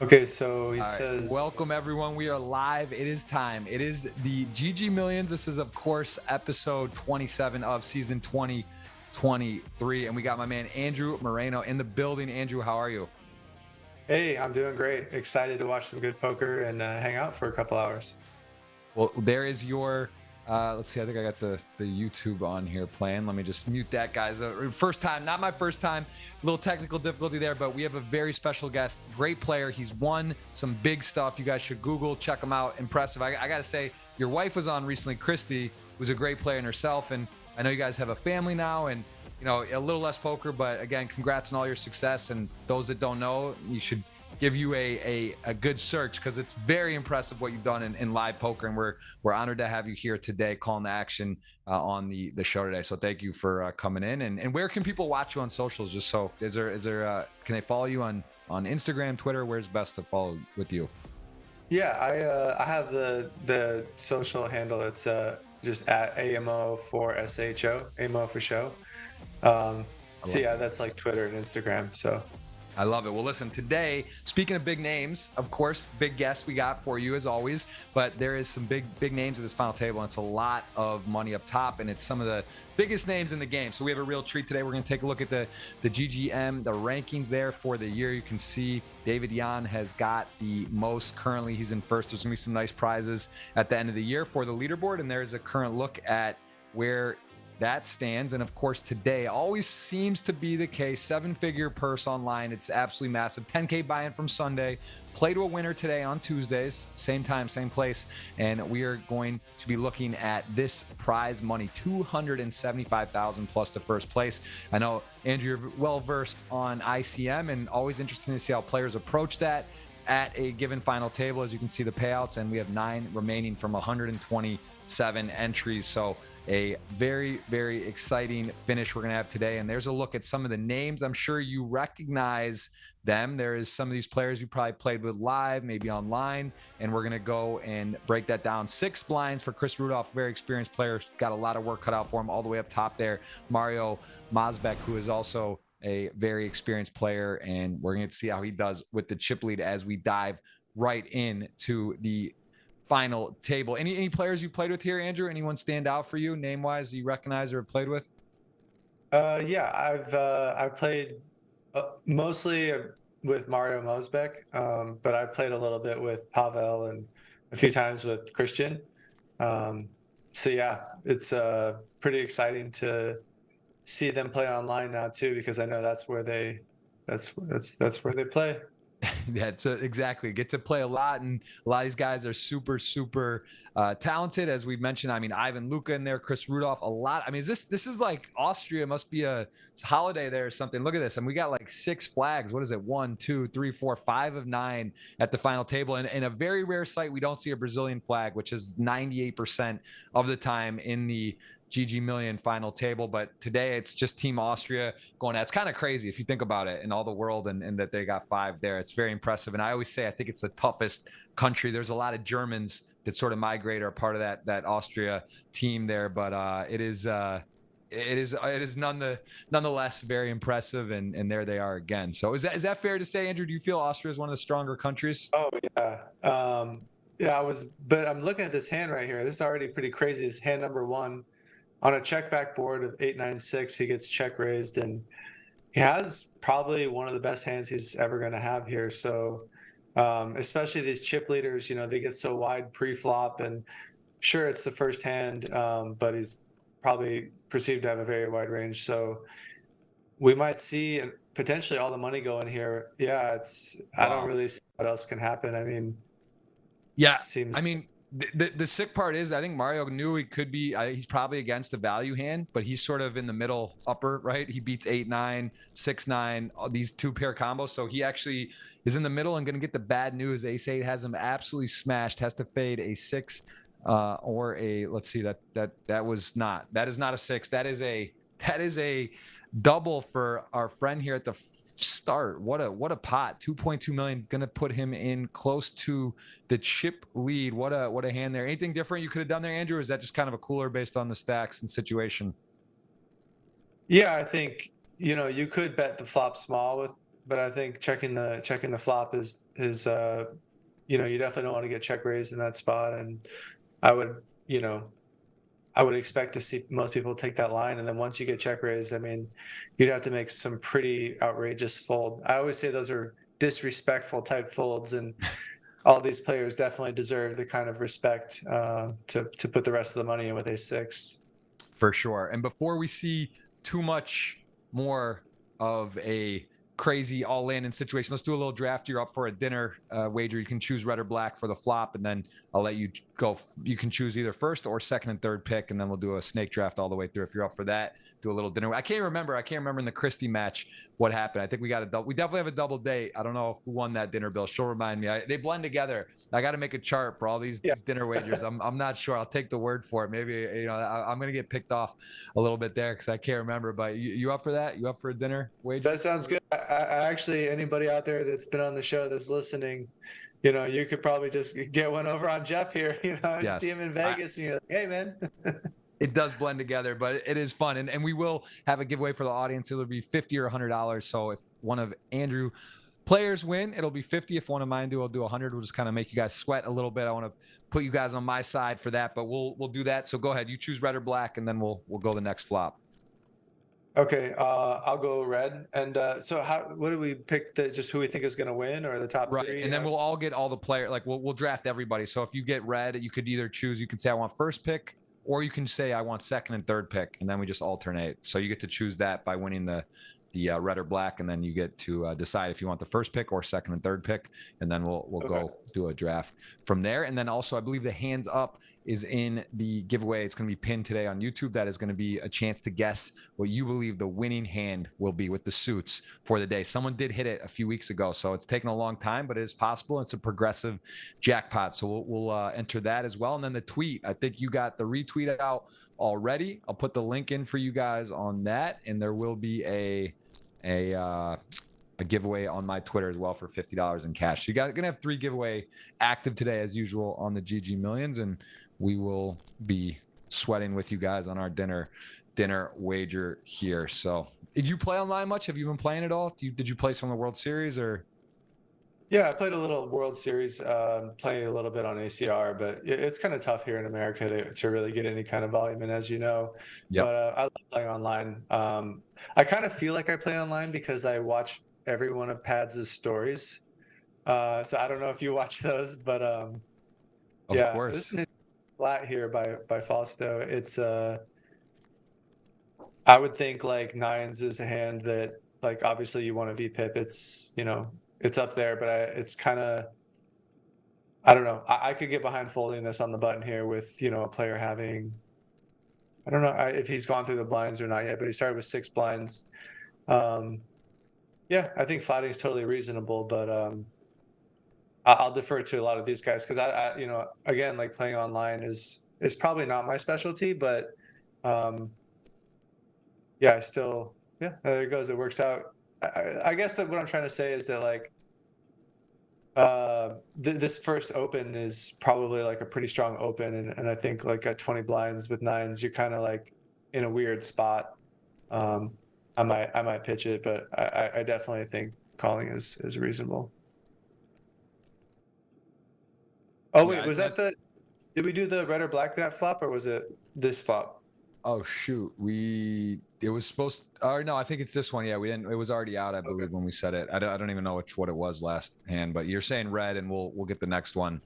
Okay, so he All right, says, welcome everyone. We are live. It is time. It is the GG Millions. This is, of course, episode 27 of season 2023. And we got my man Andrew Moreno in the building. Andrew, how are you? hey, I'm doing great. Excited to watch some good poker and hang out for a couple hours. Well, there is your let's see, I think I got the YouTube on here playing. Let me just mute that, guys. First time, not my first time. A little technical difficulty there, but we have a very special guest, great player. He's won some big stuff. You guys should Google, check him out. Impressive. I gotta say, your wife was on recently, Christy, who's a great player in herself, and I know you guys have a family now, and you know, a little less poker, but again, congrats on all your success. And those that don't know, you should give you a good search, because it's very impressive what you've done in live poker, and we're honored to have you here today calling the action on the show today. So thank you for coming in. And where can people watch you on socials? Just so is there can they follow you on Instagram, Twitter? Where's best to follow with you? Yeah, I have the social handle. It's just at AMO for SHO, AMO for show. So yeah, that's like Twitter and Instagram. So I love it. Well, listen, today, speaking of big names, of course, big guests we got for you as always, but there is some big names at this final table, and it's a lot of money up top, and it's some of the biggest names in the game. So we have a real treat today. We're going to take a look at the GGM, the rankings there for the year. You can see David Yan has got the most currently. He's in first. There's going to be some nice prizes at the end of the year for the leaderboard, and there's a current look at where that stands. And of course, today always seems to be the case. 7-figure purse online. It's absolutely massive. 10K buy-in from Sunday. Play to a winner today on Tuesdays. Same time, same place. And we are going to be looking at this prize money, $275,000 plus to first place. I know, Andrew, you're well-versed on ICM, and always interesting to see how players approach that at a given final table. As you can see, the payouts, and we have 9 remaining from 127 entries. So a very exciting finish we're going to have today. And there's a look at some of the names. I'm sure you recognize them. There is some of these players you probably played with live, maybe online, and we're going to go and break that down. 6 blinds for Chris Rudolph, very experienced player, got a lot of work cut out for him. All the way up top there, Mario Mazbek, who is also a very experienced player, and we're going to see how he does with the chip lead as we dive right into the final table. Any players you played with here, Andrew? Anyone stand out for you, name wise, you recognize or have played with? yeah, I've played mostly with Mario Mosbeck, but I played a little bit with Pavel and a few times with Christian. So yeah, it's pretty exciting to see them play online now too, because I know that's where they that's where they play. Yeah, so exactly. Get to play a lot, and a lot of these guys are super talented, as we mentioned. I mean, Ivan Luca in there, Chris Rudolph, a lot. I mean, this is like Austria must be a holiday there or something. Look at this, and we got like 6 flags. What is it? 1, 2, 3, 4, 5 of 9 at the final table, and in a very rare sight, we don't see a Brazilian flag, which is 98% of the time in the GG Million final table. But today it's just Team Austria going at. It's kind of crazy if you think about it, in all the world, and that they got 5 there. It's very impressive. And I always say I think it's the toughest country. There's a lot of Germans that sort of migrate, or are part of that Austria team there, but it is nonetheless very impressive, and there they are again. So is that fair to say, Andrew? Do you feel Austria is one of the stronger countries? Oh yeah. Yeah, but I'm looking at this hand right here. This is already pretty crazy. This hand number 1 on a check back board of 8-9-6, he gets check raised, and he has probably one of the best hands he's ever going to have here. So especially these chip leaders, you know, they get so wide pre-flop, and sure, it's the first hand, but he's probably perceived to have a very wide range. So we might see potentially all the money go in here. Yeah, I don't Wow. really see what else can happen. I mean, Yeah, seems I mean, The sick part is I think Mario knew he could be. He's probably against a value hand, but he's sort of in the middle upper, right? He beats 8-9, 6-9, these 2-pair combos. So he actually is in the middle and going to get the bad news. Ace-8 has him absolutely smashed. Has to fade a 6 or a. Let's see, that is not a 6. That is a double for our friend here at the start. What a pot. 2.2 million, gonna put him in close to the chip lead. What a hand there. Anything different you could have done there, Andrew? Or is that just kind of a cooler based on the stacks and situation? Yeah, I think you could bet the flop small but I think checking the flop is you definitely don't want to get check raised in that spot, and I would expect to see most people take that line, and then once you get check raised, I mean, you'd have to make some pretty outrageous fold. I always say those are disrespectful type folds, and all these players definitely deserve the kind of respect to put the rest of the money in with a 6. For sure. And before we see too much more of a crazy all-in situation, let's do a little draft. You're up for a dinner wager. You can choose red or black for the flop, and then I'll let you go. You can choose either first or second and third pick, and then we'll do a snake draft all the way through. If you're up for that, do a little dinner. I can't remember in the Christie match what happened. I think we got a double. We definitely have a double date. I don't know who won that dinner bill. She'll remind me. They blend together. I got to make a chart for all these dinner wagers. I'm not sure. I'll take the word for it. Maybe I'm gonna get picked off a little bit there because I can't remember. But you up for that? You up for a dinner wager? That sounds good. I actually, anybody out there that's been on the show that's listening, you could probably just get one over on Jeff here. Yes. See him in Vegas, and you're like, hey, man. It does blend together, but it is fun. And we will have a giveaway for the audience. It'll be $50 or $100. So if one of Andrew players win, it'll be 50. If one of mine do, I'll do 100. We'll just kind of make you guys sweat a little bit. I want to put you guys on my side for that, but we'll do that. So go ahead. You choose red or black, and then we'll go the next flop. Okay, I'll go red. And so what do we pick? Just who we think is going to win, or the top right 3? And then we'll all get all the players. Like we'll draft everybody. So if you get red, you could either choose. You can say I want first pick, or you can say I want second and third pick, and then we just alternate. So you get to choose that by winning the red or black, and then you get to decide if you want the first pick or second and third pick, and then we'll go do a draft from there. And then also, I believe the hands up is in the giveaway. It's going to be pinned today on YouTube. That is going to be a chance to guess what you believe the winning hand will be with the suits for the day. Someone did hit it a few weeks ago, so it's taken a long time, but it is possible. It's a progressive jackpot, so we'll enter that as well. And then the tweet, I think you got the retweet out already. I'll put the link in for you guys on that, and there will be a giveaway on my Twitter as well for $50 in cash. So you guys are gonna have 3 giveaway active today as usual on the GG Millions, and we will be sweating with you guys on our dinner wager here. So did you play online much? Have you been playing at all? Did you play some of the World Series or? Yeah, I played a little World Series, playing a little bit on ACR, but it's kind of tough here in America to really get any kind of volume in, as you know. Yep. But I love playing online. I kind of feel like I play online because I watch every one of Pads' stories. So I don't know if you watch those, but of course. This is flat here by Fausto. It's I would think like nines is a hand that, like, obviously you want to VPIP. It's it's up there, but it's kind of, I don't know. I could get behind folding this on the button here with a player having, I don't know if he's gone through the blinds or not yet, but he started with 6 blinds. Yeah, I think flatting is totally reasonable, but I'll defer to a lot of these guys because I again, like, playing online is probably not my specialty, but yeah, there it goes. It works out. I guess that what I'm trying to say is that, like, this first open is probably like a pretty strong open, and I think like at 20 blinds with nines, you're kind of like in a weird spot. I might pitch it, but I definitely think calling is reasonable. Oh wait, did we do the red or black that flop, or was it this flop? Oh shoot, it was supposed. Or no, I think it's this one. Yeah, we didn't. It was already out, I believe, when we said it. I don't even know what it was last hand, but you're saying red, and we'll get the next one.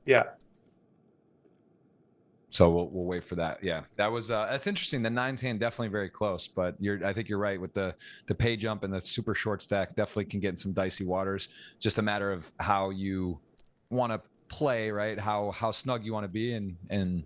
Yeah. So we'll wait for that. Yeah, that's interesting. The nines hand definitely very close, but I think you're right with the pay jump and the super short stack definitely can get in some dicey waters. Just a matter of how you want to play, right? How snug you want to be, and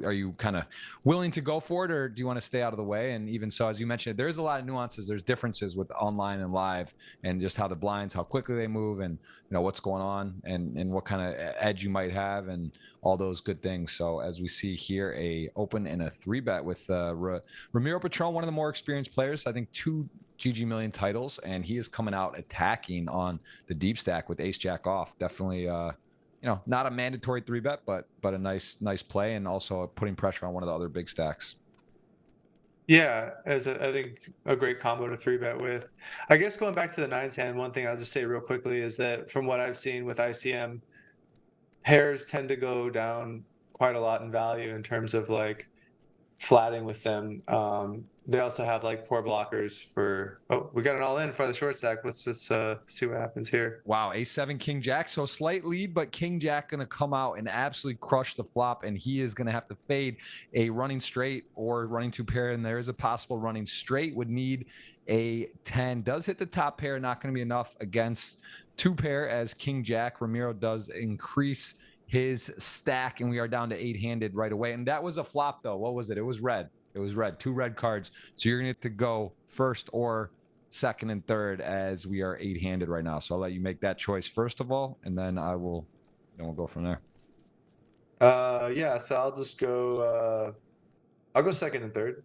are you kind of willing to go for it, or do you want to stay out of the way? And even so, as you mentioned, there's a lot of nuances. There's differences with online and live, and just how the blinds, how quickly they move, and what's going on, and what kind of edge you might have, and all those good things. So as we see here, a open and a 3-bet with Ramiro Patron, one of the more experienced players. I think 2 GG Million titles, and he is coming out attacking on the deep stack with ace jack off. Definitely not a mandatory 3-bet, but a nice play, and also putting pressure on one of the other big stacks. Yeah, I think a great combo to 3-bet with. I guess going back to the nines hand, one thing I'll just say real quickly is that from what I've seen with ICM, pairs tend to go down quite a lot in value in terms of like flatting with them. They also have like poor blockers for. Oh, we got it all in for the short stack. Let's see what happens here. Wow, ace-7 king jack, so slight lead, but king jack gonna come out and absolutely crush the flop, and he is gonna have to fade a running straight or running 2 pair, and there is a possible running straight. Would need a 10. Does hit the top pair, not gonna be enough against 2 pair, as king jack. Ramiro does increase his stack, and we are down to 8-handed right away. And that was a flop, though. What was it? It was red. It was red. 2 red cards. So you're going to have to go first or second and third, as we are 8-handed right now. So I'll let you make that choice first of all, and then we'll go from there. Yeah, so I'll just go. I'll go second and third.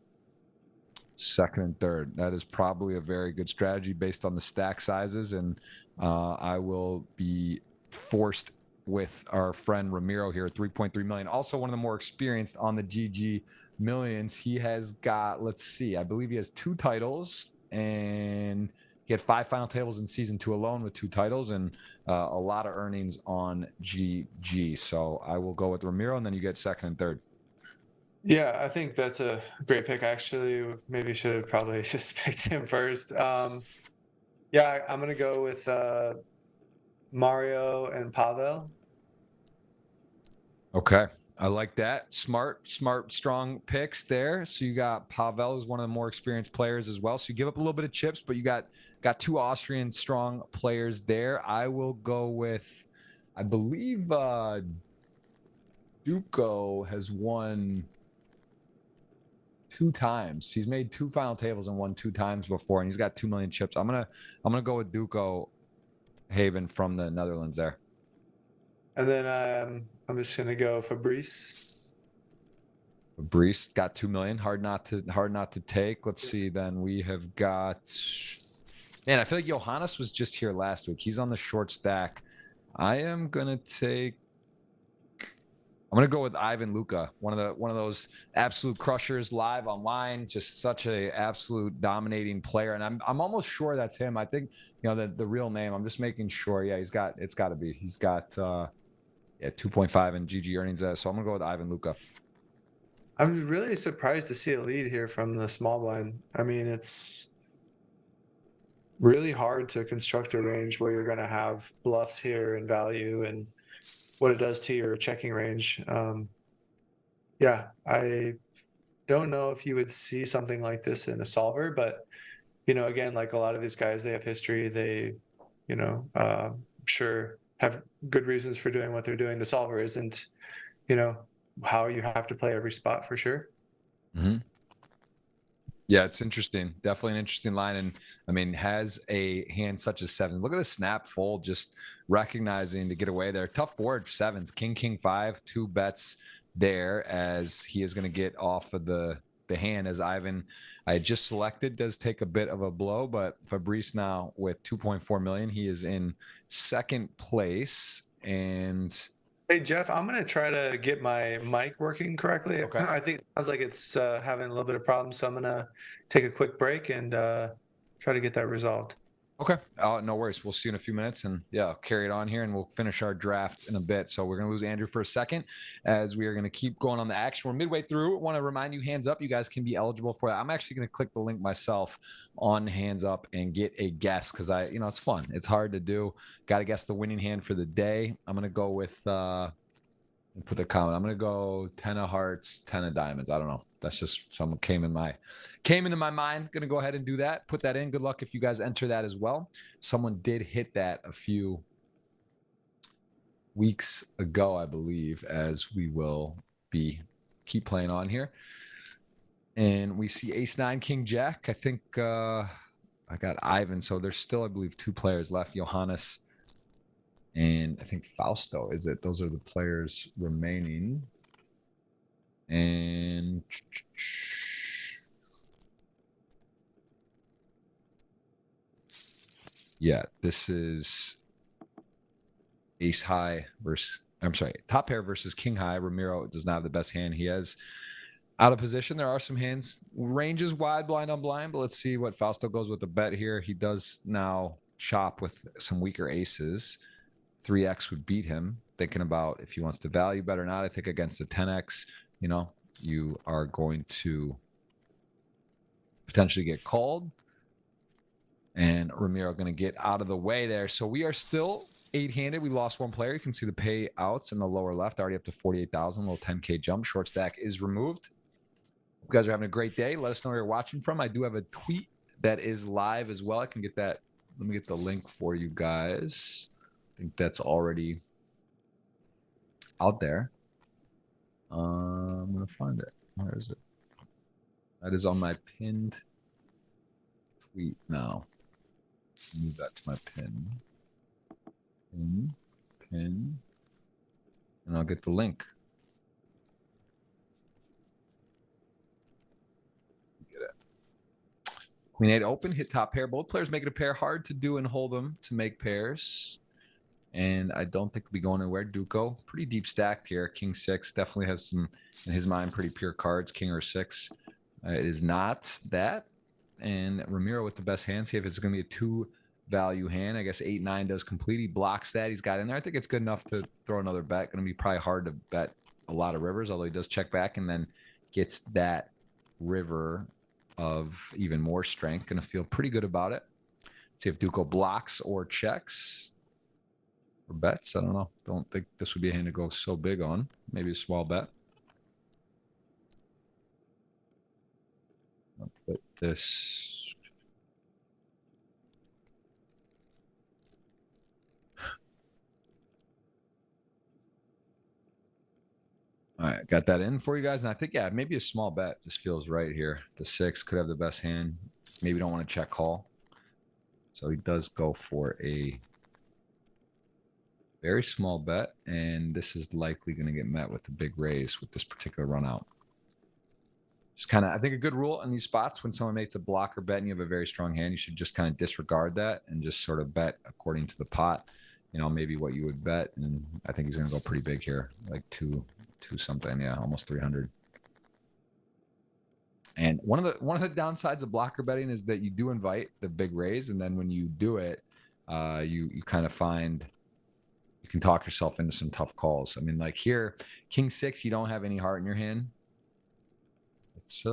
Second and third. That is probably a very good strategy based on the stack sizes, and I will be forced with our friend Ramiro here, 3.3 million. Also one of the more experienced on the GG Millions. He has got, let's see, I believe he has 2 titles, and he had 5 final tables in season 2 alone with 2 titles, and a lot of earnings on GG. So I will go with Ramiro, and then you get second and third. Yeah, I think that's a great pick. Actually, maybe should have probably just picked him first. Yeah, I'm gonna go with Mario and Pavel. Okay, I like that. Smart, strong picks there. So you got Pavel, who's one of the more experienced players as well. So you give up a little bit of chips, but you got 2 Austrian strong players there. I will go with, I believe Duco has won 2 times. He's made 2 final tables and won 2 times before, and he's got 2 million chips. I'm gonna go with Duco Haven from the Netherlands there. And then I'm just gonna go Fabrice. Fabrice got 2 million. Hard not to take. Let's see. Then we have got. Man, I feel like Johannes was just here last week. He's on the short stack. I am gonna take. I'm gonna go with Ivan Luka, one of those absolute crushers live online. Just such a absolute dominating player, and I'm almost sure that's him. I think the real name. I'm just making sure. Yeah, it's got to be. He's got 2.5 in GG earnings. So I'm gonna go with Ivan Luka. I'm really surprised to see a lead here from the small blind. I mean, it's really hard to construct a range where you're gonna have bluffs here and value and what it does to your checking range. Yeah, I don't know if you would see something like this in a solver, but again, like a lot of these guys, they have history. They, sure have good reasons for doing what they're doing. The solver isn't, how you have to play every spot for sure. Mm-hmm. Yeah, it's interesting. Definitely an interesting line. And I mean, has a hand such as 7. Look at the snap fold, just recognizing to get away there. Tough board, 7s, king, 5, 2 bets there, as he is going to get off of the hand, as Ivan I had just selected does take a bit of a blow, but Fabrice now with 2.4 million, he is in second place. And hey Jeff, I'm gonna try to get my mic working correctly. Okay. I think it sounds like it's having a little bit of problems, so I'm gonna take a quick break and try to get that resolved. Okay. No worries. We'll see you in a few minutes, and yeah, I'll carry it on here, and we'll finish our draft in a bit. So we're going to lose Andrew for a second, as we are going to keep going on the action. We're midway through. I want to remind you, hands up, you guys can be eligible for that. I'm actually going to click the link myself on hands up and get a guess, because it's fun. It's hard to do. Got to guess the winning hand for the day. I'm going to go with, put the comment. I'm going to go 10 of hearts, 10 of diamonds. I don't know. That's just something came into my mind. Going to go ahead and do that. Put that in. Good luck if you guys enter that as well. Someone did hit that a few weeks ago, I believe, as we will keep playing on here. And we see ace nine, king jack. I think I got Ivan. So there's still, I believe, 2 players left. Johannes and I think Fausto. Is it? Those are the players remaining. And yeah, this is ace high versus, I'm sorry, top pair versus king high. Ramiro does not have the best hand. He has out of position. There are some hands. Ranges wide, blind on blind, but let's see what Fausto goes with the bet here. He does now chop with some weaker aces. 3x would beat him. Thinking about if he wants to value bet or not. I think against the 10x, you know, you are going to potentially get called. And Ramiro going to get out of the way there. So we are still 8-handed. We lost 1 player. You can see the payouts in the lower left, already up to 48,000. Little 10K jump. Short stack is removed. You guys are having a great day. Let us know where you're watching from. I do have a tweet that is live as well. I can get that. Let me get the link for you guys. I think that's already out there. I'm going to find it. Where is it? That is on my pinned tweet now. Move that to my pin. Pin. And I'll get the link. Get it. Queen 8 open, hit top pair. Both players make it a pair. Hard to do and hold them to make pairs. And I don't think we'll be going anywhere. Duco, pretty deep stacked here. King 6 definitely has some, in his mind, pretty pure cards. King or 6. It is not that. And Ramiro with the best hand. See if it's going to be a 2 value hand. I guess 8-9 does complete. He blocks that. He's got in there. I think it's good enough to throw another bet. Going to be probably hard to bet a lot of rivers, although he does check back and then gets that river of even more strength. Going to feel pretty good about it. See if Duco blocks or checks or bets. I don't know. Don't think this would be a hand to go so big on. Maybe a small bet. I'll put this. All right, got that in for you guys. And I think, yeah, maybe a small bet just feels right here. The 6 could have the best hand. Maybe don't want to check call. So he does go for a very small bet. And this is likely going to get met with a big raise with this particular run out. Just kind of, I think a good rule in these spots when someone makes a blocker bet and you have a very strong hand, you should just kind of disregard that and just sort of bet according to the pot, you know, maybe what you would bet. And I think he's going to go pretty big here, like two something. Yeah, almost 300. And one of the downsides of blocker betting is that you do invite the big raise. And then when you do it, you kind of find you can talk yourself into some tough calls. I mean, like here, King 6, you don't have any heart in your hand. It's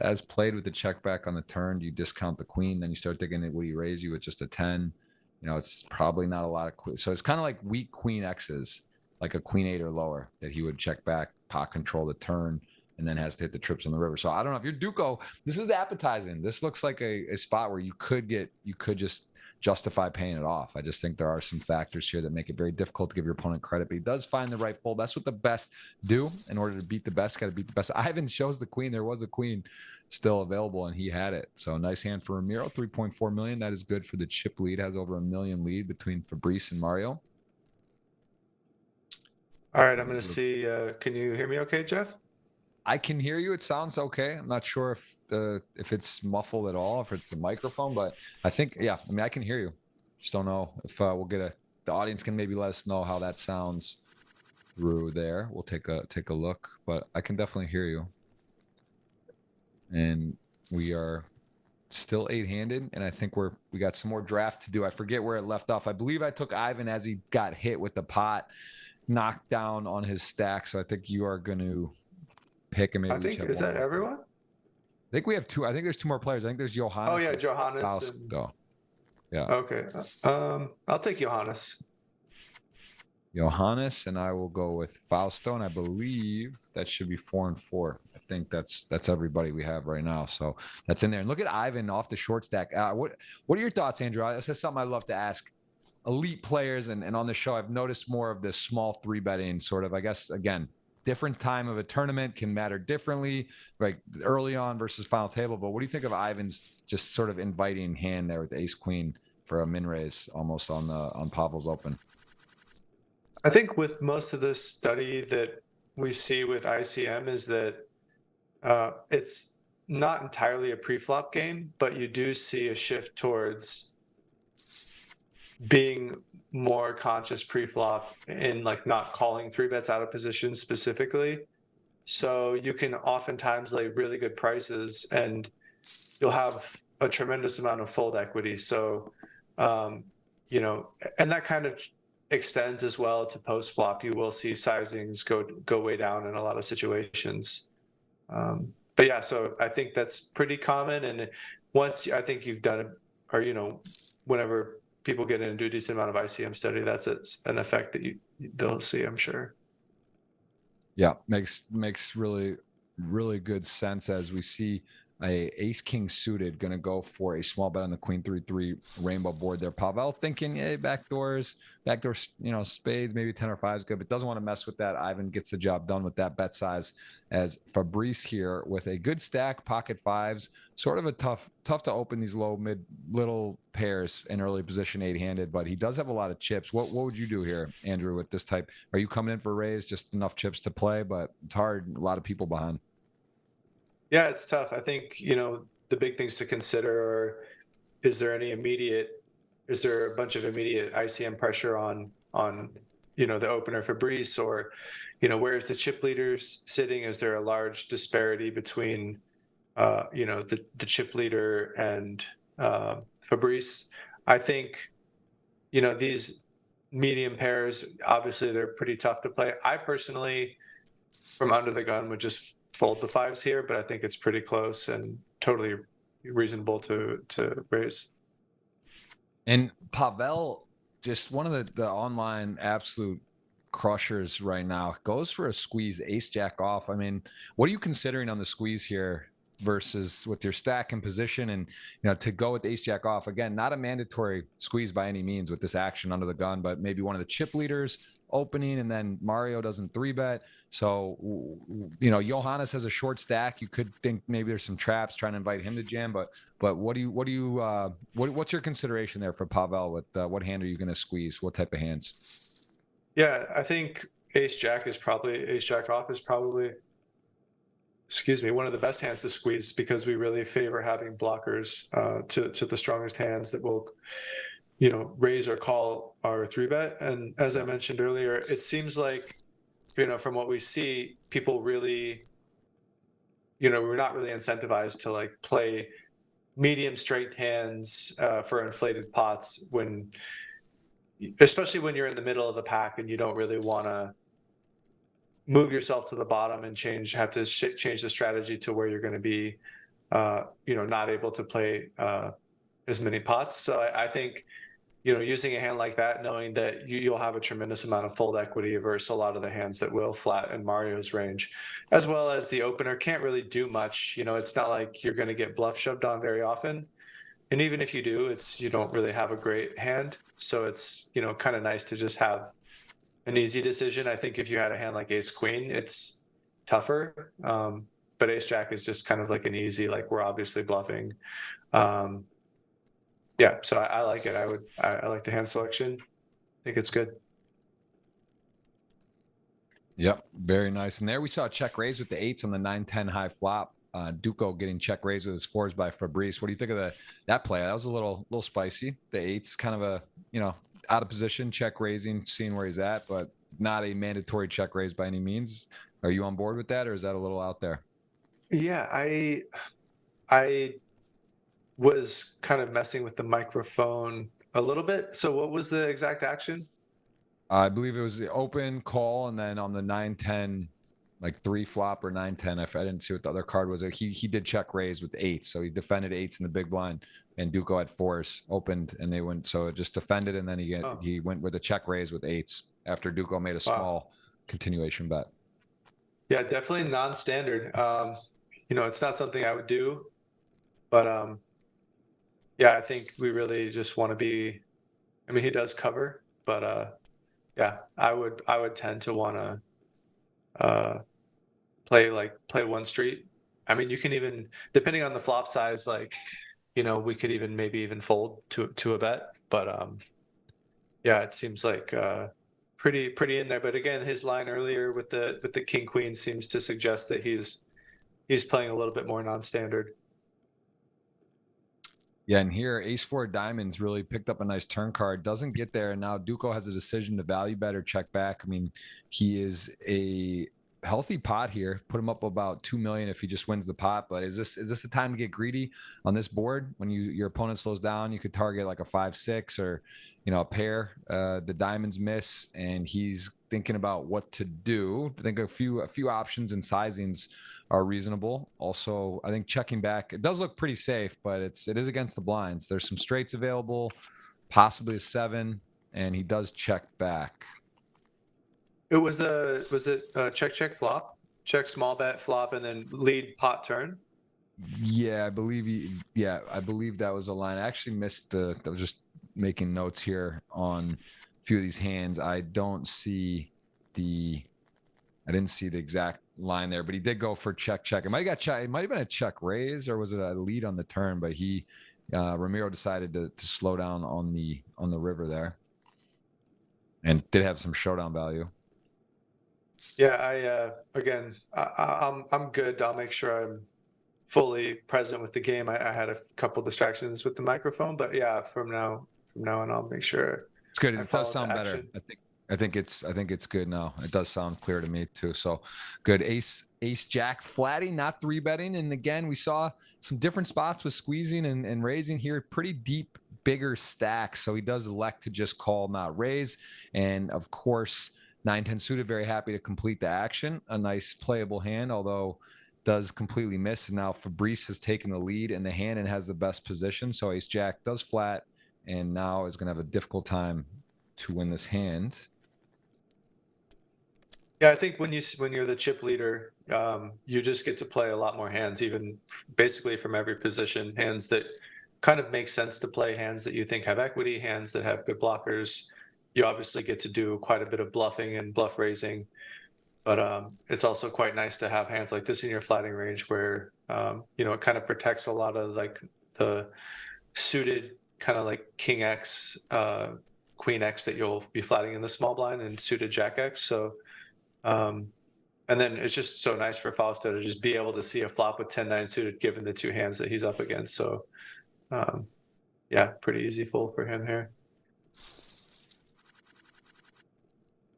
as played with the check back on the turn. You discount the queen, then you start thinking, will he raise you with just a 10? You know, it's probably not a lot of queen. So it's kind of like weak queen X's, like a queen 8 or lower that he would check back, pot control the turn, and then has to hit the trips on the river. So I don't know if you're Duco. This is appetizing. This looks like a spot where you could just justify paying it off. I just think there are some factors here that make it very difficult to give your opponent credit, but he does find the right fold. That's what the best do. In order to beat the best, got to beat the best. Ivan shows the queen. There was a queen still available, and he had it. So nice hand for Ramiro, 3.4 million. That is good for the chip lead. Has over 1 million lead between Fabrice and Mario. All right, I'm going to see. Can you hear me okay, Jeff? I can hear you. It sounds okay. I'm not sure if it's muffled at all, if it's the microphone, but I think, yeah, I mean, I can hear you. Just don't know if we'll get the audience can maybe let us know how that sounds through there. We'll take a look, but I can definitely hear you. And we are still 8-handed, and I think we got some more draft to do. I forget where it left off. I believe I took Ivan as he got hit with the pot, knocked down on his stack. So I think you are going to pick him. I think, is that everyone? I think we have 2. I think there's 2 more players. I think there's Johannes. Oh yeah, Johannes. Go. Yeah. Okay. I'll take Johannes. Johannes, and I will go with Fausto, and I believe that should be 4 and 4. I think that's everybody we have right now. So that's in there. And look at Ivan off the short stack. What are your thoughts, Andrew? That's something I'd love to ask elite players and on the show, I've noticed more of this small 3-betting sort of, I guess, again, different time of a tournament can matter differently, like early on versus final table. But what do you think of Ivan's just sort of inviting hand there with ace queen for a min raise almost on Pavel's open? I think with most of the study that we see with ICM is that it's not entirely a pre-flop game, but you do see a shift towards being more conscious pre-flop in like not calling 3-bets out of position specifically. So you can oftentimes lay really good prices and you'll have a tremendous amount of fold equity. So, you know, and that kind of extends as well to post flop. You will see sizings go way down in a lot of situations. But yeah, so I think that's pretty common. And once I think you've done it, or, you know, whenever people get into a decent amount of ICM study, that's an effect that they'll see, I'm sure. Yeah, makes really good sense as we see a ace king suited going to go for a small bet on the queen 3-3 rainbow board there. Pavel thinking, hey, backdoors, you know, spades, maybe 10 or 5 is good, but doesn't want to mess with that. Ivan gets the job done with that bet size, as Fabrice here with a good stack, pocket fives, sort of a tough to open these low mid little pairs in early position 8-handed, but he does have a lot of chips. What would you do here, Andrew, with this type? Are you coming in for a raise, just enough chips to play, but it's hard, a lot of people behind? Yeah, it's tough. I think, you know, the big things to consider are, is there a bunch of immediate ICM pressure on, you know, the opener Fabrice, or, you know, where's the chip leaders sitting? Is there a large disparity between, you know, the chip leader and Fabrice? I think, you know, these medium pairs, obviously they're pretty tough to play. I personally, from under the gun, would just fold the fives here, but I think it's pretty close and totally reasonable to raise. And Pavel, just one of the online absolute crushers right now, goes for a squeeze ace jack off. I mean, what are you considering on the squeeze here versus with your stack and position? And, you know, to go with ace jack off, again, not a mandatory squeeze by any means with this action under the gun, but maybe one of the chip leaders opening, and then Mario doesn't 3-bet. So, you know, Johannes has a short stack. You could think maybe there's some traps trying to invite him to jam, but what's your consideration there for Pavel? With what hand are you going to squeeze? What type of hands? Yeah, I think ace jack off is probably, excuse me, one of the best hands to squeeze, because we really favor having blockers to the strongest hands that will, you know, raise or call our 3-bet. And as I mentioned earlier, it seems like, you know, from what we see, people really, you know, we're not really incentivized to like play medium straight hands for inflated pots, when, especially when you're in the middle of the pack and you don't really want to move yourself to the bottom and have to change the strategy to where you're going to be, you know, not able to play as many pots. So I think, you know, using a hand like that, knowing that you'll have a tremendous amount of fold equity versus a lot of the hands that will flat in Mario's range, as well as the opener can't really do much. You know, it's not like you're going to get bluff shoved on very often. And even if you do, you don't really have a great hand. So it's, you know, kind of nice to just have an easy decision. I think if you had a hand like ace queen, it's tougher. But ace jack is just kind of like an easy, like, we're obviously bluffing. Yeah, so I like it. I like the hand selection. I think it's good. Yep, very nice. And there we saw a check raise with the 8s on the 9-10 high flop. Duco getting check raised with his 4s by Fabrice. What do you think of that play? That was a little spicy. The 8s kind of a, you know, out of position, check raising, seeing where he's at, but not a mandatory check raise by any means. Are you on board with that, or is that a little out there? Yeah, I was kind of messing with the microphone a little bit. So what was the exact action? I believe it was the open call, and then on the 9-10, like 3 flop or 9-10, I didn't see what the other card was. He did check raise with 8s, so he defended 8s in the big blind, and Duco had 4s opened, and they went, so it just defended, and then he went with a check raise with 8s after Duco made a small continuation bet. Yeah, definitely non-standard. You know, it's not something I would do, but yeah, I think we really just want to be I mean, he does cover, but yeah, I would tend to want to play one street. I mean, you can even, depending on the flop size, like, we could even maybe even fold to a bet. But yeah, it seems like pretty in there. But again, his line earlier with the king queen seems to suggest that he's playing a little bit more non-standard. Yeah, and here ace four diamonds really picked up a nice turn card. Doesn't get there, and now Duco has a decision to value bet or check back. I mean, he is a healthy pot here. Put him up about 2 million if he just wins the pot. But is this the time to get greedy on this board? When your opponent slows down, you could target like a 5-6 or a pair. The diamonds miss, and he's thinking about what to do. I think a few options and sizings are reasonable. Also, I think checking back, it does look pretty safe, but it is against the blinds. There's some straights available, possibly a 7, and he does check back. It was a check flop, check small bet flop, and then lead pot turn. Yeah, I believe I believe that was a line. I actually missed I was just making notes here on a few of these hands. I didn't see the exact line there, but he did go for check. It might have been a check raise, or was it a lead on the turn? But Ramiro decided to slow down on the river there, and did have some showdown value. Yeah, I'm good. I'll make sure I'm fully present with the game. I had a couple distractions with the microphone, but yeah, from now on, I'll make sure it's good. I It does follow sound the better. action. I think it's good now. It does sound clear to me too. So good. Ace jack flatting, not 3-betting. And again, we saw some different spots with squeezing and raising here. Pretty deep, bigger stacks. So he does elect to just call, not raise. And of course, 9-10 suited, very happy to complete the action. A nice playable hand, although does completely miss. And now Fabrice has taken the lead in the hand and has the best position. So ace jack does flat, and now is going to have a difficult time to win this hand. Yeah, I think when you're the chip leader, you just get to play a lot more hands, even basically from every position. Hands that kind of make sense to play, hands that you think have equity, hands that have good blockers. You obviously get to do quite a bit of bluffing and bluff raising, but it's also quite nice to have hands like this in your flatting range, where it kind of protects a lot of like the suited kind of like king X, queen X that you'll be flatting in the small blind, and suited jack X. So. And then it's just so nice for Fausto to just be able to see a flop with 10-9 suited given the two hands that he's up against. So yeah, pretty easy fold for him here.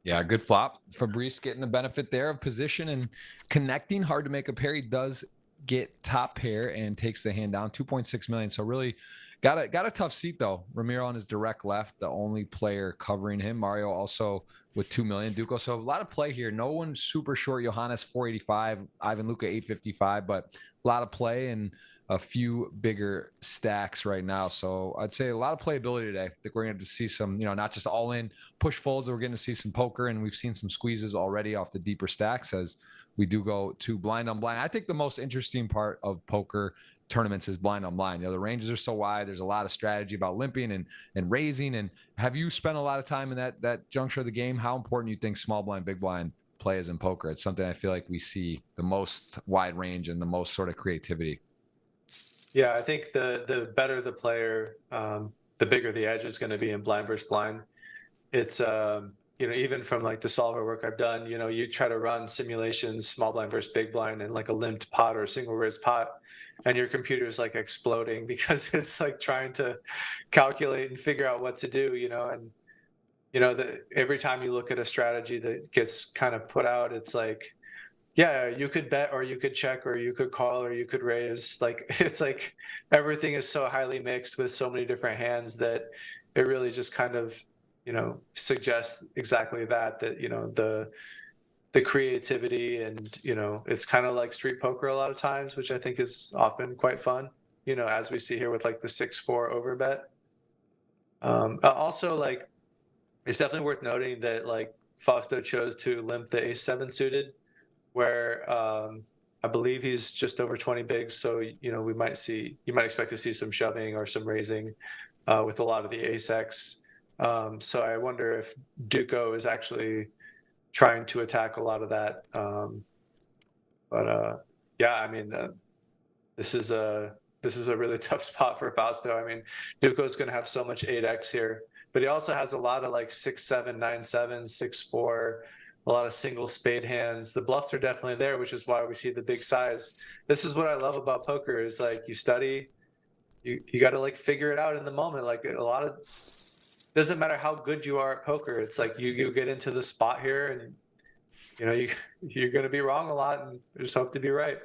Yeah, good flop. Fabrice getting the benefit there of position and connecting. Hard to make a pair. He does get top pair and takes the hand down. 2.6 million. So really got a tough seat though. Ramiro on his direct left, the only player covering him. Mario also with 2 million. Duco. So a lot of play here. No one super short. Johannes 485, Ivan Luca 855, but a lot of play and a few bigger stacks right now. So I'd say a lot of playability today. I think we're going to see some, not just all in push folds. We're going to see some poker, and we've seen some squeezes already off the deeper stacks as we do go to blind on blind. I think the most interesting part of poker tournaments is blind on blind. The ranges are so wide. There's a lot of strategy about limping and raising. And have you spent a lot of time in that juncture of the game? How important do you think small blind, big blind play is in poker? It's something I feel like we see the most wide range and the most sort of creativity. Yeah, I think the better the player, the bigger the edge is going to be in blind versus blind. It's even from like the solver work I've done, you try to run simulations, small blind versus big blind, and like a limped pot or a single raise pot, and your computer is like exploding because it's like trying to calculate and figure out what to do, and every time you look at a strategy that gets kind of put out, it's like, yeah, you could bet, or you could check, or you could call, or you could raise. Like, it's like everything is so highly mixed with so many different hands that it really just kind of suggests exactly that the creativity, and it's kind of like street poker a lot of times, which I think is often quite fun, as we see here with like the 6-4 over bet. Also, like, it's definitely worth noting that like Fausto chose to limp the ace-7 suited, where I believe he's just over 20 bigs. So, you might expect to see some shoving or some raising with a lot of the ace X. So I wonder if Duco is actually trying to attack a lot of that. But yeah, I mean, this is a really tough spot for Fausto. I mean, Duco's going to have so much 8x here, but he also has a lot of like 6-7, 9-7, 6-4, a lot of single spade hands. The bluffs are definitely there, which is why we see the big size. This is what I love about poker is like you study, you got to like figure it out in the moment. Like a lot of doesn't matter how good you are at poker. It's like you get into the spot here and you're going to be wrong a lot and just hope to be right.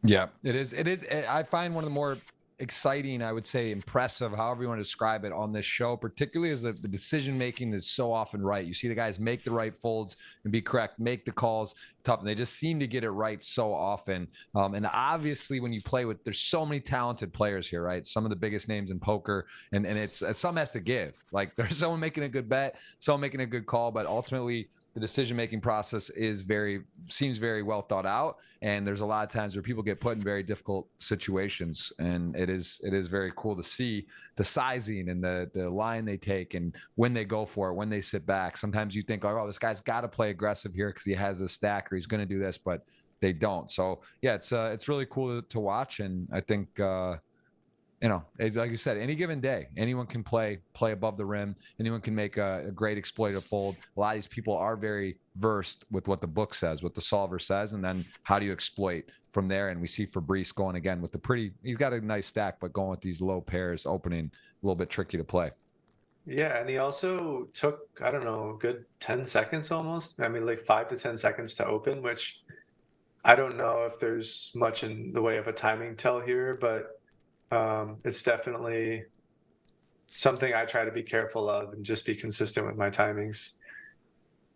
Yeah, it is. It is. I find one of the more exciting, I would say, impressive, however you want to describe it, on this show, particularly is that the decision making is so often right. You see the guys make the right folds and be correct, make the calls tough, and they just seem to get it right so often. And obviously, when you play with, there's so many talented players here, right? Some of the biggest names in poker, and it's some has to give. Like there's someone making a good bet, someone making a good call, but ultimately the decision-making process seems very well thought out, and there's a lot of times where people get put in very difficult situations, and it is very cool to see the sizing and the line they take and when they go for it, when they sit back. Sometimes you think, oh, this guy's got to play aggressive here because he has a stack or he's going to do this, but they don't. So yeah, it's really cool to watch, and I think like you said, any given day, anyone can play above the rim. Anyone can make a great exploitive fold. A lot of these people are very versed with what the book says, what the solver says, and then how do you exploit from there. And we see Fabrice going again with he's got a nice stack, but going with these low pairs, opening a little bit tricky to play. Yeah, and he also took, I don't know, a good 10 seconds almost. I mean, like 5 to 10 seconds to open, which I don't know if there's much in the way of a timing tell here, but it's definitely something I try to be careful of and just be consistent with my timings.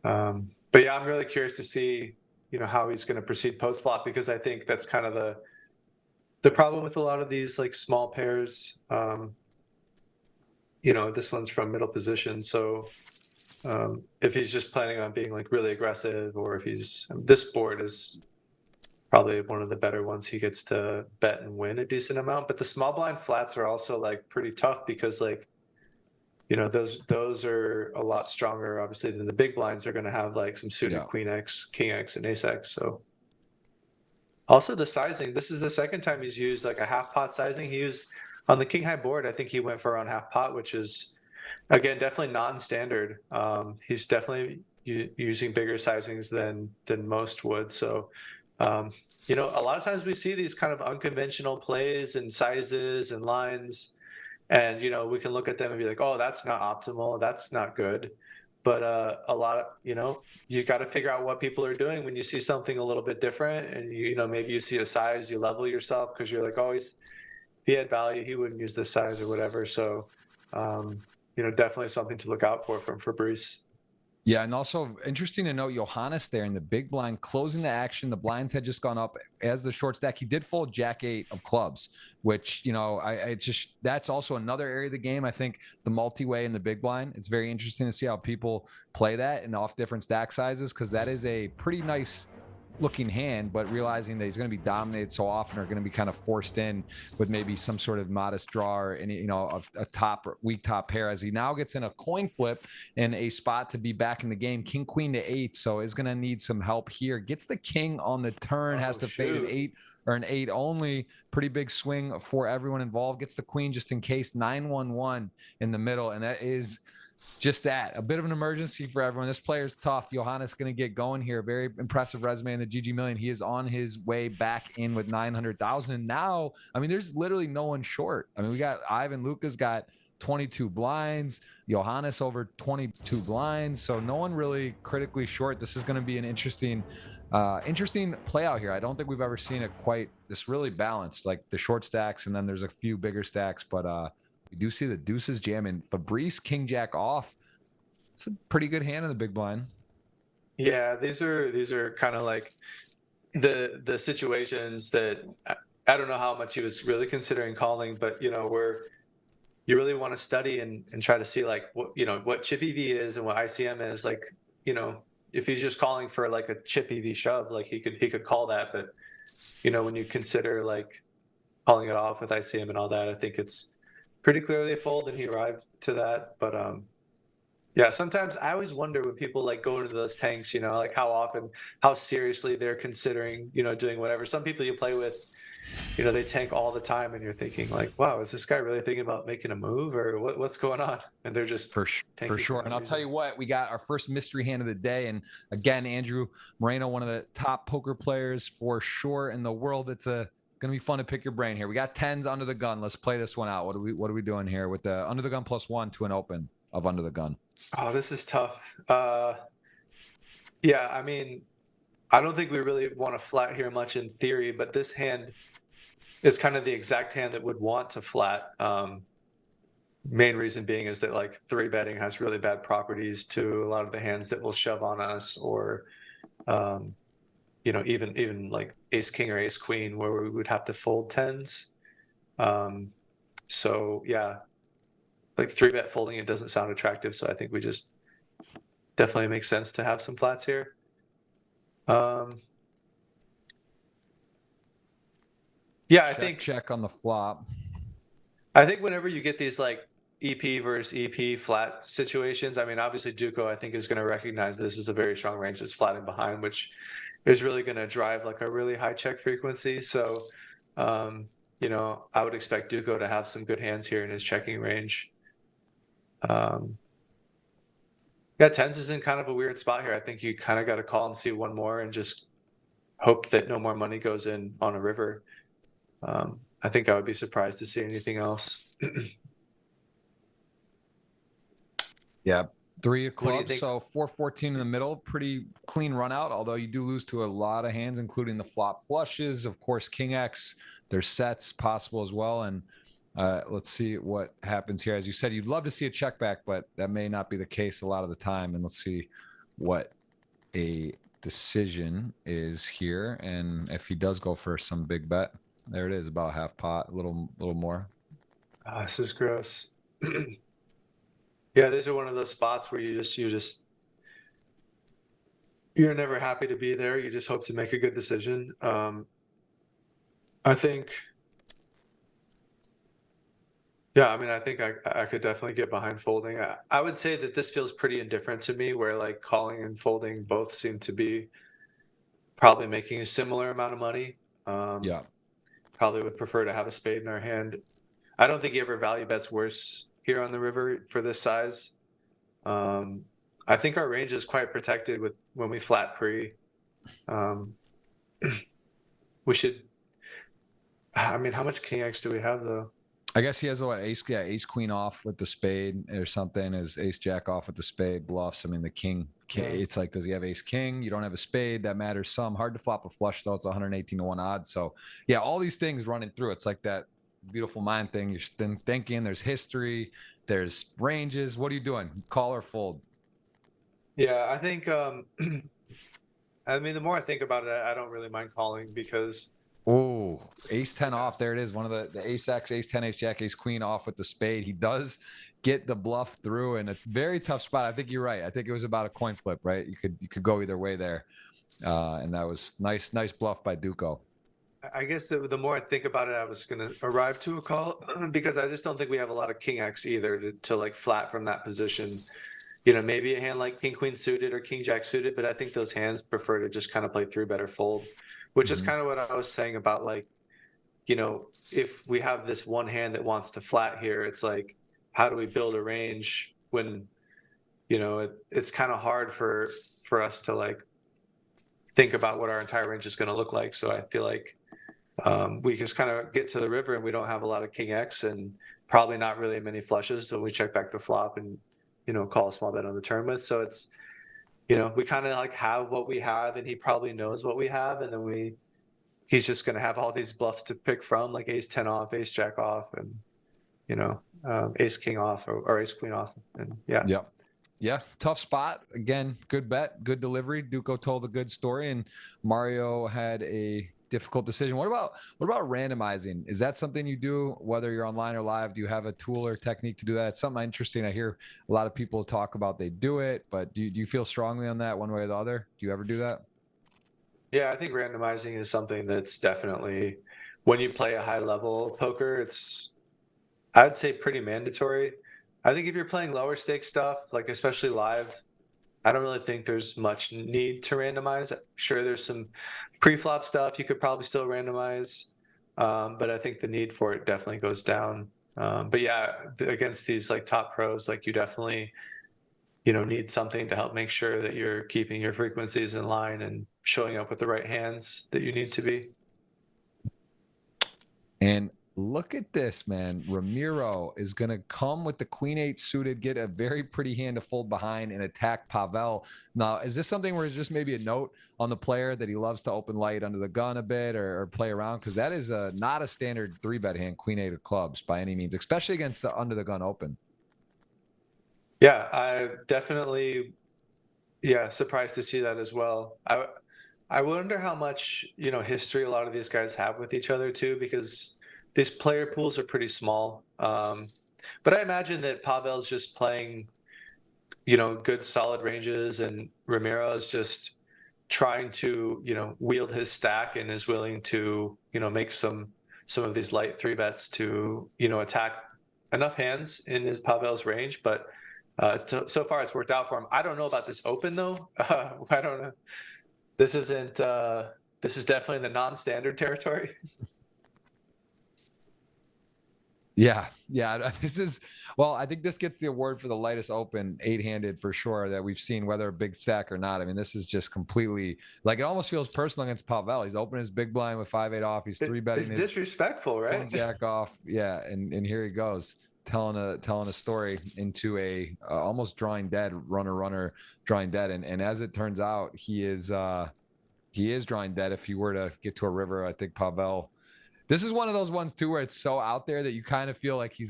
But yeah, I'm really curious to see, how he's going to proceed post flop, because I think that's kind of the problem with a lot of these like small pairs. This one's from middle position, so if he's just planning on being like really aggressive, or if this board is probably one of the better ones, he gets to bet and win a decent amount. But the small blind flats are also like pretty tough, because like those are a lot stronger obviously than the big blinds. Are going to have like some suited queen X, king X, and ace X. So also the sizing, this is the second time he's used like a half pot sizing. He used on the king high board, I think he went for around half pot, which is again definitely not in standard. He's definitely using bigger sizings than most would. So a lot of times we see these kind of unconventional plays and sizes and lines, and we can look at them and be like, oh, that's not optimal, that's not good. But a lot of you got to figure out what people are doing when you see something a little bit different, and maybe you see a size, you level yourself because you're like, oh, if he had value, he wouldn't use this size or whatever. So definitely something to look out for from Fabrice. Yeah, and also interesting to note Johannes there in the big blind closing the action. The blinds had just gone up as the short stack. He did fold Jack 8 of clubs, which that's also another area of the game. I think the multi-way in the big blind. It's very interesting to see how people play that and off different stack sizes, because that is a pretty nice looking hand, but realizing that he's going to be dominated so often, or going to be kind of forced in with maybe some sort of modest draw or any, a top or weak top pair, as he now gets in a coin flip in a spot to be back in the game. King queen to 8, so is going to need some help here. Gets the king on the turn, has to fade an 8 or an 8 only. Pretty big swing for everyone involved. Gets the queen just in case. 9-1-1 in the middle, and that is just that, a bit of an emergency for everyone. This player's tough. Johannes going to get going here. Very impressive resume in the GGMillion. He is on his way back in with 900,000. And now, I mean, there's literally no one short. I mean, we got Ivan Luca's got 22 blinds, Johannes over 22 blinds. So no one really critically short. This is going to be an interesting play out here. I don't think we've ever seen it quite this really balanced, like the short stacks, and then there's a few bigger stacks, but we do see the deuces jamming. Fabrice king jack off. It's a pretty good hand in the big blind. Yeah, these are kind of like the situations that I don't know how much he was really considering calling, but where you really want to study and try to see like what chip EV is and what ICM is. Like if he's just calling for like a chip EV shove, like he could call that, but when you consider like calling it off with ICM and all that, I think it's pretty clearly a fold, and he arrived to that. But yeah, sometimes I always wonder when people like go into those tanks, you know, like how often, how seriously they're considering, you know, doing whatever. Some people you play with, you know, they tank all the time, and you're thinking like, wow, is this guy really thinking about making a move, or what's going on? And they're just For tanking sure. no And I'll tell reason. you what, we got our first mystery hand of the day. And again, Andrew Moreno, one of the top poker players for sure in the world. It's going to be fun to pick your brain here. We got tens under the gun. Let's play this one out. What are we doing here with the under the gun +1 to an open of under the gun? Oh, this is tough. Yeah, I mean, I don't think we really want to flat here much in theory, but this hand is kind of the exact hand that would want to flat. Main reason being is that like three betting has really bad properties to a lot of the hands that will shove on us, or you know, even like ace king or ace queen where we would have to fold tens. So yeah, like three bet folding it doesn't sound attractive, so I think we just definitely makes sense to have some flats here. Yeah, Check on the flop. I think whenever you get these like EP versus EP flat situations, I mean, obviously Duco, I think, is going to recognize this is a very strong range that's flatting behind, which is really going to drive like a really high check frequency. So, you know, I would expect Duco to have some good hands here in his checking range. Yeah, tens is in kind of a weird spot here. I think you kind of got to call and see one more and just hope that no more money goes in on a river. I think I would be surprised to see anything else. Yeah. 3 of What do you clubs, think? so 4-14 in the middle. Pretty clean run out, although you do lose to a lot of hands, including the flop flushes. Of course, King X, there's sets possible as well. And let's see what happens here. As you said, you'd love to see a check back, but that may not be the case a lot of the time. And let's see what a decision is here. And if he does go for some big bet, there it is, about half pot, a little more. Oh, this is gross. Yeah, these are one of those spots where you're never happy to be there. You just hope to make a good decision. I think, yeah, I mean, I think I could definitely get behind folding. I would say that this feels pretty indifferent to me, where like calling and folding both seem to be probably making a similar amount of money. Yeah. Probably would prefer to have a spade in our hand. I don't think he ever value bets worse here on the river for this size. I think our range is quite protected with when we flat pre. We should. I mean, how much king X do we have though? I guess he has what, ace queen off with the spade or something, is ace jack off with the spade, bluffs. I mean, the king, it's like, does he have ace king? You don't have a spade, that matters some. Hard to flop a flush though. It's 118 to 1 odds. So yeah, all these things running through. It's like that beautiful mind thing. You're still thinking there's history, there's ranges. What are you doing? Call or fold? Yeah, I think. I mean, the more I think about it, I don't really mind calling because. Oh, ace 10 off. There it is. One of the ace X, ace 10, ace jack, ace queen off with the spade. He does get the bluff through in a very tough spot. I think you're right. I think it was about a coin flip, right? You could go either way there. And that was nice bluff by Duco. I guess the more I think about it, I was going to arrive to a call because I just don't think we have a lot of king X either to like flat from that position. You know, maybe a hand like king queen suited or king jack suited, but I think those hands prefer to just kind of play through better fold, which is kind of what I was saying about like, you know, if we have this one hand that wants to flat here, it's like, how do we build a range when, you know, it's kind of hard for us to like think about what our entire range is going to look like. So I feel like we just kind of get to the river and we don't have a lot of king X and probably not really many flushes. So we check back the flop and, you know, call a small bet on the turn with. So it's, you know, we kind of like have what we have and he probably knows what we have. And then he's just going to have all these bluffs to pick from, like ace 10 off, ace jack off, and, you know, ace king off or ace queen off. And yeah. Yep. Yeah, tough spot. Again, good bet, good delivery. Duco told a good story, and Mario had a difficult decision. What about randomizing? Is that something you do, whether you're online or live? Do you have a tool or technique to do that? It's something interesting. I hear a lot of people talk about they do it, but do you feel strongly on that one way or the other? Do you ever do that? Yeah, I think randomizing is something that's definitely, when you play a high level poker, I'd say pretty mandatory. I think if you're playing lower stake stuff, like especially live, I don't really think there's much need to randomize. Sure, there's some pre-flop stuff you could probably still randomize, but I think the need for it definitely goes down. But yeah, against these like top pros, like you definitely, need something to help make sure that you're keeping your frequencies in line and showing up with the right hands that you need to be. And look at this, man. Ramiro is going to come with the queen eight suited, get a very pretty hand to fold behind and attack Pavel. Now, is this something where it's just maybe a note on the player that he loves to open light under the gun a bit or play around? Because that is not a standard 3-bet hand, queen eight of clubs by any means, especially against the under the gun open. Yeah, I definitely, surprised to see that as well. I wonder how much, history a lot of these guys have with each other too, because these player pools are pretty small. But I imagine that Pavel's just playing, good solid ranges, and Ramiro is just trying to, wield his stack and is willing to, make some of these light 3-bets to, attack enough hands in his Pavel's range. But so far it's worked out for him. I don't know about this open though. I don't know. This isn't. This is definitely in the non-standard territory. Yeah. This is, well, I think this gets the award for the lightest open 8-handed for sure that we've seen, whether a big stack or not. I mean, this is just completely like, it almost feels personal against Pavel. He's opening his big blind with 5-8 off. He's 3-betting. It's disrespectful, right? Jack off. Yeah. And here he goes telling a story into a almost drawing dead runner drawing dead. And as it turns out, he is drawing dead. If he were to get to a river, I think Pavel, this is one of those ones too where it's so out there that you kind of feel like he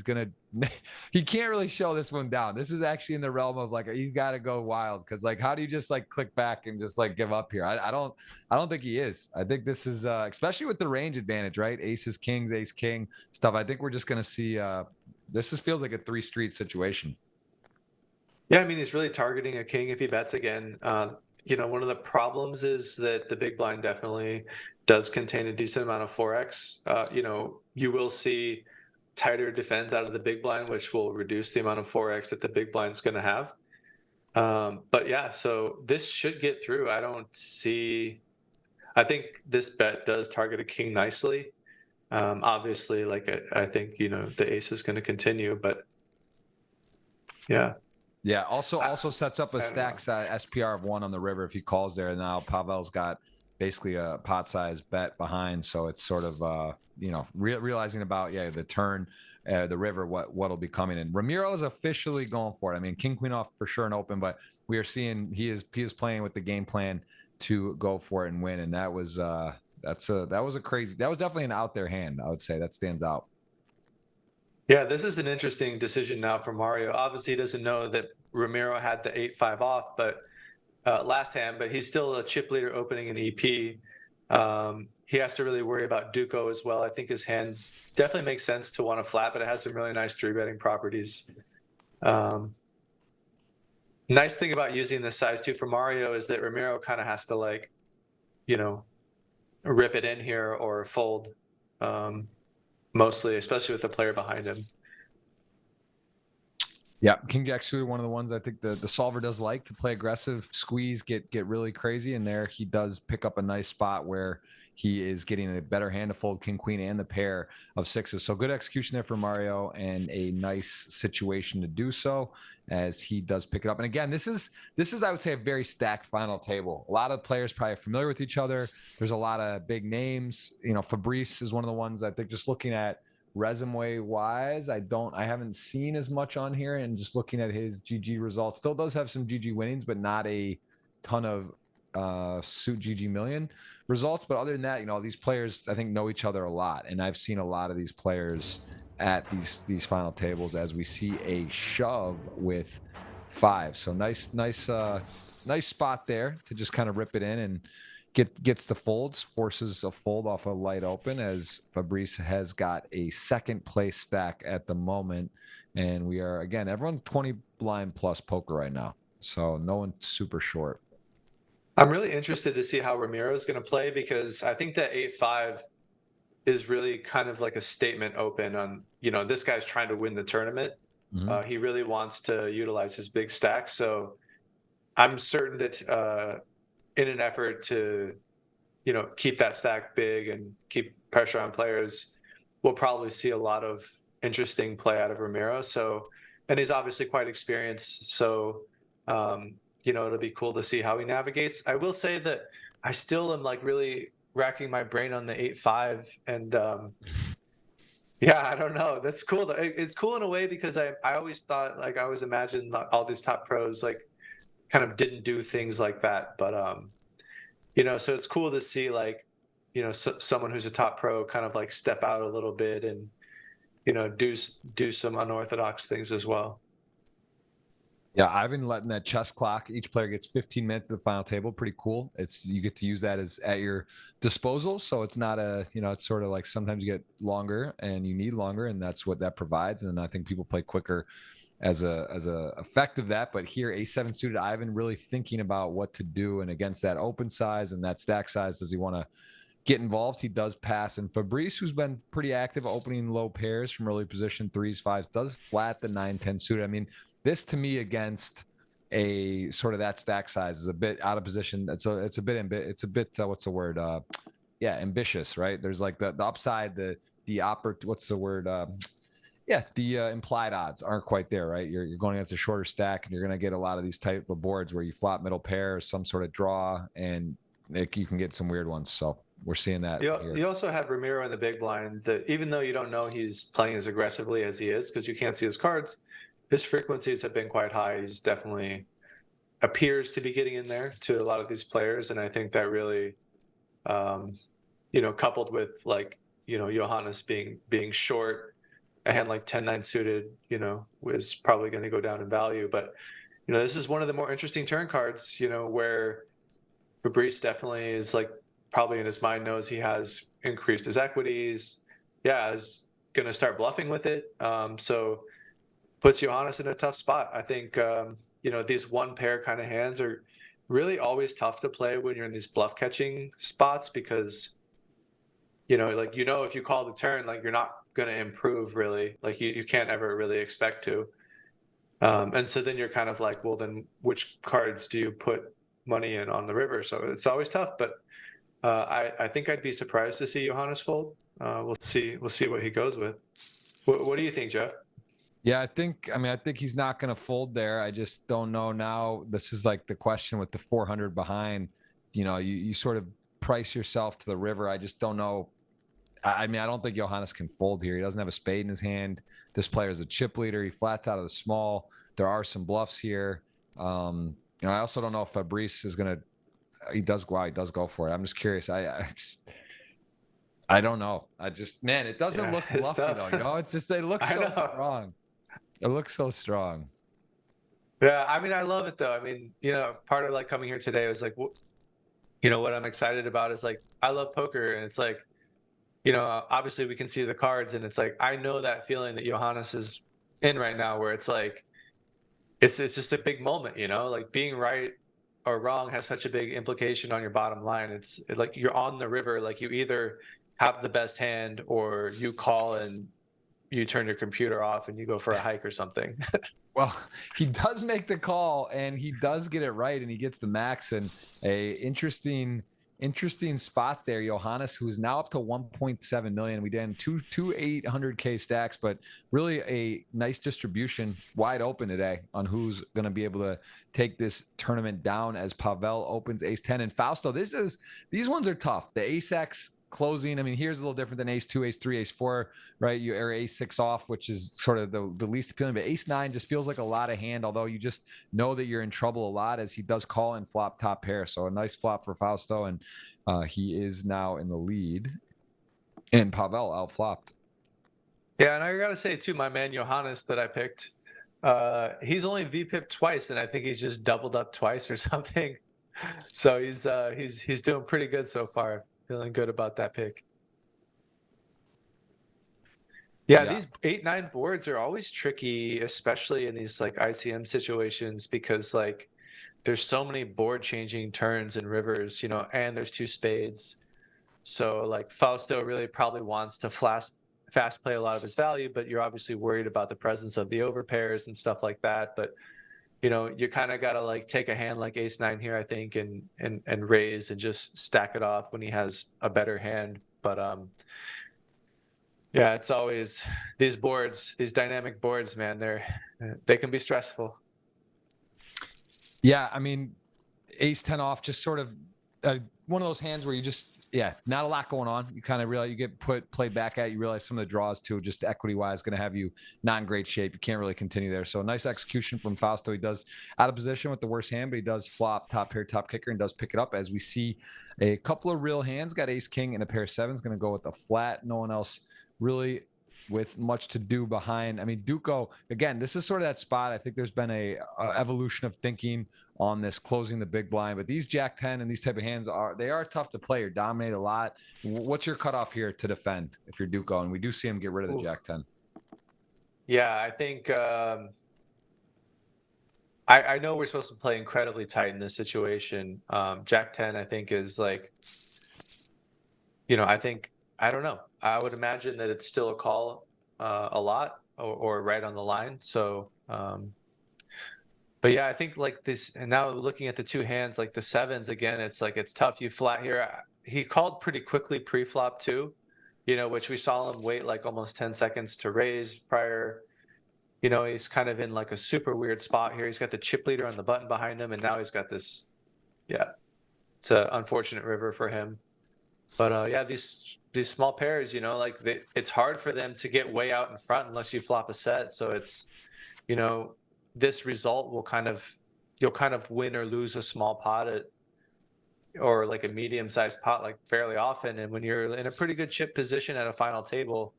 can't really show this one down. This is actually in the realm of like, he's got to go wild. Cause like, how do you just like click back and just like give up here? I don't think he is. I think this is especially with the range advantage, right? Aces, kings, ace, king stuff. I think we're just going to see feels like a 3-street situation. Yeah, I mean, he's really targeting a king if he bets again. One of the problems is that the big blind definitely does contain a decent amount of 4x. You will see tighter defense out of the big blind, which will reduce the amount of 4x that the big blind is going to have. But yeah, so this should get through. I think this bet does target a king nicely. Obviously, like I think, the ace is going to continue, but yeah. Yeah. Also sets up a stack SPR of 1 on the river if he calls there. Now Pavel's got basically a pot size bet behind, so it's sort of realizing about the turn, the river, what'll be coming in. Ramiro is officially going for it. I mean, king queen off for sure and open, but we are seeing he is playing with the game plan to go for it and win, and that was definitely an out there hand. I would say that stands out. Yeah, this is an interesting decision now for Mario. Obviously, he doesn't know that Ramiro had the 8-5 off, but last hand, but he's still a chip leader opening an EP. He has to really worry about Duco as well. I think his hand definitely makes sense to want to flat, but it has some really nice 3-betting properties. Nice thing about using this size 2 for Mario is that Ramiro kind of has to rip it in here or fold. Mostly, especially with the player behind him. Yeah, king jack suited, one of the ones I think the solver does like to play aggressive, squeeze, get really crazy, and there he does pick up a nice spot where he is getting a better hand to fold king queen and the pair of 6s. So good execution there for Mario and a nice situation to do so as he does pick it up. And again, this is I would say a very stacked final table. A lot of players probably familiar with each other. There's a lot of big names. Fabrice is one of the ones I think, just looking at resume wise, I haven't seen as much on here, and just looking at his GG results, still does have some GG winnings, but not a ton of suit GGMillion results. But other than that, these players I think know each other a lot, and I've seen a lot of these players at these final tables as we see a shove with 5. So nice spot there to just kind of rip it in and gets the folds, forces a fold off a light open, as Fabrice has got a second place stack at the moment. And we are, again, everyone 20 blind plus poker right now. So no one super short. I'm really interested to see how Ramiro is going to play, because I think that 8-5 is really kind of like a statement open on, this guy's trying to win the tournament. He really wants to utilize his big stack. So I'm certain that in an effort to, keep that stack big and keep pressure on players, we'll probably see a lot of interesting play out of Ramiro. So, and he's obviously quite experienced. So, it'll be cool to see how he navigates. I will say that I still am like really racking my brain on the 8-5 and, yeah, I don't know. That's cool. It's cool in a way because I always thought, like, I always imagined all these top pros like kind of didn't do things like that. But so it's cool to see like, someone who's a top pro kind of like step out a little bit and do some unorthodox things as well. Yeah, I've been letting that chess clock. Each player gets 15 minutes at the final table. Pretty cool. You get to use that as at your disposal. So it's not it's sort of like sometimes you get longer and you need longer, and that's what that provides. And I think people play quicker as a effect of that. But here, A7 suited, I've been really thinking about what to do, and against that open size and that stack size, does he want to get involved? He does pass. And Fabrice, who's been pretty active opening low pairs from early position, 3s, 5s, does flat the 9-10 suited. I mean, this to me against a sort of that stack size is a bit out of position. It's a bit what's the word? Ambitious, right? There's like the upside, the implied odds aren't quite there, right? You're going against a shorter stack, and you're going to get a lot of these type of boards where you flop middle pair or some sort of draw, and you can get some weird ones. So we're seeing that. You also have Ramiro in the big blind that even though you don't know he's playing as aggressively as he is because you can't see his cards, his frequencies have been quite high. He's definitely appears to be getting in there to a lot of these players. And I think that really, coupled with like, Johannes being short, a hand like 10-9 suited, was probably going to go down in value. But, this is one of the more interesting turn cards, where Fabrice definitely is like probably in his mind knows he has increased his equities. Yeah, is going to start bluffing with it. So puts Johannes in a tough spot. I think, these one pair kind of hands are really always tough to play when you're in these bluff catching spots because, if you call the turn, like you're not going to improve really. Like you can't ever really expect to. And so then you're kind of like, well, then which cards do you put money in on the river? So it's always tough, but I think I'd be surprised to see Johannes fold. We'll see what he goes with. What do you think, Jeff? Yeah, I think he's not going to fold there. I just don't know now. This is like the question with the 400 behind. You sort of price yourself to the river. I just don't know. I don't think Johannes can fold here. He doesn't have a spade in his hand. This player is a chip leader. He flats out of the small. There are some bluffs here. I also don't know if Fabrice is going to. He does go out. He does go for it. I'm just curious. I don't know. It doesn't look bluffy though. It's just it looks so strong. It looks so strong. Yeah, I love it though. Part of like coming here today was like, what I'm excited about is like I love poker, and it's like, obviously we can see the cards, and it's like I know that feeling that Johannes is in right now, where it's like, it's just a big moment, like being right or wrong has such a big implication on your bottom line. It's like you're on the river, like you either have the best hand or you call and you turn your computer off and you go for a hike or something. Well, he does make the call and he does get it right, and he gets the max, and a interesting spot there. Johannes, who's now up to 1.7 million. We did two 800K stacks, but really a nice distribution, wide open today on who's going to be able to take this tournament down as Pavel opens ace 10 and Fausto. These ones are tough. The ace X closing, here's a little different than ace 2, ace 3, ace 4, right? You air ace 6 off, which is sort of the least appealing, but ace 9 just feels like a lot of hand, although you just know that you're in trouble a lot as he does call and flop top pair. So a nice flop for Fausto, and he is now in the lead, and Pavel outflopped. Yeah, and I gotta say too, my man Johannes that I picked, he's only VPIP twice, and I think he's just doubled up twice or something. So he's doing pretty good so far. Feeling good about that pick. Yeah, these 8-9 boards are always tricky, especially in these like ICM situations, because like there's so many board changing turns and rivers, and there's 2 spades. So like Fausto really probably wants to fast play a lot of his value, but you're obviously worried about the presence of the overpairs and stuff like that. But you kind of got to like take a hand like ace nine here, I think, and raise and just stack it off when he has a better hand. But yeah, it's always these boards, these dynamic boards, man. They can be stressful. Yeah, I mean, ace 10 off, just sort of one of those hands where you just, not a lot going on. You kind of realize you get played back at. You realize some of the draws too, just equity wise, going to have you not in great shape. You can't really continue there. So nice execution from Fausto. He does out of position with the worst hand, but he does flop top pair, top kicker, and does pick it up. As we see a couple of real hands, got ace king and a pair of sevens. Going to go with a flat. No one else really with much to do behind. I mean, Duco, again, this is sort of that spot. I think there's been a evolution of thinking on this closing the big blind, but these Jack 10 and these type of hands are tough to play or dominate a lot. What's your cutoff here to defend if you're Duco? And we do see him get rid of the Jack 10. Yeah, I think I know we're supposed to play incredibly tight in this situation. Jack 10, I think, is like, I don't know. I would imagine that it's still a call a lot or right on the line. So, but yeah, I think like this, and now looking at the two hands, like the sevens again, it's like, it's tough. You flat here. He called pretty quickly pre-flop too, which we saw him wait like almost 10 seconds to raise prior. He's kind of in like a super weird spot here. He's got the chip leader on the button behind him, and now he's got this. Yeah, it's an unfortunate river for him. But yeah, these small pairs, it's hard for them to get way out in front unless you flop a set. So it's, this result will you'll kind of win or lose a small pot or like a medium-sized pot like fairly often. And when you're in a pretty good chip position at a final table,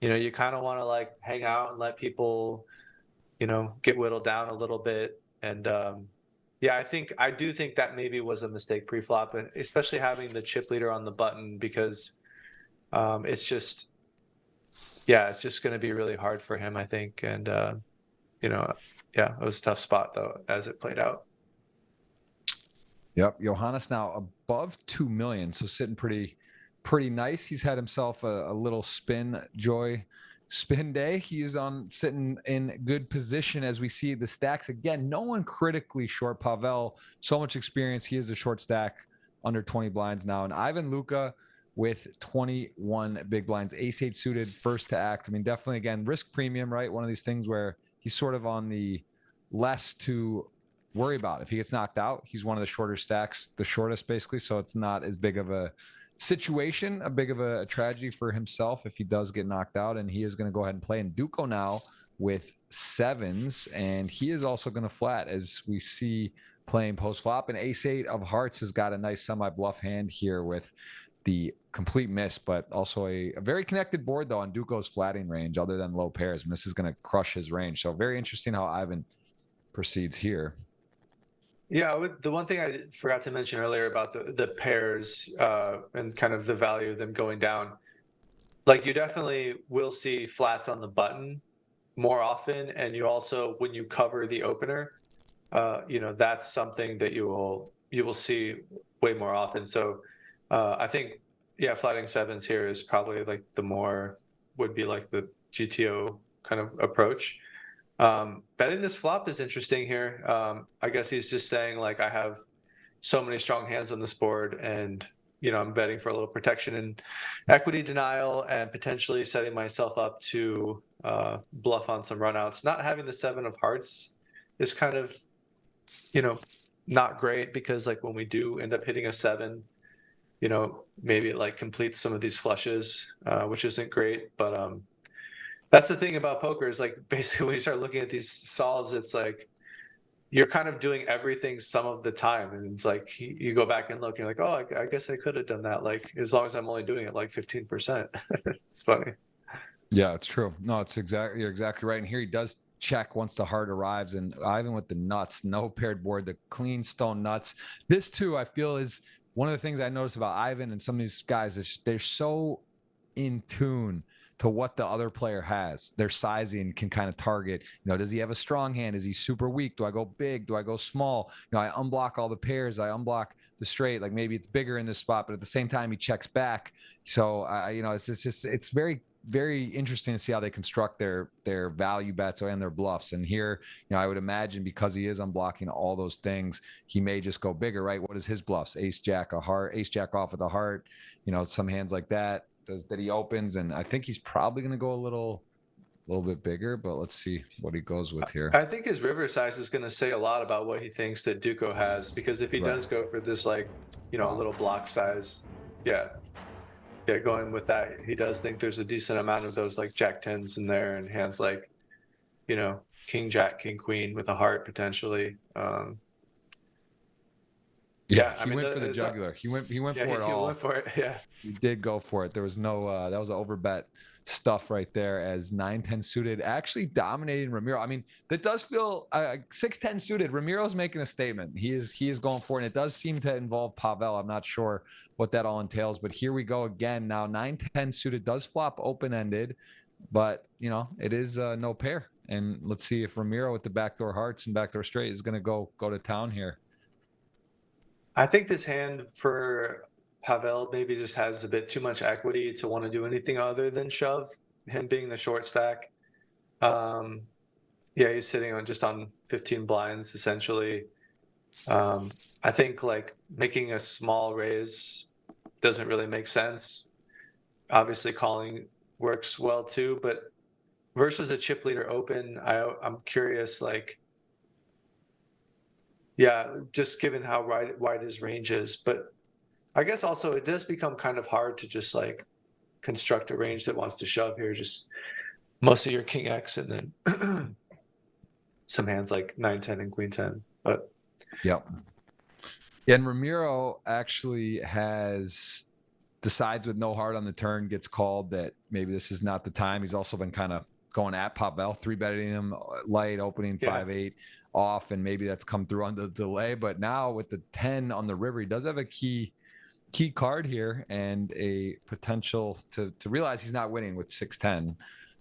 you kind of want to like hang out and let people, get whittled down a little bit. And yeah, I do think that maybe was a mistake pre-flop, especially having the chip leader on the button, because it's just going to be really hard for him, I think. And yeah, it was a tough spot though as it played out. Yep, Johannes now above 2 million, so sitting pretty nice. He's had himself a little spin day. He's sitting in good position as we see the stacks again. No one critically short Pavel. So much experience. He is a short stack under 20 blinds now. And Ivan Luka with 21 big blinds, ace 8 suited, first to act. I mean, definitely again, risk premium, right? One of these things where he's sort of on the less to worry about. If he gets knocked out, he's one of the shorter stacks, the shortest basically. So it's not as big of a situation, a big of a tragedy for himself if he does get knocked out, and he is going to go ahead and play. And Duco now with sevens, and he is also going to flat as we see playing post flop. And ace 8 of hearts has got a nice semi bluff hand here with the complete miss, but also a very connected board though on Duco's flatting range other than low pairs. And this is going to crush his range. So very interesting how Ivan proceeds here. Yeah, the one thing I forgot to mention earlier about the pairs and kind of the value of them going down, like you definitely will see flats on the button more often, and you also, when you cover the opener, that's something that you will see way more often. So I think, yeah, flatting sevens here is probably like would be like the GTO kind of approach. Betting this flop is interesting here. I guess he's just saying like, I have so many strong hands on this board, and I'm betting for a little protection and equity denial, and potentially setting myself up to bluff on some runouts. Not having the 7 of hearts is kind of not great, because like when we do end up hitting a 7, maybe it like completes some of these flushes, which isn't great. But that's the thing about poker, is like basically when you start looking at these solves, it's like you're kind of doing everything some of the time, and it's like you go back and look, you're like, oh, I guess I could have done that, like as long as I'm only doing it like 15%. It's funny. Yeah, it's true. No, you're exactly right. And here he does check once the heart arrives, and Ivan with the nuts, no paired board, the clean stone nuts. This too, I feel, is one of the things I noticed about Ivan and some of these guys is they're so in tune to what the other player has. Their sizing can kind of target, does he have a strong hand? Is he super weak? Do I go big? Do I go small? I unblock all the pairs. I unblock the straight. Like maybe it's bigger in this spot, but at the same time, he checks back. So, it's very very interesting to see how they construct their value bets and their bluffs. And here, I would imagine because he is unblocking all those things, he may just go bigger, right? What is his bluffs? Ace jack a heart, ace jack off with a heart, some hands like that he opens. And I think he's probably going to go a little bit bigger, but let's see what he goes with here. I think his river size is going to say a lot about what he thinks that Duco has, because if he does go for this, like, a little block size, going with that, he does think there's a decent amount of those like jack tens in there and hands like, king jack, king queen with a heart potentially. He went for the jugular. He went for it all. He went for it. Yeah, he did go for it. There was no that was an overbet stuff right there, as 9-10 suited actually dominating Ramiro. I mean, that does feel 6-10 suited. Ramiro's making a statement. He is going for it, and it does seem to involve Pavel. I'm not sure what that all entails, but here we go again. Now 9-10 suited does flop open-ended, but it is no pair. And let's see if Ramiro with the backdoor hearts and backdoor straight is going to go to town here. I think this hand for Pavel maybe just has a bit too much equity to want to do anything other than shove, him being the short stack. He's sitting on 15 blinds essentially. I think like making a small raise doesn't really make sense. Obviously calling works well too, but versus a chip leader open, I'm curious, like, just given how wide his range is. But I guess also it does become kind of hard to just like construct a range that wants to shove here. Just most of your king X and then some hands like 9-10 and queen 10. But and Ramiro actually decides with no heart on the turn, gets called that maybe this is not the time. He's also been kind of going at Pavel, 3-betting him light, opening 5-8 off, and maybe that's come through on the delay. But now with the 10 on the river, he does have a key card here and a potential to realize he's not winning with 6-10.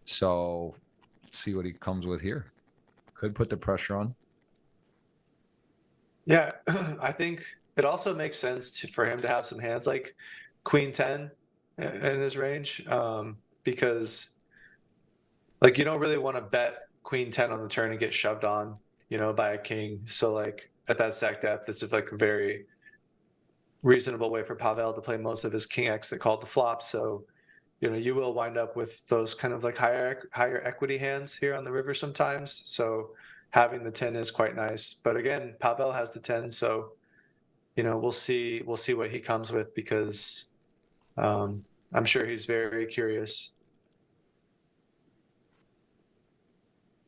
So let's see what he comes with here. Could put the pressure on. Yeah, I think it also makes sense for him to have some hands like queen 10 in his range, because like you don't really want to bet queen 10 on the turn and get shoved on, by a king. So like at that stack depth, this is like a very reasonable way for Pavel to play most of his king X that called the flop. So, you will wind up with those kind of like higher equity hands here on the river sometimes. So having the 10 is quite nice. But again, Pavel has the 10, so we'll see what he comes with, because I'm sure he's very, very curious.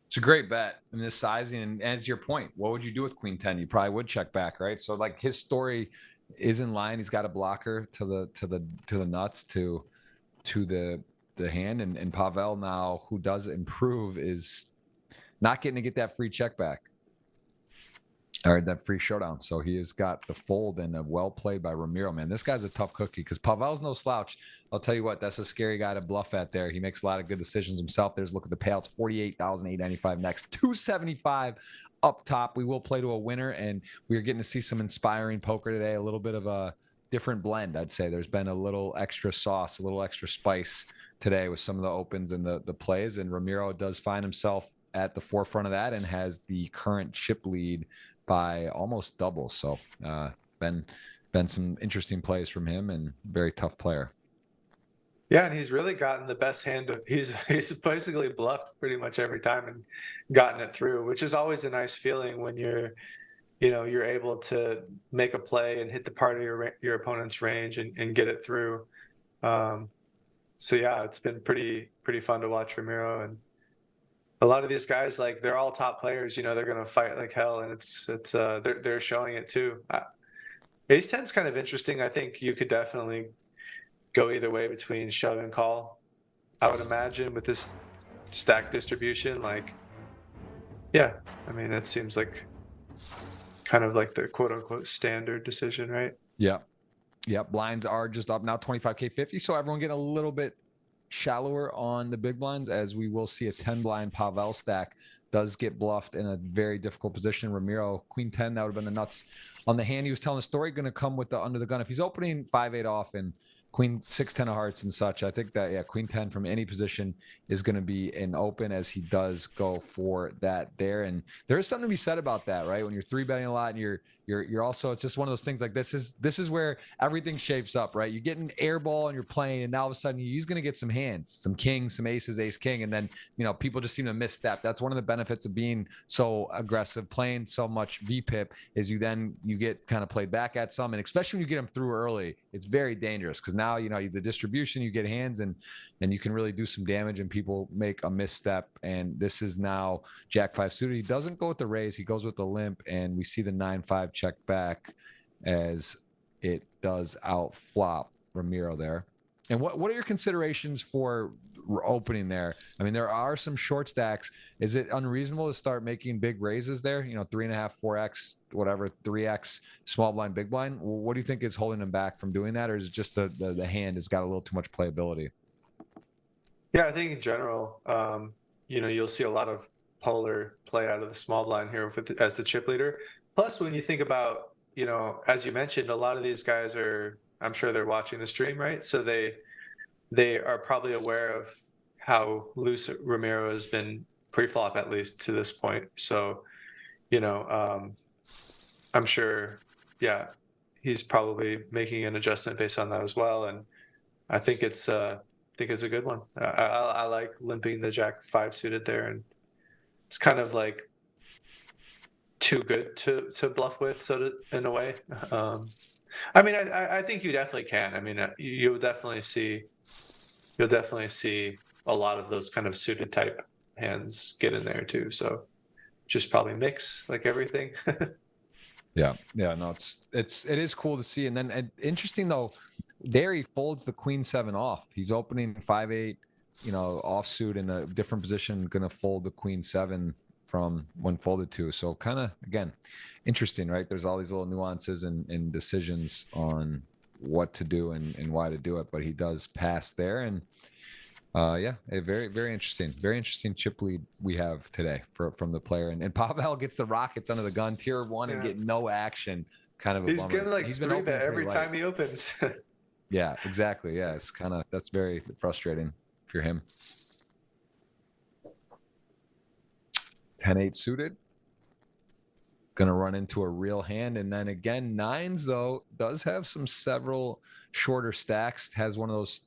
It's a great bet in this sizing, and as your point, what would you do with queen 10? You probably would check back, right? So like his story is in line. He's got a blocker to the nuts to the hand, and Pavel now, who does improve, is not getting to get that free check back or that free showdown. So he has got the fold, and a well played by Ramiro. Man, this guy's a tough cookie, because Pavel's no slouch. I'll tell you what, that's a scary guy to bluff at there. He makes a lot of good decisions himself. There's a look at the payouts. 48,895 next, 275 up top. We will play to a winner, and we are getting to see some inspiring poker today. A little bit of a different blend, I'd say. There's been a little extra sauce, a little extra spice today with some of the opens and the plays, and Ramiro does find himself at the forefront of that and has the current chip lead by almost double. So been some interesting plays from him, and very tough player. Yeah, and he's really gotten the best hand. He's basically bluffed pretty much every time and gotten it through, which is always a nice feeling when you're able to make a play and hit the part of your opponent's range and get it through. So yeah, it's been pretty fun to watch Ramiro, and a lot of these guys, like, they're all top players. They're going to fight like hell, and they're showing it too. Ace 10's kind of interesting. I think you could definitely go either way between shove and call. I would imagine with this stack distribution, like, I mean, it seems like kind of like the quote unquote standard decision, right? Yeah. Blinds are just up now, 25K 50. So everyone getting a little bit shallower on the big blinds, as we will see a 10 blind Pavel stack does get bluffed in a very difficult position. Ramiro, queen 10, that would have been the nuts on the hand. He was telling the story, going to come with the under the gun. If he's opening 5-8 off and queen 6-10 of hearts and such, I think that, yeah, queen 10 from any position is going to be an open, as he does go for that there. And there is something to be said about that, right? When you're 3-betting a lot and you're also, it's just one of those things like this is where everything shapes up, right? You get an air ball and you're playing, and now all of a sudden he's going to get some hands, some kings, some aces, ace king, and then, you know, people just seem to misstep. That's one of the benefits of being so aggressive, playing so much VPIP, is you get kind of played back at some, and especially when you get them through early, it's very dangerous, because now, you know, the distribution, you get hands, and you can really do some damage, and people make a misstep. And this is now Jack 5 suited. He doesn't go with the raise, he goes with the limp, and we see the 9-5 check back as it does out flop Ramiro there. And what are your considerations for opening there? I mean, there are some short stacks. Is it unreasonable to start making big raises there? You know, 3.5, 4x, whatever, 3x small blind, big blind. What do you think is holding him back from doing that, or is it just the hand has got a little too much playability? Yeah, I think in general, you know, you'll see a lot of polar play out of the small blind here as the chip leader. Plus, when you think about, you know, as you mentioned, a lot of these guys are, I'm sure they're watching the stream, right? So they are probably aware of how loose Ramiro has been pre-flop, at least to this point. So, you know, I'm sure, yeah, he's probably making an adjustment based on that as well. And I think it's a good one. I like limping the Jack 5 suited there, and it's kind of like too good to bluff with, in a way. I mean, I think you definitely can. I mean, you'll definitely see a lot of those kind of suited type hands get in there too. So just probably mix like everything. Yeah, no, it is cool to see. And then interesting though, there he folds the queen 7 off. He's opening 5-8, you know, offsuit in a different position, gonna fold the queen 7 from when folded to. So kind of, again, interesting, right? There's all these little nuances and decisions on what to do and why to do it, but he does pass there. And yeah, a very interesting chip lead we have today from the player. And Pavel gets the rockets under the gun, tier 1, and get no action. Kind of a He's bummer. gonna like He's been 3-bet every light. time he opens. Yeah, exactly. Yeah, it's kind of, that's very frustrating for him. 10-8 suited. Gonna run into a real hand. And then again, 9s though does have several shorter stacks. Has one of those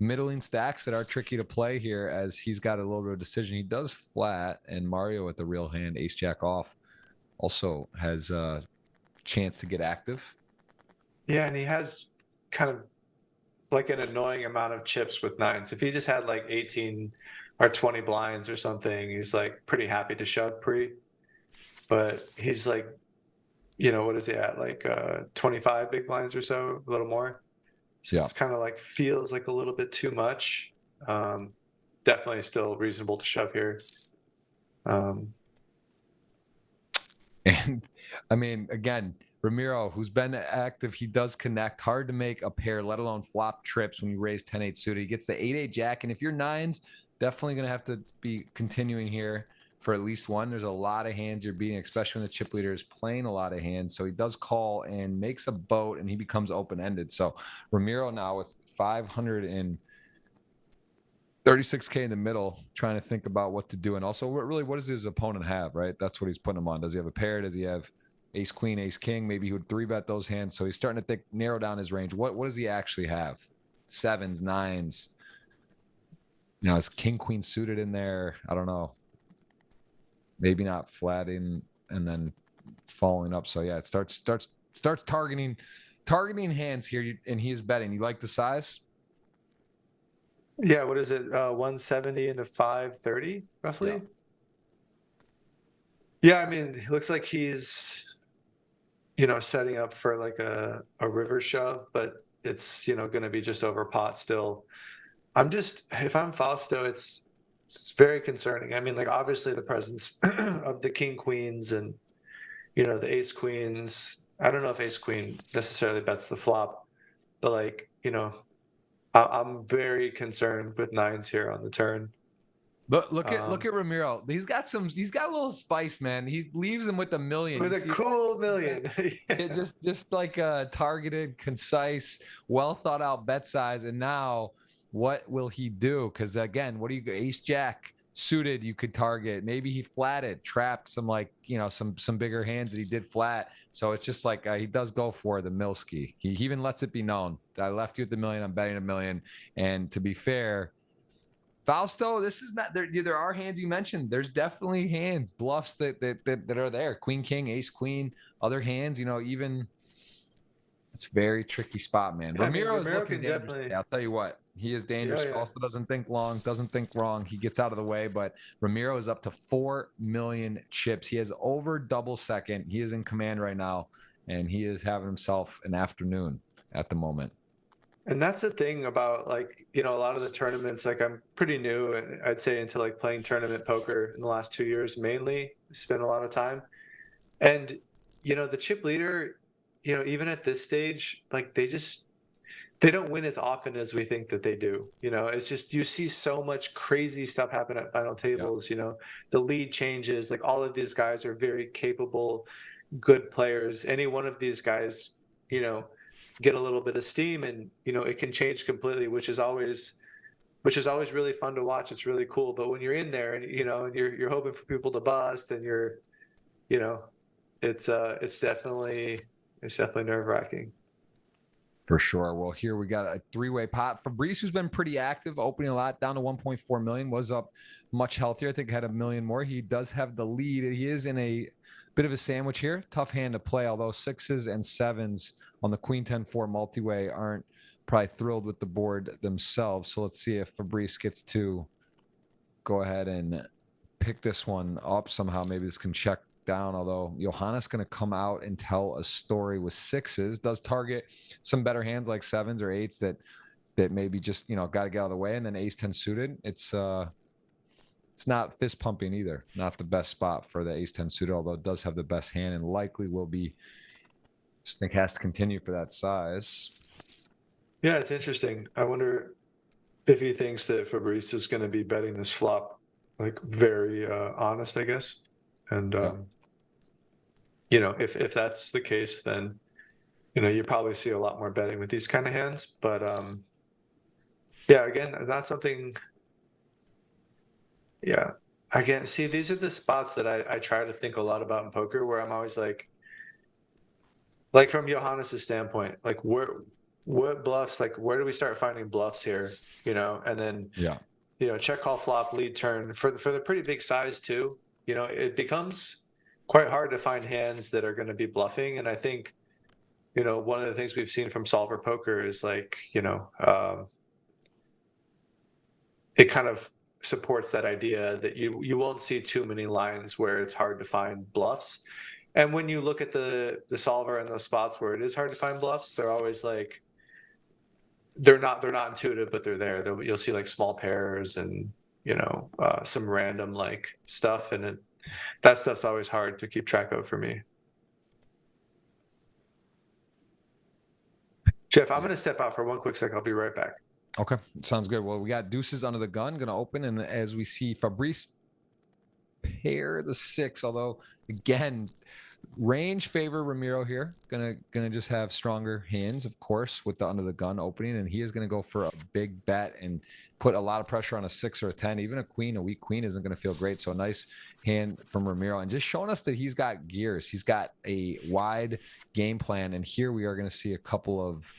middling stacks that are tricky to play here, as he's got a little bit of decision. He does flat, and Mario at the real hand, ace jack off, also has a chance to get active. Yeah, and he has kind of like an annoying amount of chips with 9s. If he just had like 18 or 20 blinds or something, he's like pretty happy to shove pre. But he's like, you know, what is he at? Like 25 big blinds or so, a little more. So it's kind of like feels like a little bit too much. Definitely still reasonable to shove here. And I mean, again, Ramiro, who's been active, he does connect. Hard to make a pair, let alone flop trips when you raise 10-8 suited. He gets the 8-8 jack. And if you're 9s, definitely going to have to be continuing here for at least one. There's a lot of hands you're beating, especially when the chip leader is playing a lot of hands. So he does call and makes a boat, and he becomes open-ended. So Ramiro now with 536K in the middle, trying to think about what to do. And also, what does his opponent have, right? That's what he's putting him on. Does he have a pair? Does he have ace queen, ace king? Maybe he would 3-bet those hands. So he's starting to narrow down his range. What does he actually have? 7s, 9s. You know, is king queen suited in there? I don't know. Maybe not flatting and then following up. So yeah, it starts targeting hands here, and he is betting. You like the size? Yeah, what is it? 170 into 530 roughly. Yeah, I mean, it looks like he's, you know, setting up for like a river shove, but it's, you know, going to be just over pot still. If I'm Fausto, it's very concerning. I mean, like obviously the presence of the king queens and, you know, the ace queens. I don't know if ace queen necessarily bets the flop, but like, you know, I'm very concerned with 9s here on the turn. Look at Ramiro. He's got a little spice, man. He leaves him with a million. With You a see cool million. it just like a targeted, concise, well thought out bet size. And now what will he do? Because again, what do you ace jack suited you could target? Maybe he flatted, trapped some like, some bigger hands that he did flat. So it's just like he does go for the Milski. He even lets it be known. I left you at the million, I'm betting a million. And to be fair, Fausto, this is not there. There are hands you mentioned. There's definitely hands, bluffs that are there. Queen, king, ace, queen, other hands. Even it's a very tricky spot, man. I mean, Ramiro is Ramiro looking can dangerous definitely. today. I'll tell you what, he is dangerous. Yeah. Fausto doesn't think long, doesn't think wrong. He gets out of the way, but Ramiro is up to 4 million chips. He has over double second. He is in command right now, and he is having himself an afternoon at the moment. And that's the thing about a lot of the tournaments, like I'm pretty new, I'd say, into like playing tournament poker in the last 2 years, mainly spent a lot of time. And, the chip leader, even at this stage, like they don't win as often as we think that they do. It's just, you see so much crazy stuff happen at final tables, the lead changes, like all of these guys are very capable, good players. Any one of these guys, get a little bit of steam and it can change completely, which is always really fun to watch. It's really cool. But when you're in there and and you're hoping for people to bust and you're you know it's definitely nerve-wracking. For sure. Well, here we got a three-way pot. Fabrice, who's been pretty active, opening a lot, down to 1.4 million, was up much healthier. I think had a million more. He does have the lead. He is in a bit of a sandwich here. Tough hand to play, although sixes and sevens on the Queen 10-4 multi-way aren't probably thrilled with the board themselves. So let's see if Fabrice gets to go ahead and pick this one up somehow. Maybe this can check down, although Johannes going to come out and tell a story with sixes. Does target some better hands like sevens or eights that maybe just got to get out of the way. And then ace 10 suited, it's not fist pumping either. Not the best spot for the ace 10 suited, although it does have the best hand and likely will be, just think has to continue for that size. Yeah, it's interesting. I wonder if he thinks that Fabrice is going to be betting this flop like very honest, I guess. And if that's the case, then you probably see a lot more betting with these kind of hands. But yeah, again, that's something. Yeah, again, see, these are the spots that I try to think a lot about in poker, where I'm always like from Johannes's standpoint, like what bluffs, like where do we start finding bluffs here? And then check call flop lead turn for the pretty big size too. It becomes quite hard to find hands that are going to be bluffing. And I think, one of the things we've seen from solver poker is like, it kind of supports that idea that you won't see too many lines where it's hard to find bluffs. And when you look at the solver and those spots where it is hard to find bluffs, they're always like, they're not intuitive, but they're there. You'll see like small pairs and, some random like stuff. And that stuff's always hard to keep track of for me. Jeff, I'm going to step out for one quick second. I'll be right back. Okay, sounds good. Well, we got deuces under the gun, going to open. And as we see Fabrice pair the six, although again, range favor Ramiro here. Gonna just have stronger hands, of course, with the under the gun opening, and he is gonna go for a big bet and put a lot of pressure on a 6 or a 10. Even a weak queen isn't gonna feel great. So a nice hand from Ramiro, and just showing us that he's got gears. He's got a wide game plan, and here we are gonna see a couple of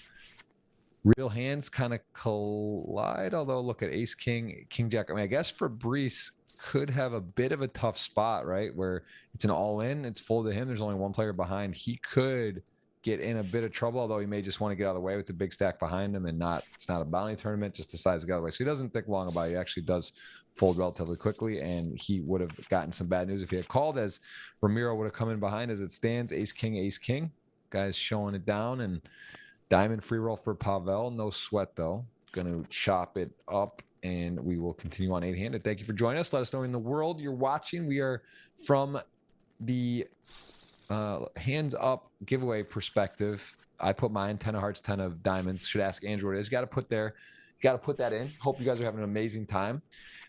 real hands kind of collide. Although look at ace king, king jack. I mean, I guess Fabrice could have a bit of a tough spot, right? Where it's an all-in, it's full to him. There's only one player behind. He could get in a bit of trouble, although he may just want to get out of the way with the big stack behind him, and it's not a bounty tournament, just decides to get out of the way. So he doesn't think long about it. He actually does fold relatively quickly, and he would have gotten some bad news if he had called, as Ramiro would have come in behind. As it stands, ace king. Guys showing it down, and diamond free roll for Pavel. No sweat though. Going to chop it up, and we will continue on 8-handed. Thank you for joining us. Let us know in the world you're watching. We are from the hands up giveaway perspective. I put mine 10 of hearts, 10 of diamonds. Should ask Andrew what it is. You got to put there got to put that in. Hope you guys are having an amazing time.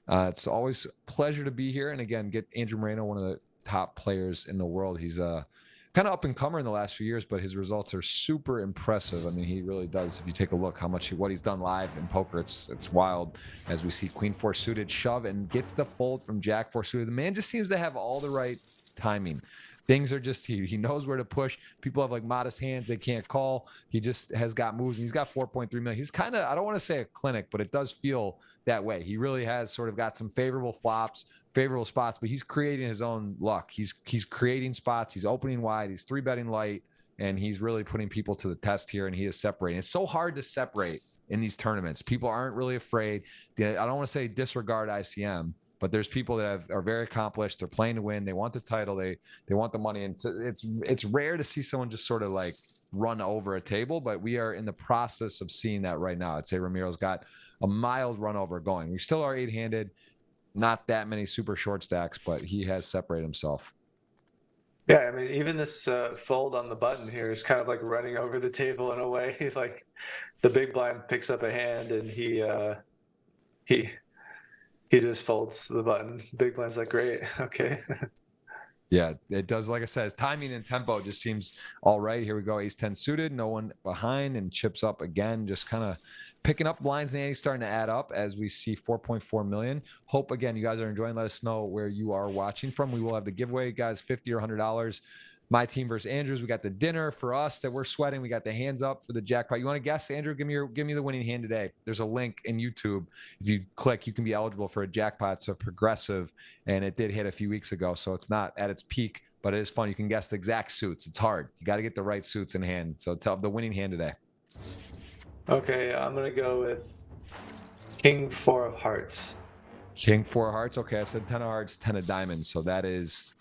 It's always a pleasure to be here. And again, get Andrew Moreno, one of the top players in the world. He's kind of up and comer in the last few years, but his results are super impressive. I mean, he really does. If you take a look what he's done live in poker, it's wild. As we see Queen 4 suited shove and gets the fold from Jack 4 suited. The man just seems to have all the right timing. Things are just, he knows where to push. People have like modest hands they can't call. He just has got moves, and he's got 4.3 million. He's kind of, I don't want to say a clinic, but it does feel that way. He really has sort of got some favorable flops, favorable spots, but he's creating his own luck. He's creating spots. He's opening wide. He's 3-betting light, and he's really putting people to the test here, and he is separating. It's so hard to separate in these tournaments. People aren't really afraid. I don't want to say disregard ICM, but there's people that are very accomplished. They're playing to win. They want the title. They want the money. And it's rare to see someone just sort of like run over a table, but we are in the process of seeing that right now. I'd say Ramiro's got a mild run over going. We still are 8-handed, not that many super short stacks, but he has separated himself. Yeah, I mean, even this fold on the button here is kind of like running over the table in a way. Like the big blind picks up a hand and he just folds the button. Big blind's like, great, okay. Yeah, it does. Like I said, his timing and tempo just seems all right. Here we go. Ace 10 suited, no one behind, and chips up again. Just kind of picking up blinds and Andy's starting to add up as we see 4.4 million. Hope, again, you guys are enjoying. Let us know where you are watching from. We will have the giveaway, guys, $50 or $100. My team versus Andrew's. We got the dinner for us that we're sweating. We got the hands up for the jackpot. You want to guess, Andrew? Give me the winning hand today. There's a link in YouTube. If you click, you can be eligible for a jackpot. It's a progressive, and it did hit a few weeks ago, so it's not at its peak, but it is fun. You can guess the exact suits. It's hard. You got to get the right suits in hand. So tell the winning hand today. Okay, I'm gonna go with King 4 of Hearts. King 4 of Hearts. Okay, I said 10 of Hearts, 10 of Diamonds. So that is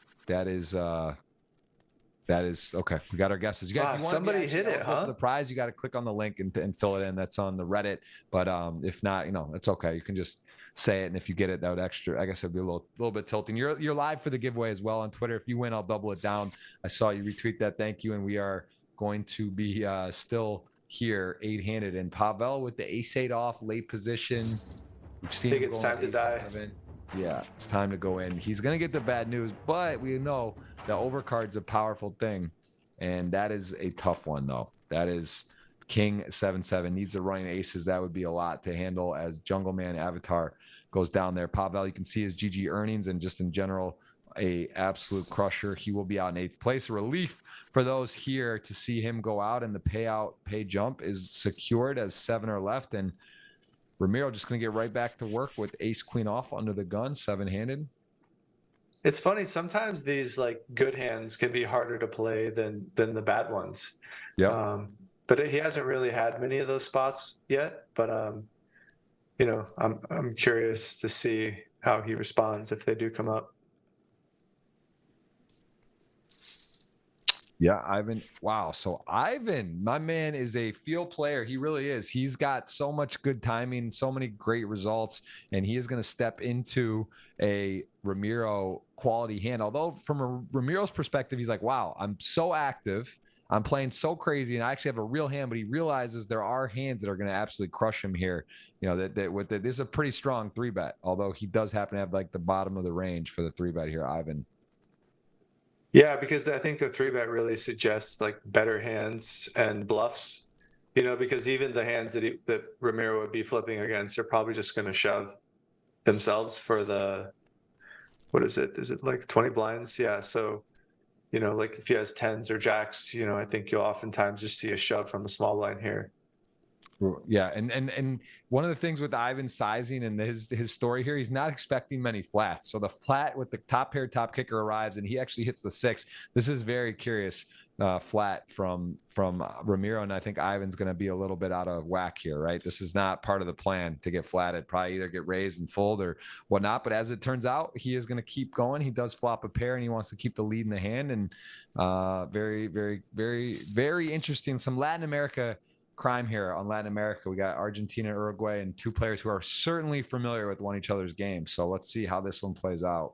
okay. We got our guesses. You got, Wow, somebody hit it, huh? For the prize, you got to click on the link and fill it in. That's on the Reddit. But if not, it's okay. You can just say it, and if you get it, that would extra. I guess it'd be a little bit tilting. You're live for the giveaway as well on Twitter. If you win, I'll double it down. I saw you retweet that. Thank you. And we are going to be still here 8-handed, and Pavel with the ace-8 off, late position. We've seen. I think it's time to die. Yeah, it's time to go in. He's going to get the bad news, but we know the overcard's a powerful thing, and that is a tough one, though. That is King 7-7. Needs the running aces. That would be a lot to handle as Jungle Man Avatar goes down there. Pavel, you can see his GG earnings and just in general, a absolute crusher. He will be out in 8th place. A relief for those here to see him go out, and the pay jump is secured as 7 are left, and Ramiro just going to get right back to work with ace queen off under the gun, 7-handed. It's funny, sometimes these like good hands can be harder to play than the bad ones. Yeah. But he hasn't really had many of those spots yet. But I'm curious to see how he responds if they do come up. Yeah, Ivan. Wow. So Ivan, my man, is a field player. He really is. He's got so much good timing, so many great results, and he is going to step into a Ramiro quality hand. Although from Ramiro's perspective, he's like, wow, I'm so active. I'm playing so crazy, and I actually have a real hand, but he realizes there are hands that are going to absolutely crush him here. This is a pretty strong 3-bet, although he does happen to have like the bottom of the range for the 3-bet here, Ivan. Yeah, because I think the 3-bet really suggests like better hands and bluffs, because even the hands that Ramiro would be flipping against are probably just going to shove themselves for the, what is it? Is it like 20 blinds? Yeah. So, like if he has 10s or jacks, I think you'll oftentimes just see a shove from a small blind here. Yeah, and one of the things with Ivan's sizing and his story here, he's not expecting many flats. So the flat with the top pair top kicker arrives, and he actually hits the 6. This is very curious flat from Ramiro, and I think Ivan's going to be a little bit out of whack here, right? This is not part of the plan to get flatted. Probably either get raised and fold or whatnot. But as it turns out, he is going to keep going. He does flop a pair, and he wants to keep the lead in the hand. And very, very, very, very interesting. Some Latin America crime here on Latin America. We got Argentina, Uruguay, and 2 players who are certainly familiar with each other's game. So let's see how this one plays out.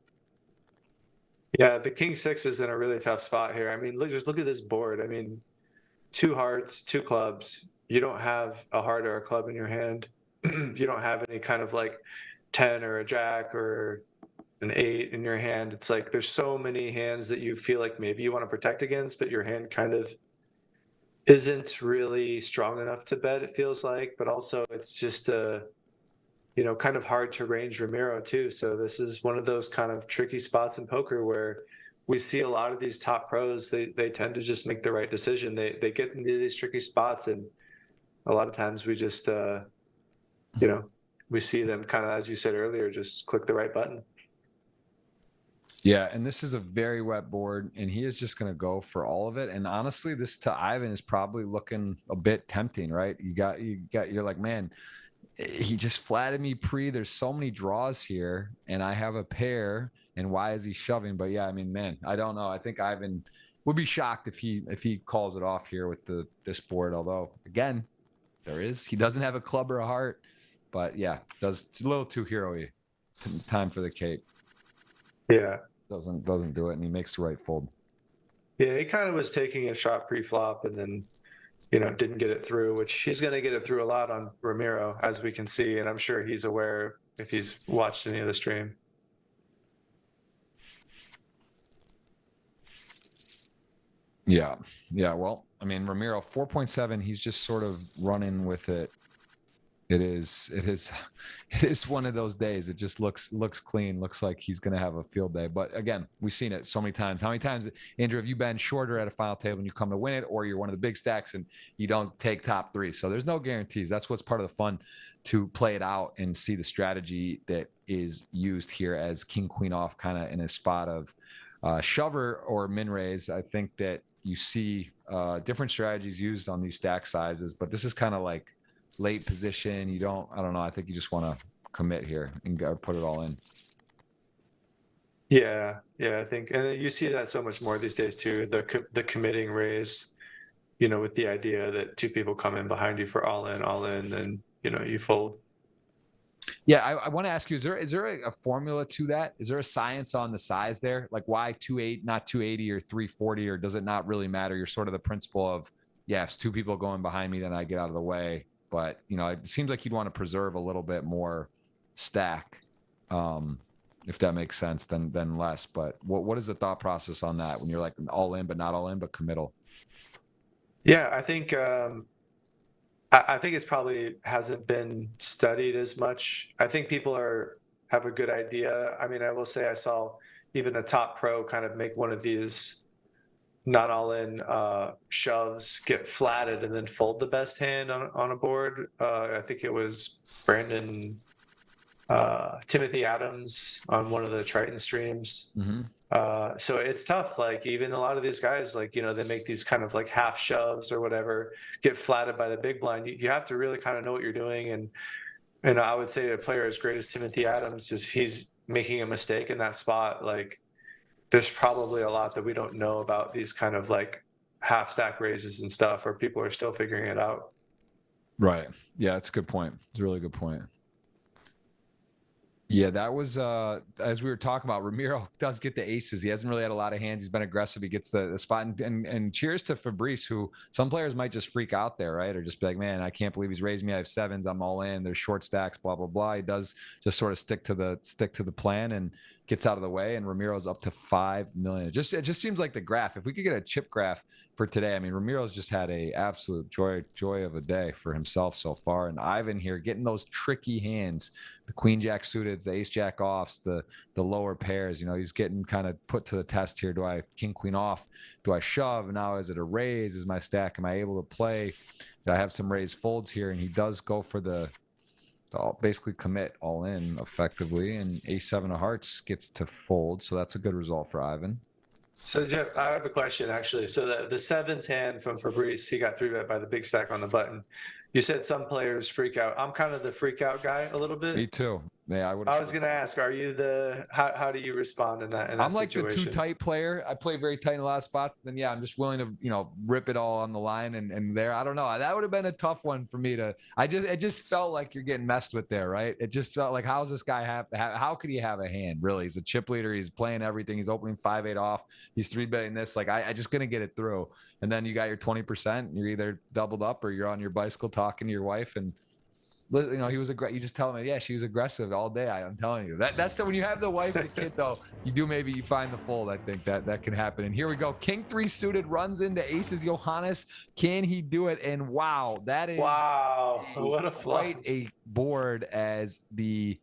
Yeah, the King 6 is in a really tough spot here. I mean, just look at this board. I mean, 2 hearts, 2 clubs. You don't have a heart or a club in your hand. you don't have any kind of like 10 or a jack or an 8 in your hand. It's like there's so many hands that you feel like maybe you want to protect against, but your hand kind of isn't really strong enough to bet, it feels like. But also it's just kind of hard to range Ramiro too. So this is one of those kind of tricky spots in poker where we see a lot of these top pros, they tend to just make the right decision. They get into these tricky spots, and a lot of times we just we see them kind of, as you said earlier, just click the right button. Yeah, and this is a very wet board, and he is just going to go for all of it. And honestly, this to Ivan is probably looking a bit tempting, right? You're like, man, he just flatted me pre. There's so many draws here, and I have a pair. And why is he shoving? But yeah, I mean, man, I don't know. I think Ivan would be shocked if he calls it off here with this board. Although, again, he doesn't have a club or a heart. But yeah, it's a little too hero-y. Time for the cape. Yeah. Doesn't do it, and he makes the right fold. Yeah, he kind of was taking a shot pre-flop and then, didn't get it through, which he's going to get it through a lot on Ramiro, as we can see, and I'm sure he's aware if he's watched any of the stream. Yeah. Well, I mean, Ramiro 4.7. He's just sort of running with it. It is one of those days. It just looks clean. Looks like he's going to have a field day. But again, we've seen it so many times. How many times, Andrew, have you been shorter at a final table and you come to win it, or you're one of the big stacks and you don't take top 3? So there's no guarantees. That's what's part of the fun, to play it out and see the strategy that is used here as king queen off, kind of in a spot of shover or min raise. I think that you see different strategies used on these stack sizes, but this is kind of like late position. I don't know. I think you just want to commit here and go put it all in. Yeah, I think, and you see that so much more these days too. The committing raise, with the idea that two people come in behind you for all in, and you fold. Yeah, I want to ask you: is there a formula to that? Is there a science on the size there? Like why 2.8, not 280 or 340, or does it not really matter? You're sort of the principle of, yes, two people going behind me, then I get out of the way. But, it seems like you'd want to preserve a little bit more stack, if that makes sense, than less. But what is the thought process on that when you're like all in, but not all in, but committal? Yeah, I think I think it's probably hasn't been studied as much. I think people have a good idea. I mean, I will say I saw even a top pro kind of make one of these not all in shoves, get flatted, and then fold the best hand on a board. I think it was Timothy Adams on one of the Triton streams. Mm-hmm. So it's tough. Like even a lot of these guys, like, they make these kind of like half shoves or whatever, get flatted by the big blind. You have to really kind of know what you're doing. And I would say a player as great as Timothy Adams, if he's making a mistake in that spot, like there's probably a lot that we don't know about these kind of like half stack raises and stuff, or people are still figuring it out. Right. Yeah, that's a good point. It's a really good point. Yeah, that was as we were talking about. Ramiro does get the aces. He hasn't really had a lot of hands. He's been aggressive. He gets the spot. And cheers to Fabrice, who some players might just freak out there, right? Or just be like, man, I can't believe he's raised me. I have sevens. I'm all in. There's short stacks. Blah blah blah. He does just sort of stick to the plan and gets out of the way. And Ramiro's up to 5 million. It just seems like the graph. If we could get a chip graph for today, I mean, Ramiro's just had a absolute joy of a day for himself so far. And Ivan here getting those tricky hands. The queen jack suited, the ace jack offs, the lower pairs. He's getting kind of put to the test here. Do I king queen off? Do I shove? Now is it a raise? Is my stack? Am I able to play? Do I have some raise folds here? And he does go for the basically commit all in effectively. And ace-7 of hearts gets to fold. So that's a good result for Ivan. So Jeff, I have a question actually. So the sevens hand from Fabrice, he got 3-bet by the big stack on the button. You said some players freak out. I'm kind of the freak out guy a little bit. Me too. Yeah, I was going to ask, are you how do you respond in that I'm like situation? the too tight player. I play very tight in a lot of spots. Then yeah, I'm just willing to, rip it all on the line and there. I don't know. That would have been a tough one for me to, it just felt like you're getting messed with there, right? It just felt like, how's this guy how could he have a hand? Really? He's a chip leader. He's playing everything. He's opening 5-8 off. He's 3-betting this. Like I just going to get it through. And then you got your 20%. You're either doubled up or you're on your bicycle talking to your wife and he was you just tell him, yeah, she was aggressive all day. I'm telling you that's when you have the wife and the kid, though, you find the fold. I think that can happen. And here we go. King 3 suited runs into aces. Johannes, can he do it? And wow, that is what a quite a board, as the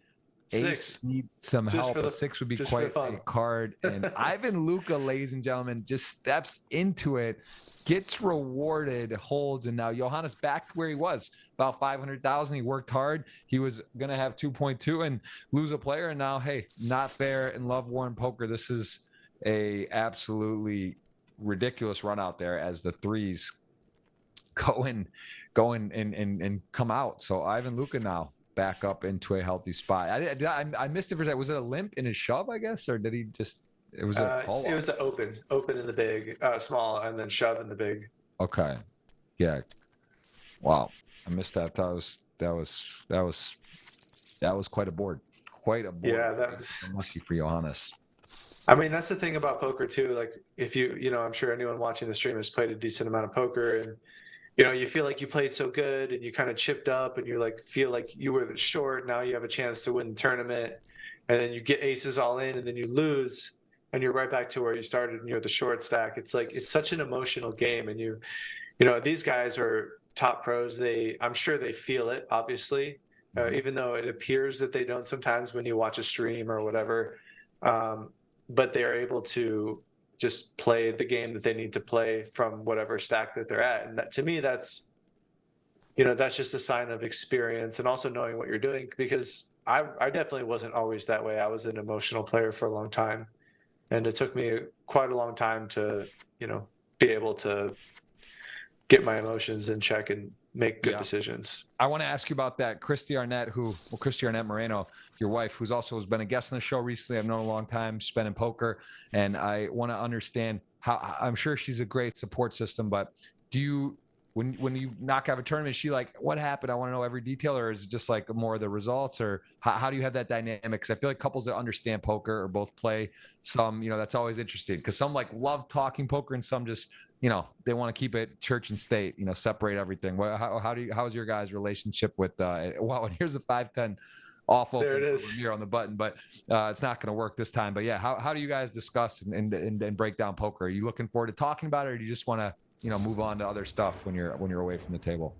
ace needs some help. A 6 would be quite a card. And Ivan Luca, ladies and gentlemen, just steps into it, gets rewarded, holds, and now Johannes back where he was, about 500,000. He worked hard. He was gonna have 2.2 and lose a player, and now, hey, not fair and love war in poker. This is a absolutely ridiculous run out there as the threes go and come out. So Ivan Luca now back up into a healthy spot. I missed it for a second. Was it a limp in his shove, I guess, or did he just? It was a call. It was an open in the big, small, and then shove in the big. Okay, yeah. Wow, I missed that. That was quite a board. Quite a board. Yeah, that was lucky for Johannes. I mean, that's the thing about poker too. Like, if I'm sure anyone watching the stream has played a decent amount of poker, and you feel like you played so good and you kind of chipped up and you feel like you were the short. Now you have a chance to win the tournament, and then you get aces all in and then you lose and you're right back to where you started and you're the short stack. It's like, it's such an emotional game. And these guys are top pros. I'm sure they feel it, obviously, even though it appears that they don't sometimes when you watch a stream or whatever. But they're able to just play the game that they need to play from whatever stack that they're at. And that, to me, that's just a sign of experience and also knowing what you're doing, because I definitely wasn't always that way. I was an emotional player for a long time, and it took me quite a long time to, be able to get my emotions in check and make good decisions. I want to ask you about that. Christy Arnett Moreno, your wife, who's been a guest on the show recently. I've known a long time. She's been in poker, and I want to understand how. I'm sure she's a great support system, but do you, when you knock out a tournament, is she like, what happened? I want to know every detail, or is it just like more of the results, or how do you have that dynamic? Because I feel like couples that understand poker or both play some, that's always interesting, because some love talking poker and some just, they want to keep it church and state, separate everything. How's your guys' relationship with, wow, and here's a 5-10 off open. There it is here on the button, but it's not going to work this time. But yeah, how do you guys discuss and break down poker? Are you looking forward to talking about it, or do you just want to, move on to other stuff when you're away from the table?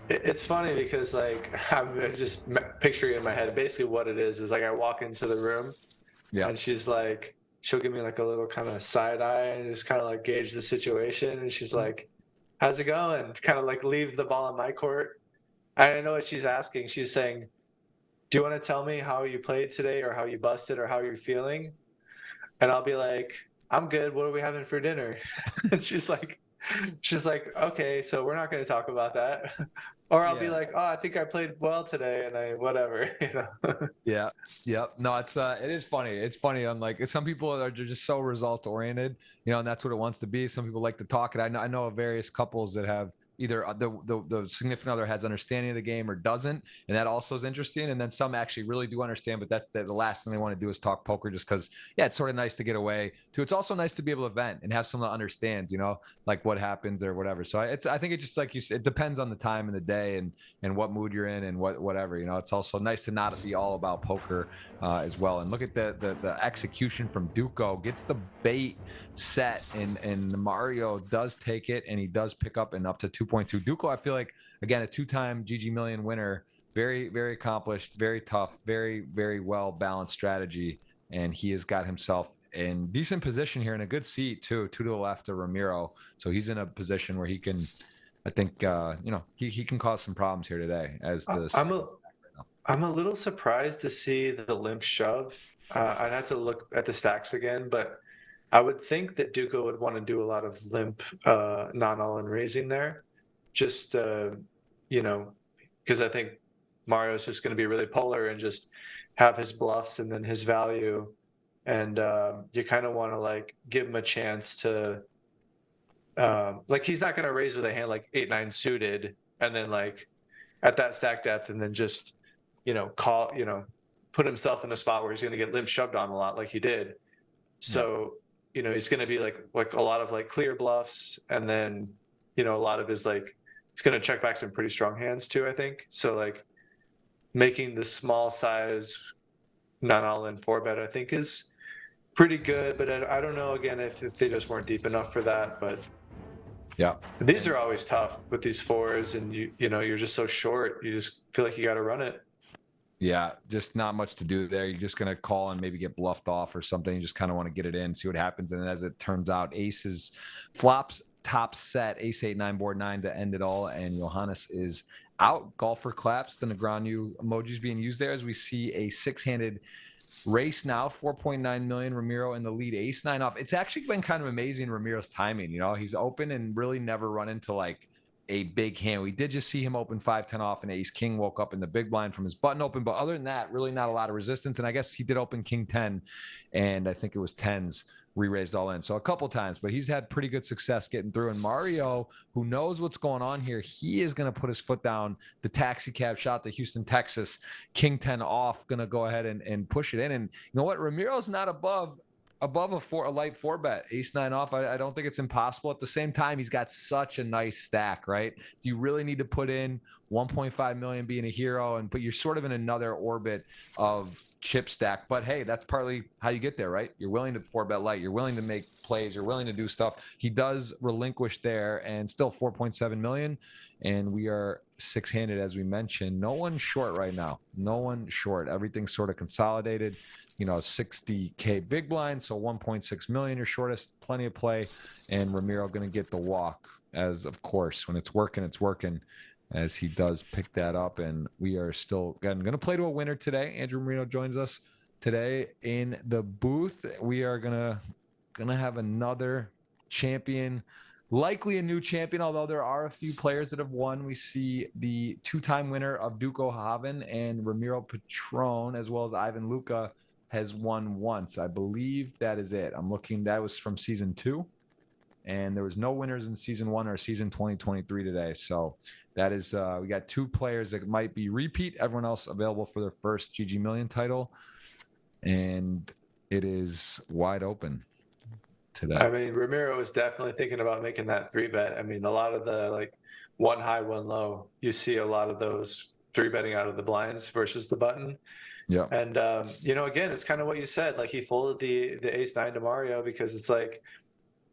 It's funny because I'm just picturing in my head, basically what it is I walk into the room, and she's like, she'll give me a little kind of side eye and just kind of gauge the situation. And she's like, how's it going? Kind of leave the ball in my court. I know what she's asking. She's saying, do you want to tell me how you played today, or how you busted, or how you're feeling? And I'll be like, I'm good. What are we having for dinner? And she's like, okay, so we're not going to talk about that. Or I'll be like, oh, I think I played well today, and whatever. Yeah. No, it is funny. It's funny. I'm like, some people are just so result oriented, and that's what it wants to be. Some people like to talk. And I know of various couples that have either the significant other has understanding of the game or doesn't, and that also is interesting. And then some actually really do understand, but that's the last thing they want to do is talk poker, just because it's sort of nice to get away too. It's also nice to be able to vent and have someone that understands, what happens or whatever. So I think it's just like you said, it depends on the time of the day and what mood you're in and whatever. It's also nice to not be all about poker as well. And look at the execution from Duco. Gets the bait set, and Mario does take it, and he does pick up and up to 2.2. Duco, I feel like, again, a 2-time GGMillion winner, very, very accomplished, very tough, very, very well balanced strategy, and he has got himself in decent position here, in a good seat too, 2 to the left of Ramiro. So he's in a position where he can, I think, he can cause some problems here today. As I'm a little surprised to see the limp shove. I'd have to look at the stacks again, but I would think that Duco would want to do a lot of limp, non all-in raising there, just because I think Mario's just going to be really polar and just have his bluffs and then his value, and you kind of want to give him a chance to, he's not going to raise with a hand like 8-9 suited and then at that stack depth and then just put himself in a spot where he's going to get limp shoved on a lot like he did. So. Yeah. He's going to be like a lot of clear bluffs, and then, a lot of his he's going to check back some pretty strong hands too, I think. So making the small size not all in 4-bet, I think is pretty good. But I don't know again if they just weren't deep enough for that. But Yeah. these are always tough with these fours, and you know you're just so short. You just feel like you got to run it. Yeah, just not much to do there. You're just going to call and maybe get bluffed off or something. You just kind of want to get it in, see what happens. And as it turns out, aces flops top set, ace 8-9 board 9 to end it all. And Johannes is out. Golfer claps. The Negreanu emojis being used there as we see a 6-handed race now, 4.9 million. Ramiro in the lead, ace 9 off. It's actually been kind of amazing, Ramiro's timing. You know, he's open and really never run into like a big hand. We did just see him open 5-10 off, and ace king woke up in the big blind from his button open. But other than that, really not a lot of resistance. And I guess he did open king 10, and I think it was 10s re-raised all in. So a couple times, but he's had pretty good success getting through. And Mario, who knows what's going on here, he is going to put his foot down. The taxi cab shot to Houston, Texas, king 10 off, going to go ahead and push it in. And you know what? Ramiro's not above a light 4-bet, ace 9 off. I don't think it's impossible. At the same time, he's got such a nice stack, right? Do you really need to put in 1.5 million being a hero, but you're sort of in another orbit of chip stack? But hey, that's partly how you get there, right? You're willing to 4-bet light, you're willing to make plays, you're willing to do stuff. He does relinquish there, and still 4.7 million, and we are 6-handed as we mentioned. No one short right now, no one short. Everything's sort of consolidated. You know, 60K big blind, so 1.6 million, your shortest, plenty of play. And Ramiro going to get the walk, as of course, when it's working, as he does pick that up. And we are still going to play to a winner today. Andrew Moreno joins us today in the booth. We are going to have another champion, likely a new champion, although there are a few players that have won. We see the 2-time winner of Duco Haven and Ramiro Patron, as well as Ivan Luca, has won once. I believe that is it. I'm looking. That was from season 2, and there was no winners in season 1 or season 2023 today. So that is we got 2 players that might be repeat. Everyone else available for their first GGMillion title, and it is wide open today. I mean, Ramiro is definitely thinking about making that 3-bet. I mean, a lot of the like one high, one low, you see a lot of those 3-betting out of the blinds versus the button. Yeah. And you know, again, it's kind of what you said. Like he folded the ace 9 to Mario because it's like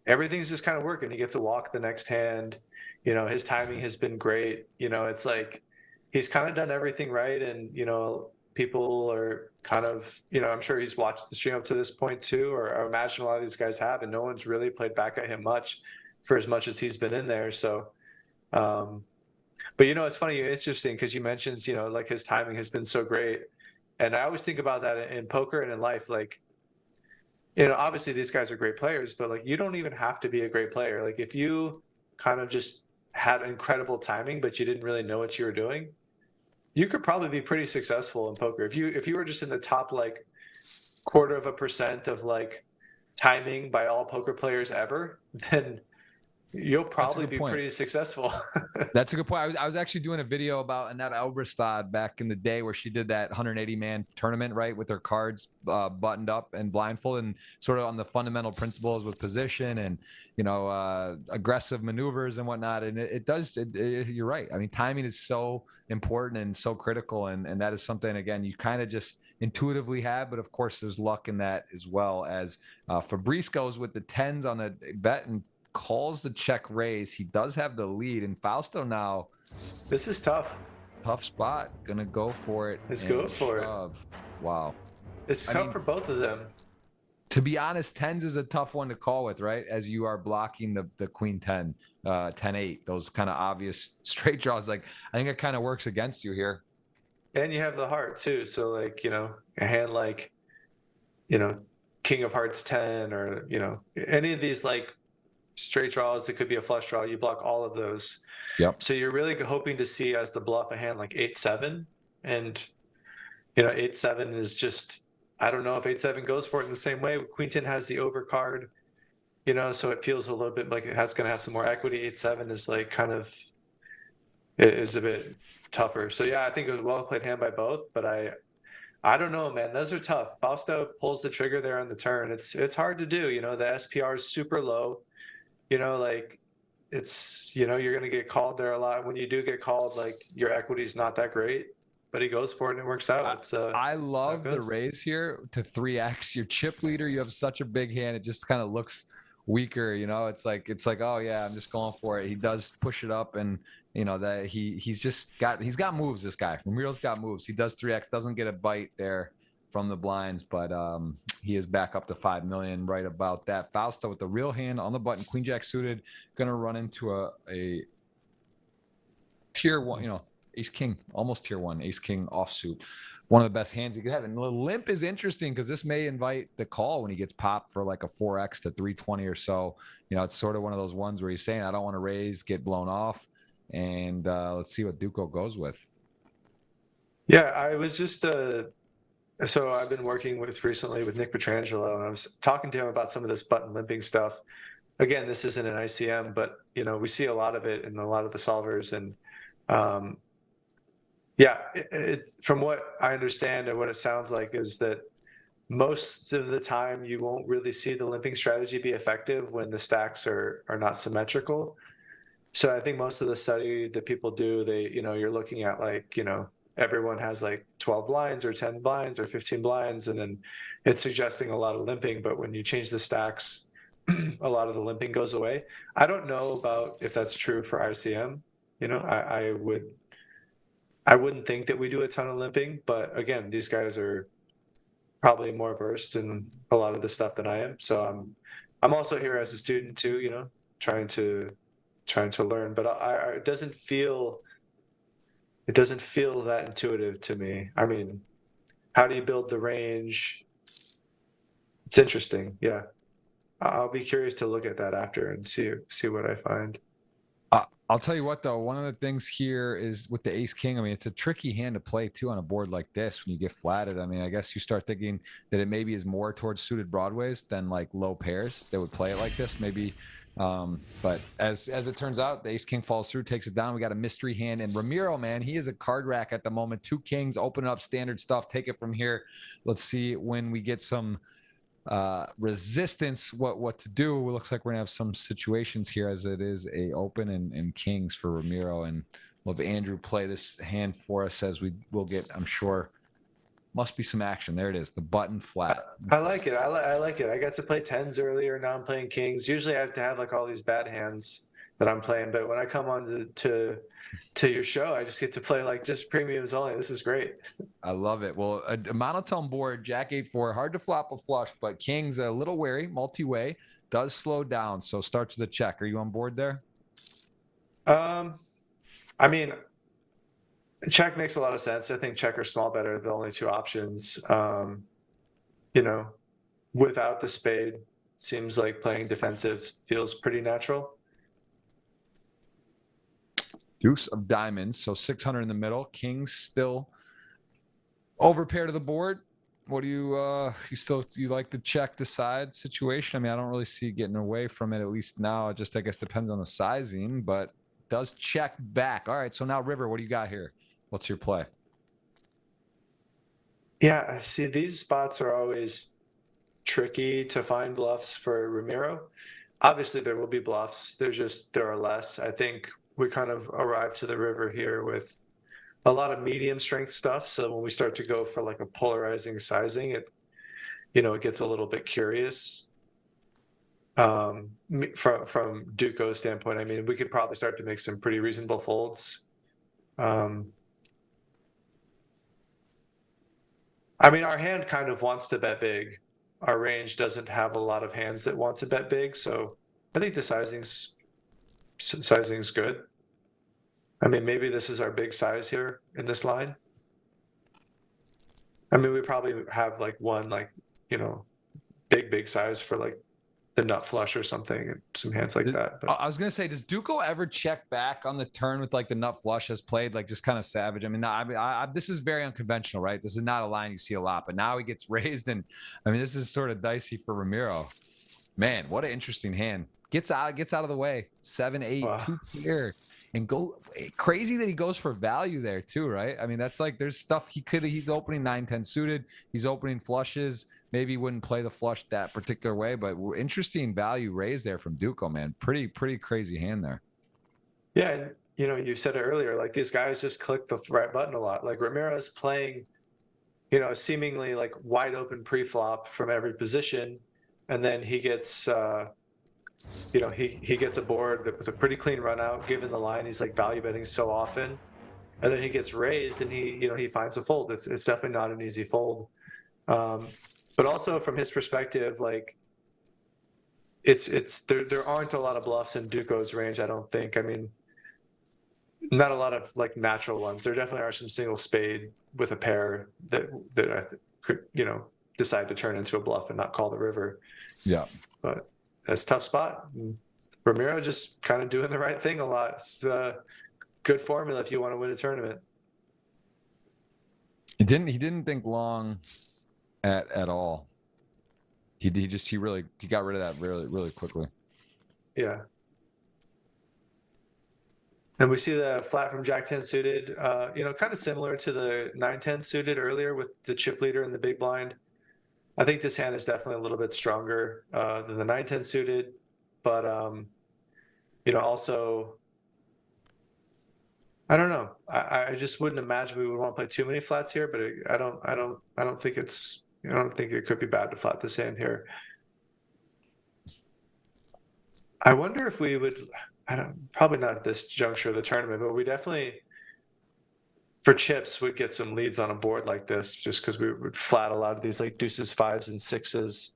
everything's just kind of working. He gets a walk the next hand. You know, his timing has been great. You know, it's like he's kind of done everything right. And you know, people are kind of, you know, I'm sure he's watched the stream up to this point too, or I imagine a lot of these guys have, and no one's really played back at him much for as much as he's been in there. So, but you know, it's funny, it's interesting because you mentioned, you know, like his timing has been so great. And I always think about that in poker and in life. Like, you know, obviously these guys are great players, but like you don't even have to be a great player. Like if you kind of just had incredible timing, but you didn't really know what you were doing, you could probably be pretty successful in poker. If you were just in the top like 0.25% of like timing by all poker players ever, then you'll probably be pretty successful. That's a good point. I was actually doing a video about Annette Elberstad back in the day where she did that 180-man tournament, right, with her cards buttoned up and blindfolded, and sort of on the fundamental principles with position and, you know, aggressive maneuvers and whatnot. And you're right. I mean, timing is so important and so critical. And that is something, again, you kind of just intuitively have, but of course there's luck in that as well. As Fabrice goes with the 10s on the bet and calls the check raise. He does have the lead, and Fausto now. This is tough. Tough spot. Gonna go for it. Let's go for it. Wow. It's tough for both of them. To be honest, 10s is a tough one to call with, right? As you are blocking the queen 10, 10-8, those kind of obvious straight draws. Like, I think it kind of works against you here. And you have the heart too. So like, you know, a hand like, you know, King of Hearts 10, or, you know, any of these like straight draws that could be a flush draw, you block all of those. Yep. So you're really hoping to see as the bluff a hand like 8-7, and you know 8-7 is just, I don't know if 8-7 goes for it in the same way. Queen 10 has the overcard, you know, so it feels a little bit like it has going to have some more equity. 8-7 is like kind of, it is a bit tougher. So yeah, I think it was a well played hand by both, but I don't know, man. Those are tough. Fausto pulls the trigger there on the turn. It's hard to do. You know, the SPR is super low. You know, like it's, you know, you're going to get called there a lot. When you do get called, like your equity is not that great. but he goes for it and it works out. It's I love the goes. raise here to 3x your chip leader. You have such a big hand. It just kind of looks weaker, you know. It's like, oh yeah, I'm just going for it. He does push it up, and you know that he's got moves. This guy Ramiro's got moves. He does 3x, doesn't get a bite there from the blinds, but he is back up to 5 million right about that. Fausto with the real hand on the button, queen jack suited, gonna run into a tier one, you know, ace king, almost tier one, ace king offsuit. One of the best hands you could have. And the limp is interesting because this may invite the call when he gets popped for like a 4x to 320 or so. You know, it's sort of one of those ones where he's saying, I don't want to raise, get blown off. And let's see what Duco goes with. Yeah, I was just so I've been working with recently with Nick Petrangelo, and I was talking to him about some of this button limping stuff. Again, this isn't an ICM, but you know, we see a lot of it in a lot of the solvers, and yeah, from what I understand and what it sounds like is that most of the time you won't really see the limping strategy be effective when the stacks are not symmetrical. So I think most of the study that people do, you're looking at like, everyone has like 12 blinds or 10 blinds or 15 blinds, and then it's suggesting a lot of limping. But when you change the stacks, a lot of the limping goes away. I don't know about if that's true for ICM. I wouldn't think that we do a ton of limping, but again, these guys are probably more versed in a lot of the stuff than I am. So I'm also here as a student too, trying to learn. But it doesn't feel that intuitive to me. I mean, how do you build the range? It's interesting. Yeah, I'll be curious to look at that after and see what I find. I'll tell you what, though, one of the things here is with the ace king. I mean, it's a tricky hand to play too on a board like this when you get flatted. I mean, I guess you start thinking that it maybe is more towards suited broadways than like low pairs that would play it like this, maybe. But as it turns out, the ace king falls through, takes it down. We got a mystery hand, and Ramiro, man, he is a card rack at the moment. 2 kings, open up standard stuff. Take it from here. Let's see when we get some resistance what to do. It looks like we're gonna have some situations here as it is a open and kings for Ramiro, and we'll have Andrew play this hand for us as we will get, I'm sure, must be some action. There it is, the button flat. I like it. I like it. I got to play tens earlier. Now I'm playing kings. Usually I have to have like all these bad hands that I'm playing, but when I come on to your show, I just get to play like just premiums only. This is great. I love it. Well, a monotone board, Jack 8-4, hard to flop a flush, but king's a little wary, multi-way, does slow down. So starts with a check. Are you on board there? I mean, check makes a lot of sense. I think check or small bet are the only two options. Without the spade, seems like playing defensive feels pretty natural. Deuce of diamonds, so 600 in the middle. King's still over pair to the board. What do you like the check the side situation? I mean, I don't really see getting away from it, at least now. It just, I guess, depends on the sizing, but does check back. All right, so now River, what do you got here? What's your play? Yeah, see, these spots are always tricky to find bluffs for Ramiro. Obviously, there will be bluffs. There are less. I think we kind of arrived to the river here with a lot of medium strength stuff. So when we start to go for like a polarizing sizing, it gets a little bit curious. From Duco's standpoint, I mean, we could probably start to make some pretty reasonable folds. I mean, our hand kind of wants to bet big. Our range doesn't have a lot of hands that want to bet big, so I think the sizing's good. I mean, maybe this is our big size here in this line. I mean, we probably have like one, big size for like the nut flush or something, and some hands like that. But I was gonna say, does Duco ever check back on the turn with like the nut flush has played, like just kind of savage? I mean, this is very unconventional, right? This is not a line you see a lot, but now he gets raised, and I mean, this is sort of dicey for Ramiro. Man, what an interesting hand. Gets out of the way. 7-8, wow. 2 pair. And go crazy that he goes for value there too, right? I mean, that's like, there's stuff he's opening 9-10 suited. He's opening flushes. Maybe he wouldn't play the flush that particular way, but interesting value raise there from Duco, man. Pretty crazy hand there. Yeah. you said it earlier, like these guys just click the right button a lot. Like Ramirez playing, seemingly like wide open pre-flop from every position, and then he gets he gets a board that was a pretty clean run out given the line. He's like value betting so often, and then he gets raised and he finds a fold. It's definitely not an easy fold. But also from his perspective, like it's there aren't a lot of bluffs in Duco's range, I don't think. I mean, not a lot of like natural ones. There definitely are some single spade with a pair that I could decide to turn into a bluff and not call the river. Yeah, but it's a tough spot. And Ramiro just kind of doing the right thing a lot. It's a good formula if you want to win a tournament. He didn't think long at all. He got rid of that really quickly. Yeah. And we see the flat from Jack 10 suited, kind of similar to the 9-10 suited earlier with the chip leader and the big blind. I think this hand is definitely a little bit stronger than the 9-10 suited, but also I don't know. I just wouldn't imagine we would want to play too many flats here, but I don't think it could be bad to flat this hand here. I wonder if we would. Probably not at this juncture of the tournament, but we definitely, for chips, would get some leads on a board like this, just because we would flat a lot of these like deuces, fives, and sixes,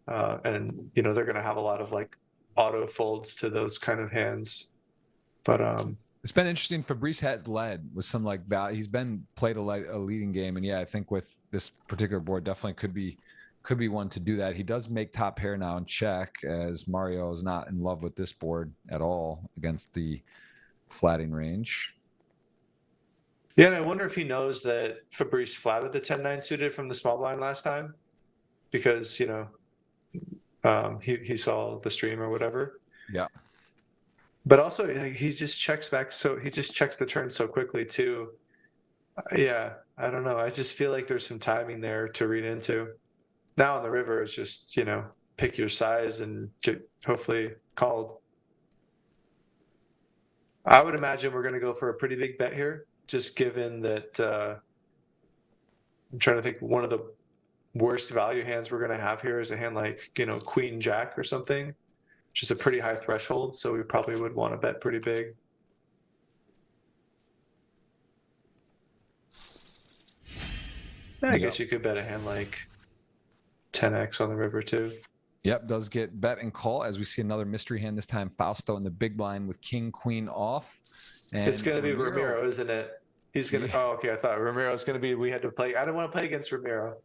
and they're going to have a lot of like auto folds to those kind of hands. But it's been interesting. Fabrice has led with some like value. He's been played a leading game, and yeah, I think with this particular board, definitely could be one to do that. He does make top pair now and check, as Mario is not in love with this board at all against the flatting range. Yeah, and I wonder if he knows that Fabrice flatted the 10-9 suited from the small blind last time, because he saw the stream or whatever. Yeah. But also he just checks back, so he just checks the turn so quickly too. Yeah, I don't know. I just feel like there's some timing there to read into. Now on the river, it's just, pick your size and get hopefully called. I would imagine we're going to go for a pretty big bet here, just given that I'm trying to think, one of the worst value hands we're going to have here is a hand like, Queen Jack or something, which is a pretty high threshold. So we probably would want to bet pretty big. I guess you could bet a hand like 10x on the river too. Yep, does get bet and call, as we see another mystery hand, this time Fausto in the big blind with king queen off. And it's going to be Ramiro, isn't it? He's going to. Oh, okay. I thought Ramiro's going to be. We had to play. I don't want to play against Ramiro.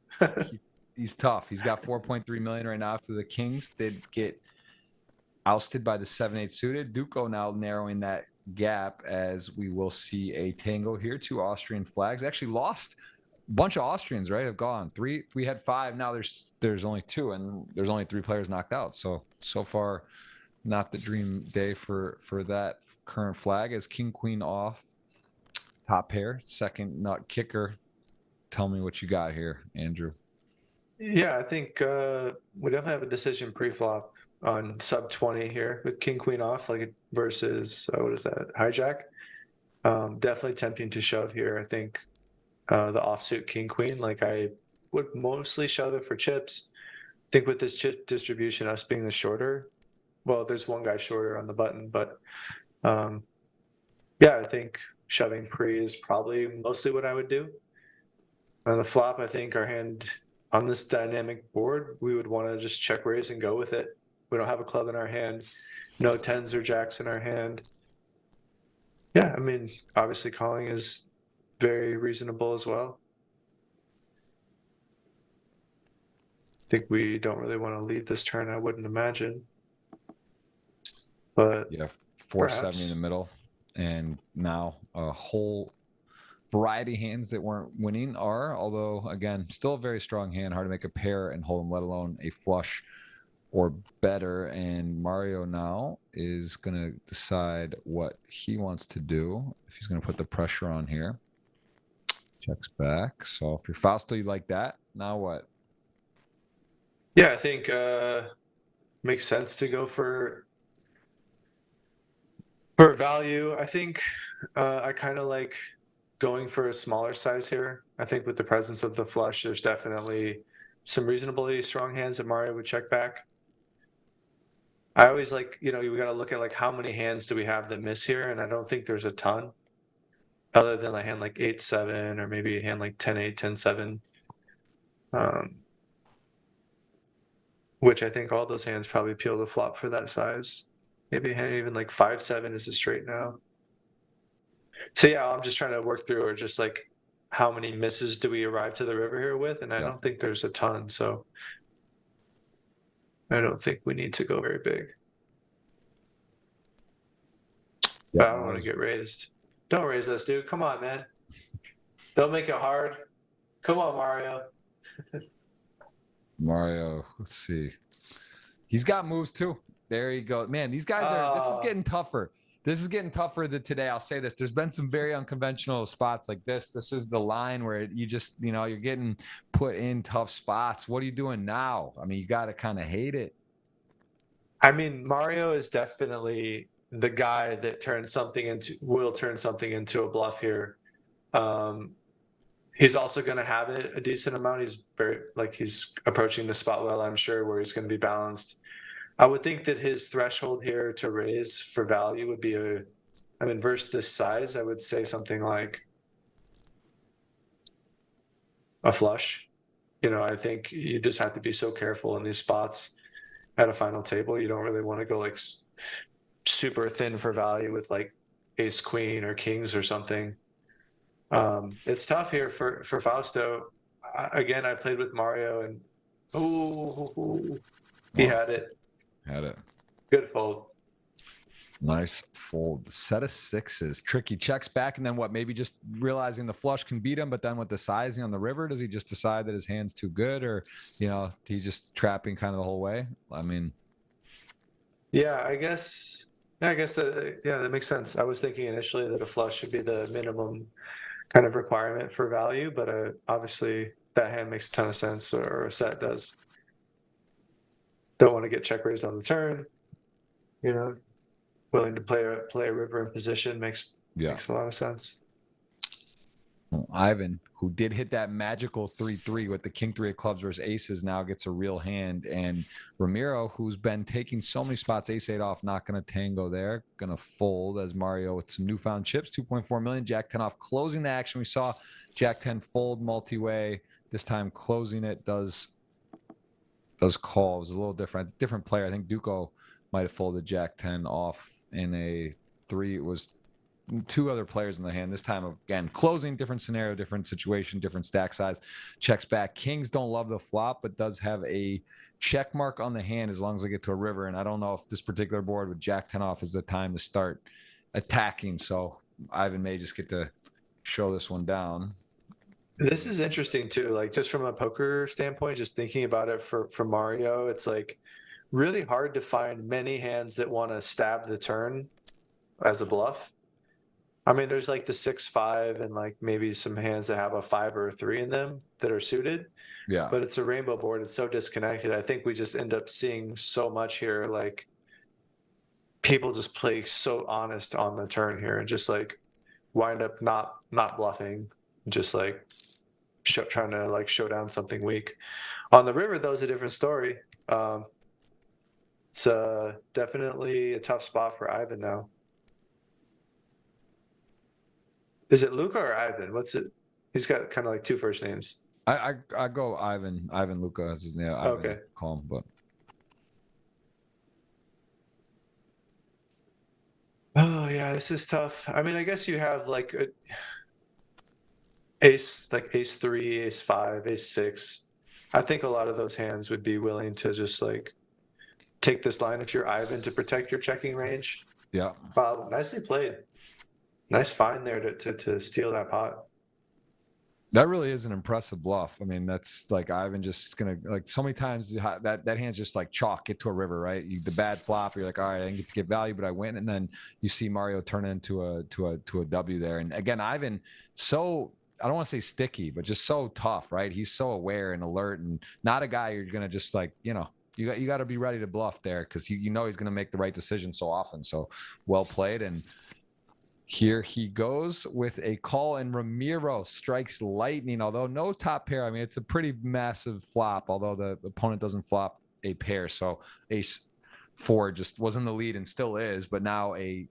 He's tough. He's got 4.3 million right now after the Kings did get ousted by the 7-8 suited. Duco now narrowing that gap, as we will see a tango here. 2 Austrian flags. Actually lost. Bunch of Austrians, right, have gone. 3. We had 5. Now there's only 2, and there's only 3 players knocked out. So far, not the dream day for that current flag, as king queen off, top pair, second nut kicker. Tell me what you got here, Andrew. Yeah, I think we definitely have a decision pre-flop on sub 20 here with king queen off, like versus what is that, hijack. Definitely tempting to shove here. I think the offsuit king queen, like I would mostly shove it for chips. I think with this chip distribution, us being the shorter, well, there's one guy shorter on the button, but yeah, I think shoving pre is probably mostly what I would do. On the flop, I think our hand on this dynamic board, we would want to just check raise and go with it. We don't have a club in our hand, no 10s or jacks in our hand. Yeah, I mean, obviously calling is very reasonable as well. I think we don't really want to lead this turn, I wouldn't imagine. But yeah, 470 in the middle, and now a whole variety of hands that weren't winning are, although again, still a very strong hand, hard to make a pair and hold them, let alone a flush or better. And Mario now is going to decide what he wants to do, if he's going to put the pressure on here. Checks back. So if you're Fausto, you like that. Now what? Yeah, I think makes sense to go for For value, I think I kind of like going for a smaller size here. I think with the presence of the flush, there's definitely some reasonably strong hands that Mario would check back. I always like, you got to look at like how many hands do we have that miss here, and I don't think there's a ton other than a hand like 8-7 or maybe a hand like 10-8, 10-7. Which I think all those hands probably peel the flop for that size. Maybe a hand even like 5-7 is a straight now. So yeah, I'm just trying to work through, or just like how many misses do we arrive to the river here with, and I don't think there's a ton, so I don't think we need to go very big. But I don't want to get raised. Don't raise us, dude. Come on, man. Don't make it hard. Come on, Mario. Mario, let's see. He's got moves too. There you go. Man, these guys are, this is getting tougher. This is getting tougher than today. I'll say this. There's been some very unconventional spots like this. This is the line where you just, you're getting put in tough spots. What are you doing now? I mean, you got to kind of hate it. I mean, Mario is definitely the guy that will turn something into a bluff here. He's also going to have it a decent amount. He's approaching the spot well, I'm sure, where he's going to be balanced. I would think that his threshold here to raise for value would be versus this size, I would say something like a flush. I think you just have to be so careful in these spots at a final table. You don't really want to go like super thin for value with like ace queen or kings or something. It's tough here for Fausto. Again, I played with Mario, and he had it. Good fold. Nice fold. Set of sixes. Tricky. Checks back, and then what? Maybe just realizing the flush can beat him, but then with the sizing on the river, does he just decide that his hand's too good, or he's just trapping kind of the whole way? I mean, yeah, I guess that makes sense. I was thinking initially that a flush should be the minimum kind of requirement for value, but obviously that hand makes a ton of sense, or a set does. Don't want to get check raised on the turn. Willing to play a river in position makes a lot of sense. Well, Ivan, who did hit that magical 3-3 with the king 3 of clubs versus aces, now gets a real hand. And Ramiro, who's been taking so many spots, ace 8 off, not going to tango there, going to fold as Mario with some newfound chips, 2.4 million, jack 10 off, closing the action. We saw jack 10 fold multi-way. This time closing it does call. It was a little different player. I think Duco might have folded jack 10 off in a 3. It was 2 other players in the hand. This time, again, closing, different scenario, different situation, different stack size. Checks back. Kings don't love the flop, but does have a check mark on the hand as long as they get to a river. And I don't know if this particular board with jack 10 off is the time to start attacking. So Ivan may just get to show this one down. This is interesting too. Like, just from a poker standpoint, just thinking about it for Mario, it's like really hard to find many hands that want to stab the turn as a bluff. I mean, there's like the 6-5 and like maybe some hands that have a 5 or a 3 in them that are suited. Yeah. But it's a rainbow board. It's so disconnected. I think we just end up seeing so much here. Like, people just play so honest on the turn here and just like wind up not bluffing, just like trying to like show down something weak. On the river, though, is a different story. It's definitely a tough spot for Ivan now. Is it Luca or Ivan? What's it? He's got kind of like 2 first names. I go Ivan. Ivan Luca is his name. Okay. Call him, but. Oh yeah, this is tough. I mean, I guess you have like a ace 3, ace 5, ace 6. I think a lot of those hands would be willing to just like take this line if you're Ivan to protect your checking range. Yeah. Wow, nicely played. Nice find there to steal that pot. That really is an impressive bluff. I mean, that's like Ivan just gonna, like, so many times that hand's just like chalk, get to a river, right? The bad flop, you're like, all right, I didn't get to get value, but I win, and then you see Mario turn into a W there. And again, Ivan, so I don't want to say sticky, but just so tough, right? He's so aware and alert, and not a guy you're gonna just like You got to be ready to bluff there because you know he's going to make the right decision so often. So well played. And here he goes with a call, and Ramiro strikes lightning, although no top pair. I mean, it's a pretty massive flop, although the opponent doesn't flop a pair. So ace four just was in the lead and still is, but now a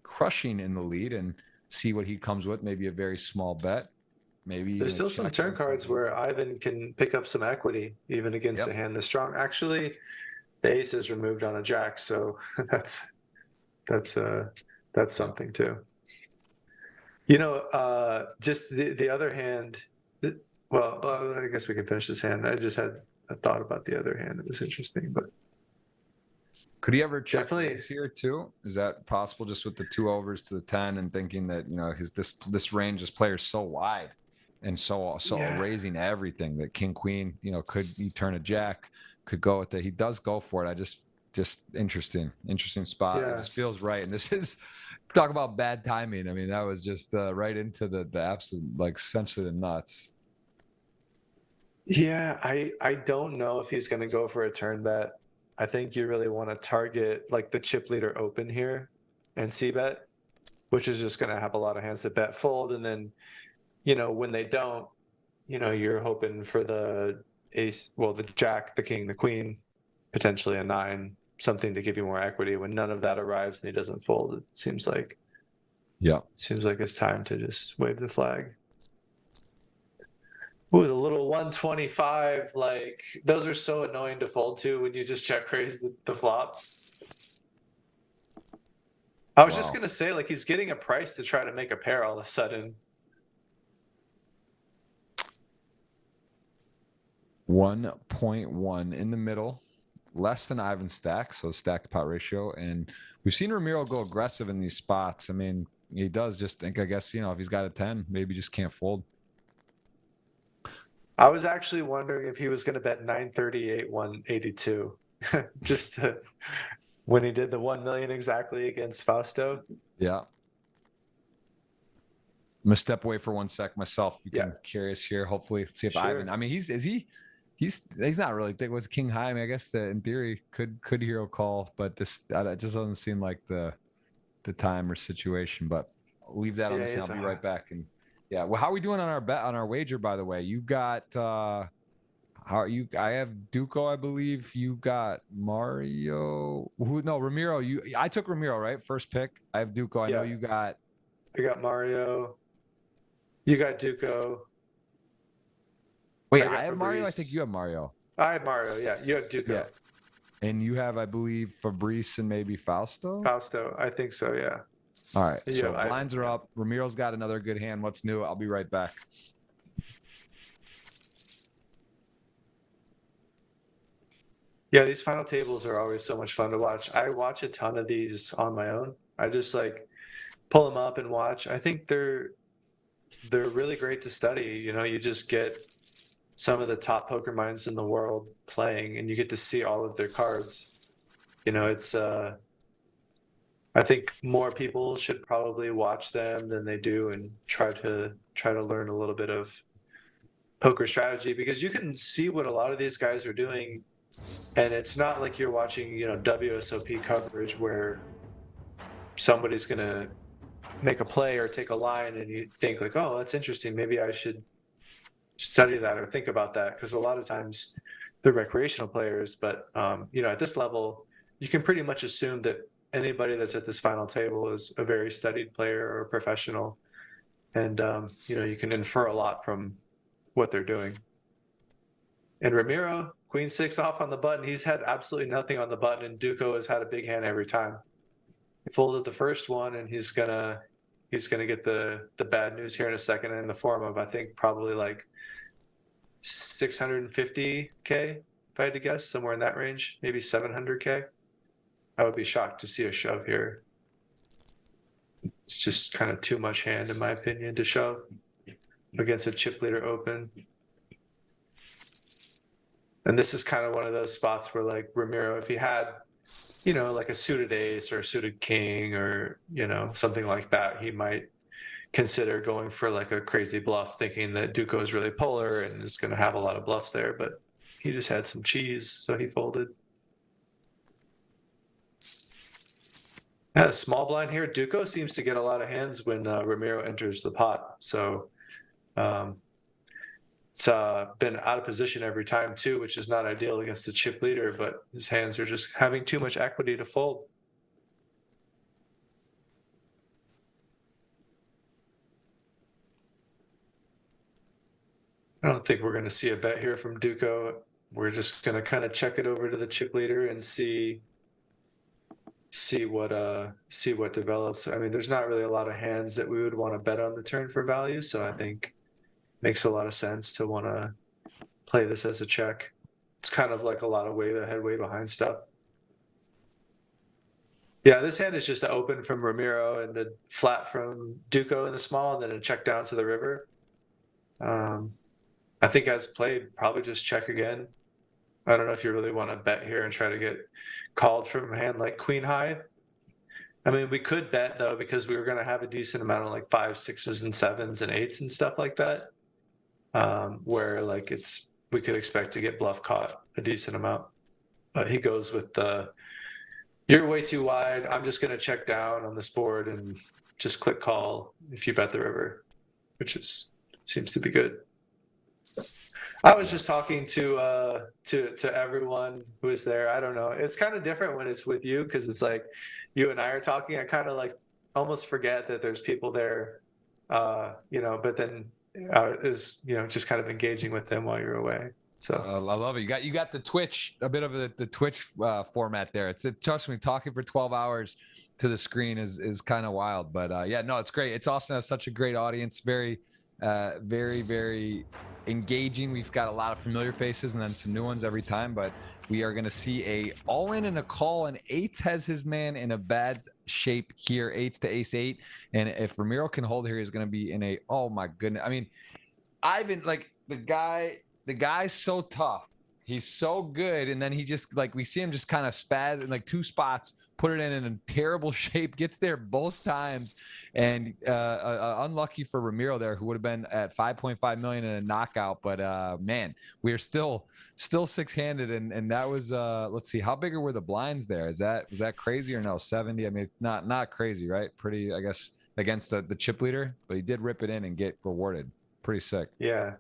crushing in the lead, and see what he comes with. Maybe a very small bet. Maybe There's still some turn cards where Ivan can pick up some equity even against a hand this strong. Actually, the ace is removed on a jack, so that's something too. You know, just the other hand. Well, I guess we can finish this hand. I just had a thought about the other hand. It was interesting, but could he ever check definitely here too? Is that possible? Just with the 2 overs to the 10, and thinking that this range, this player's so wide, and so raising everything that king queen, could he turn a jack? Could go with it. He does go for it. I just interesting spot. Yeah. It just feels right. And this is talk about bad timing. I mean, that was just right into the absolute, like, essentially the nuts. Yeah, I don't know if he's going to go for a turn bet. I think you really want to target like the chip leader open here and c bet, which is just going to have a lot of hands that bet fold, and then when they don't, you're hoping for the ace, well, the jack, the king, the queen, potentially a 9, something to give you more equity. When none of that arrives and he doesn't fold, it seems like it's time to just wave the flag. Ooh, the little 125, like, those are so annoying to fold to when you just check raise the flop. I was just gonna say, like, he's getting a price to try to make a pair all of a sudden. 1.1 in the middle, less than Ivan's stack, so stack to pot ratio. And we've seen Ramiro go aggressive in these spots. I mean, he does just think, I guess, if he's got a 10, maybe just can't fold. I was actually wondering if he was going to bet 938, 182, just to, when he did the 1 million exactly against Fausto. Yeah. I'm gonna step away for 1 sec myself. I'm curious here. Hopefully, see if Ivan. I mean, he's not really big with king high. I mean, I guess in theory could hero call, but this it just doesn't seem like the time or situation. But I'll leave that on the scene. I'll be right back. And yeah, well, how are we doing on our bet, on our wager? By the way, you got how are you? I have Duco, I believe. You got Mario. No, Ramiro. I took Ramiro, right? First pick. I have Duco. I know you got. I got Mario. You got Duco. Wait, I have Fabrice. Mario. I think you have Mario. I have Mario. Yeah, you have Duco. Yeah. And you have, I believe, Fabrice and maybe Fausto. Fausto, I think so. Yeah. All right. So lines are up. Ramiro's got another good hand. What's new? I'll be right back. Yeah, these final tables are always so much fun to watch. I watch a ton of these on my own. I just like pull them up and watch. I think they're really great to study. You just get some of the top poker minds in the world playing, and you get to see all of their cards. It's I think more people should probably watch them than they do, and try to learn a little bit of poker strategy, because you can see what a lot of these guys are doing, and it's not like you're watching WSOP coverage where somebody's gonna make a play or take a line and you think like, oh, that's interesting, maybe I should study that or think about that, because a lot of times they're recreational players. But at this level, you can pretty much assume that anybody that's at this final table is a very studied player or a professional, and you can infer a lot from what they're doing. And Ramiro, queen 6 off on the button. He's had absolutely nothing on the button, and Duco has had a big hand every time. He folded the first one, and he's gonna get the bad news here in a second, in the form of, I think, probably like 650K, if I had to guess, somewhere in that range, maybe 700K. I would be shocked to see a shove here. It's just kind of too much hand, in my opinion, to shove against a chip leader open. And this is kind of one of those spots where, like, Ramiro, if he had, like a suited ace or a suited king or, something like that, he might consider going for like a crazy bluff, thinking that Duco is really polar and is going to have a lot of bluffs there. But he just had some cheese, so he folded. Yeah, small blind here. Duco seems to get a lot of hands when Ramiro enters the pot. So um, it's been out of position every time too, which is not ideal against the chip leader, but his hands are just having too much equity to fold. I don't think we're going to see a bet here from Duco. We're just going to kind of check it over to the chip leader and see what develops. I mean, there's not really a lot of hands that we would want to bet on the turn for value, so I think makes a lot of sense to want to play this as a check. It's kind of like a lot of way ahead, way behind stuff. Yeah, this hand is just open from Ramiro and a flat from Duco in the small, and then a check down to the river. I think as played, probably just check again. I don't know if you really want to bet here and try to get called from a hand like queen high. I mean, we could bet though, because we were going to have a decent amount of like 5s, 6s, and 7s and 8s and stuff like that, where like we could expect to get bluff caught a decent amount. But he goes with the, you're way too wide. I'm just going to check down on this board and just click call if you bet the river, which seems to be good. I was just talking to everyone who was there. I don't know. It's kind of different when it's with you, because it's like you and I are talking. I kind of like almost forget that there's people there, but then is just kind of engaging with them while you're away. So I love it. You got the Twitch, a bit of the Twitch format there. Trust me, talking for 12 hours to the screen is kind of wild. But yeah, no, it's great. It's awesome to have such a great audience. Very, very engaging. We've got a lot of familiar faces and then some new ones every time. But we are going to see a all in and a call. And eights has his man in a bad shape here. Eights to ace 8. And if Ramiro can hold here, he's going to be in a, oh my goodness. I mean, Ivan, like the guy's so tough. He's so good. And then he just, like, we see him just kind of spaz in like 2 spots, put it in a terrible shape, gets there both times. And unlucky for Ramiro there, who would have been at 5.5 million in a knockout. But man, we're still 6-handed. And that was, let's see, how big were the blinds there? Was that crazy or no? 70? I mean, not crazy, right? Pretty, I guess, against the chip leader, but he did rip it in and get rewarded. Pretty sick. yeah.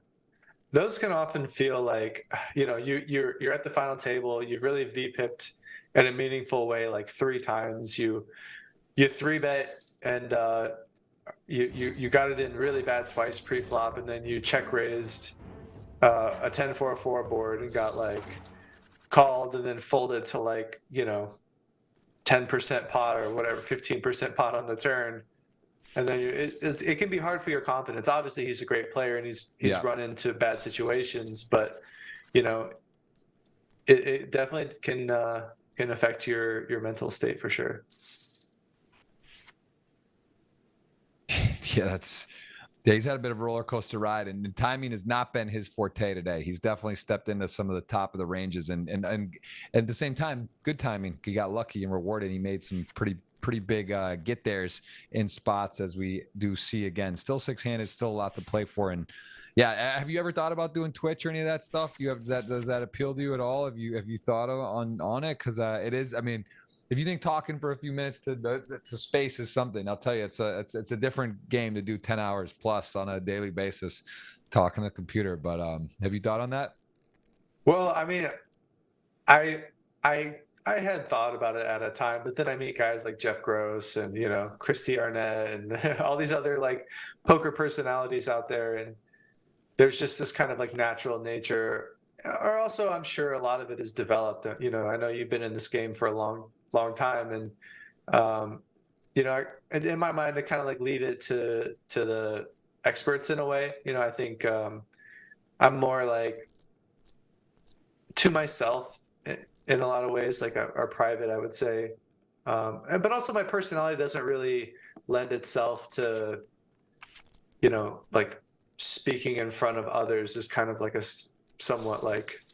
Those can often feel like, you're at the final table, you've really VPIP'd in a meaningful way like 3 times. You 3-bet and you got it in really bad twice pre-flop, and then you check raised a 10-4-4 board and got like called and then folded to like 10% pot or whatever, 15% pot on the turn. And then it can be hard for your confidence. Obviously, he's a great player and he's run into bad situations, but it definitely can affect your mental state for sure. Yeah, he's had a bit of a roller coaster ride, and timing has not been his forte today. He's definitely stepped into some of the top of the ranges, and at the same time, good timing. He got lucky and rewarded. He made some pretty big get theirs in spots, as we do see again. Still 6-handed, still a lot to play for. And yeah, have you ever thought about doing Twitch or any of that stuff? Does that appeal to you at all? Have you thought on it? Because it is, I mean, if you think talking for a few minutes to space is something, I'll tell you, it's a different game to do 10 hours plus on a daily basis talking to the computer. But have you thought on that? Well, I mean, I had thought about it at a time, but then I meet guys like Jeff Gross and Christy Arnett and all these other like poker personalities out there, and there's just this kind of like natural nature. Or also, I'm sure a lot of it is developed. I know you've been in this game for a long time, and in my mind, I kind of like leave it to the experts in a way. I think I'm more like to myself in a lot of ways, like are private, I would say. But also my personality doesn't really lend itself to, like speaking in front of others is kind of like a somewhat like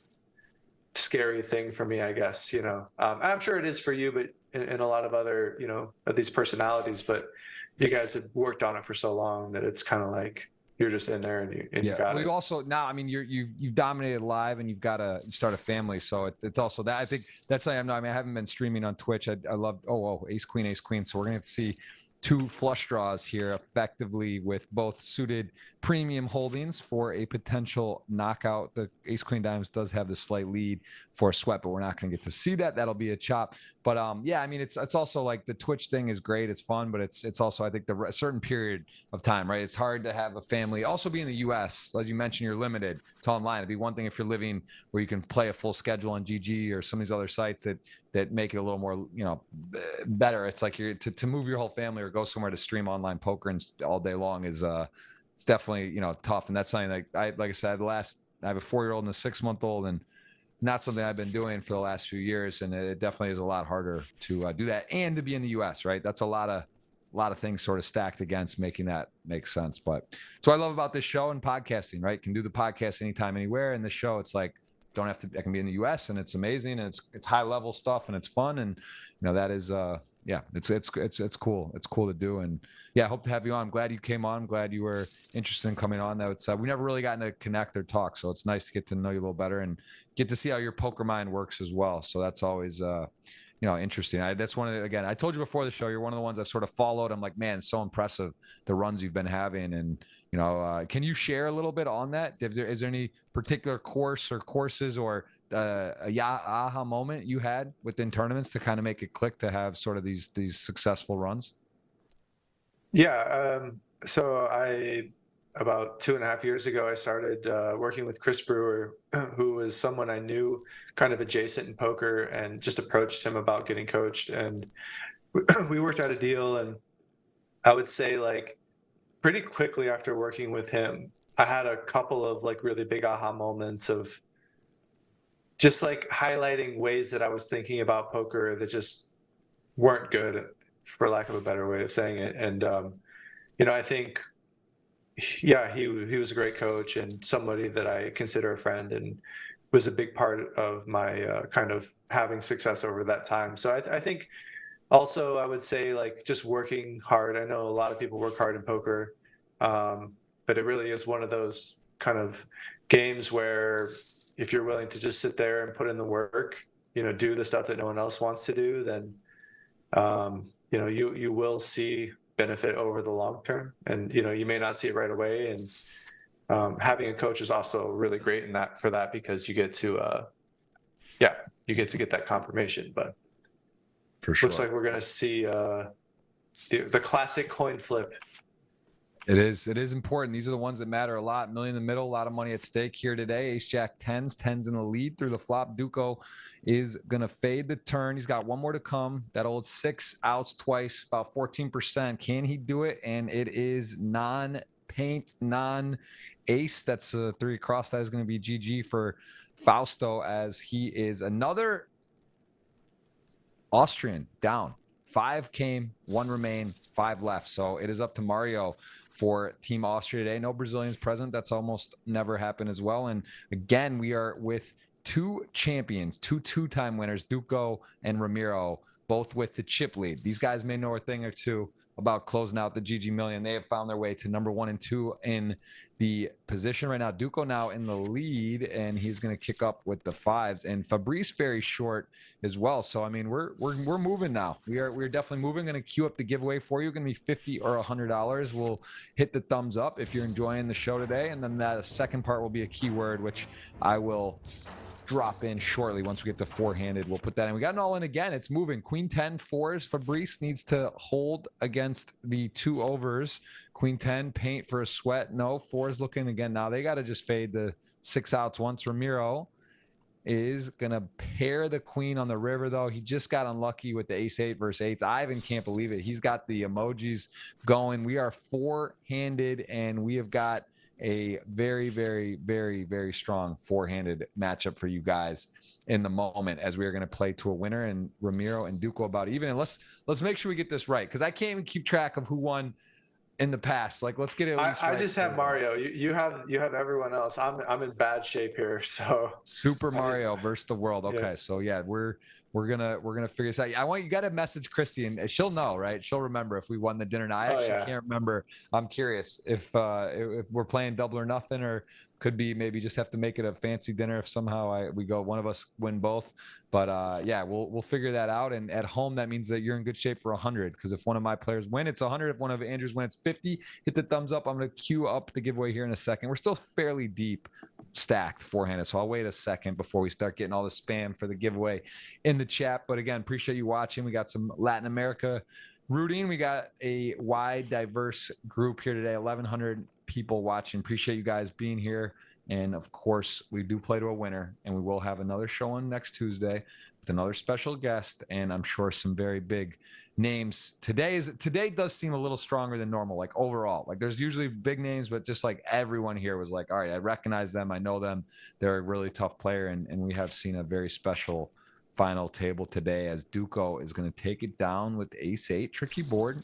scary thing for me, I guess, I'm sure it is for you, but in a lot of other, of these personalities, but you guys have worked on it for so long that it's kind of like, you're just in there and you got well, it. you also now, I mean, you've dominated live, and you've got to start a family, so it's also that. I think that's I mean, I haven't been streaming on Twitch. I love ace queen. So we're gonna see 2 flush draws here, effectively, with both suited premium holdings for a potential knockout. The ace queen diamonds does have the slight lead for a sweat, but we're not going to get to see that. That'll be a chop. But yeah, I mean, it's also like the Twitch thing is great. It's fun, but it's also, I think, a certain period of time, right? It's hard to have a family. Also, be in the U.S., as you mentioned, you're limited to online. It'd be one thing if you're living where you can play a full schedule on GG or some of these other sites that make it a little more, better. It's like to move your whole family or go somewhere to stream online poker and all day long is it's definitely tough. And that's something like I said, I have a 4-year-old and a 6-month-old, and not something I've been doing for the last few years. And it definitely is a lot harder to do that and to be in the U.S. Right? That's a lot of things sort of stacked against making that make sense. But so I love about this show and podcasting, right? Can do the podcast anytime, anywhere. And the show, it's like, don't have to, I can be in the US, and it's amazing, and it's high level stuff, and it's fun. And that is it's cool. It's cool to do. And yeah, I hope to have you on. I'm glad you came on. I'm glad you were interested in coming on. That we never really gotten to connect or talk, so it's nice to get to know you a little better and get to see how your poker mind works as well. So that's always interesting. That's one of the, again, I told you before the show, you're one of the ones I've sort of followed. I'm like, man, it's so impressive, the runs you've been having. And can you share a little bit on that? Is there any particular course or courses or a aha moment you had within tournaments to kind of make it click to have sort of these successful runs? Yeah. So about 2.5 years ago, I started working with Chris Brewer, who was someone I knew kind of adjacent in poker, and just approached him about getting coached. And we worked out a deal. And I would say, like, pretty quickly after working with him, I had a couple of like really big aha moments of just like highlighting ways that I was thinking about poker that just weren't good, for lack of a better way of saying it. And I think, yeah, he was a great coach and somebody that I consider a friend, and was a big part of my kind of having success over that time. So I think also I would say, like, just working hard. I know a lot of people work hard in poker, but it really is one of those kind of games where if you're willing to just sit there and put in the work, do the stuff that no one else wants to do, then you will see benefit over the long term. And you may not see it right away. And having a coach is also really great for that, because you get to get that confirmation. But For sure. looks like we're gonna see the classic coin flip. It is important. These are the ones that matter a lot. Million in the middle, a lot of money at stake here today. Ace Jack tens in the lead through the flop. Duco is going to fade the turn. He's got one more to come. That old 6 outs twice, about 14%. Can he do it? And it is non-paint, non-ace. That's a 3 across. That is going to be GG for Fausto, as he is another Austrian down. 5 came, 1 remain, 5 left. So it is up to Mario for Team Austria today. No Brazilians present. That's almost never happened as well. And again, we are with 2 champions, 2 two-time winners, Duco and Ramiro, both with the chip lead. These guys may know a thing or two about closing out the GG Million. They have found their way to number 1 and 2 in the position right now. Duco now in the lead, and he's going to kick up with the 5s. And Fabrice very short as well. So I mean, we're moving now. We're definitely moving. Going to queue up the giveaway for you. Going to be $50 or $100. We'll hit the thumbs up if you're enjoying the show today, and then that second part will be a keyword, which I will drop in shortly once we get to 4-handed. We'll put that in. We got an all in again. It's moving. Queen 10 4s. Fabrice needs to hold against the 2 overs. Queen 10 paint for a sweat. No, 4s looking again. Now they got to just fade the 6 outs once. Ramiro is going to pair the queen on the river, though. He just got unlucky with the ace-8 versus 8s. Ivan can't believe it. He's got the emojis going. We are 4-handed, and we have got a very, very, very, very strong 4-handed matchup for you guys in the moment, as we are going to play to a winner, and Ramiro and Duco about even. And let's make sure we get this right, because I can't even keep track of who won in the past. Like, let's get it at least right. I just have Mario. You have everyone else. I'm in bad shape here. So Super Mario versus the world. Okay, yeah. So yeah, we're we're gonna figure this out. I want you got to message Christy, and she'll know, right? She'll remember if we won the dinner. Now I actually can't remember. I'm curious if we're playing double or nothing, or could be maybe just have to make it a fancy dinner if somehow we go one of us win both. But yeah, we'll figure that out. And at home, that means that you're in good shape for 100. Because if one of my players win, it's 100. If one of Andrew's win, it's 50. Hit the thumbs up. I'm gonna queue up the giveaway here in a second. We're still fairly deep stacked four-handed, so I'll wait a second before we start getting all the spam for the giveaway in the chat. But again, appreciate you watching. We got some Latin America rooting. We got a wide, diverse group here today. 1,100 people watching. Appreciate you guys being here. And of course, we do play to a winner, and we will have another show on next Tuesday with another special guest, and I'm sure some very big names. Today does seem a little stronger than normal, like overall. Like there's usually big names, but just like everyone here was like, all right, I recognize them, I know them, they're a really tough player, and we have seen a very special final table today as Duco is going to take it down with ace-8. Tricky board,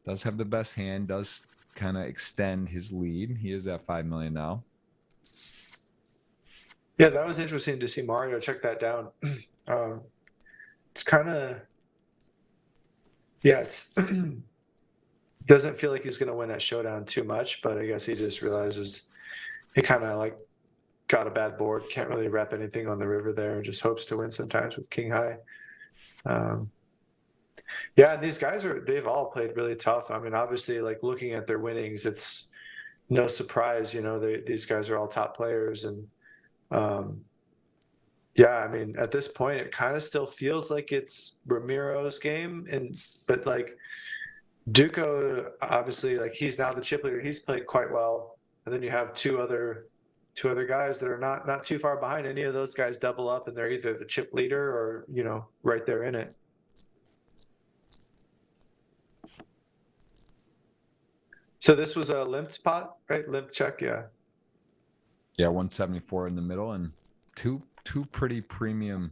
does have the best hand, does kind of extend his lead. He is at 5 million now. Yeah, that was interesting to see Mario check that down. It's kind of, yeah, it's doesn't feel like he's going to win at showdown too much, but I guess he just realizes he kind of like got a bad board, can't really rep anything on the river there, and just hopes to win sometimes with king high. Yeah, and these guys they've all played really tough. I mean, obviously, like looking at their winnings, it's no surprise, you know, these guys are all top players. And yeah, I mean, at this point, it kind of still feels like it's Ramiro's game, but like Duco, obviously, like he's now the chip leader. He's played quite well, and then you have two other guys that are not too far behind. Any of those guys double up, and they're either the chip leader or, you know, right there in it. So this was a limp spot, right? Limp check, yeah. Yeah, 174 in the middle, and two pretty premium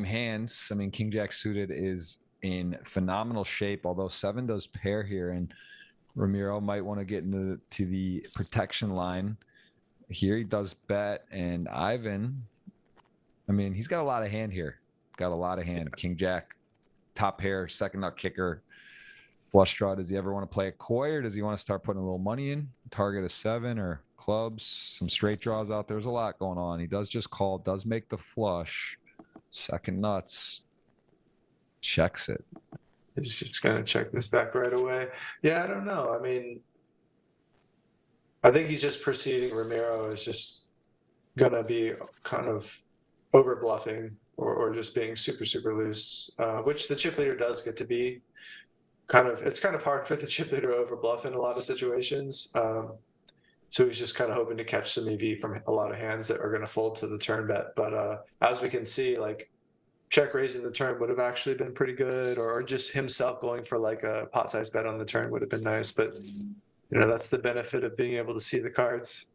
hands. I mean, King Jack suited is in phenomenal shape, although 7 does pair here, and Ramiro might want to get into the protection line here. He does bet, and Ivan, I mean, he's got a lot of hand here. Got a lot of hand. King Jack, top pair, second nut kicker, flush draw. Does he ever want to play a koi, or does he want to start putting a little money in? Target a 7 or clubs, some straight draws out there. There's a lot going on. He does just call, does make the flush. Second nuts. Checks it. He's just going to check this back right away. Yeah, I don't know. I mean, I think he's just proceeding. Ramiro is just going to be kind of over bluffing or just being super, super loose, which the chip leader does get to be. It's kind of hard for the chip leader to over bluff in a lot of situations. So he's just kind of hoping to catch some EV from a lot of hands that are going to fold to the turn bet. But as we can see, like check raising the turn would have actually been pretty good, or just himself going for like a pot size bet on the turn would have been nice. But you know, that's the benefit of being able to see the cards.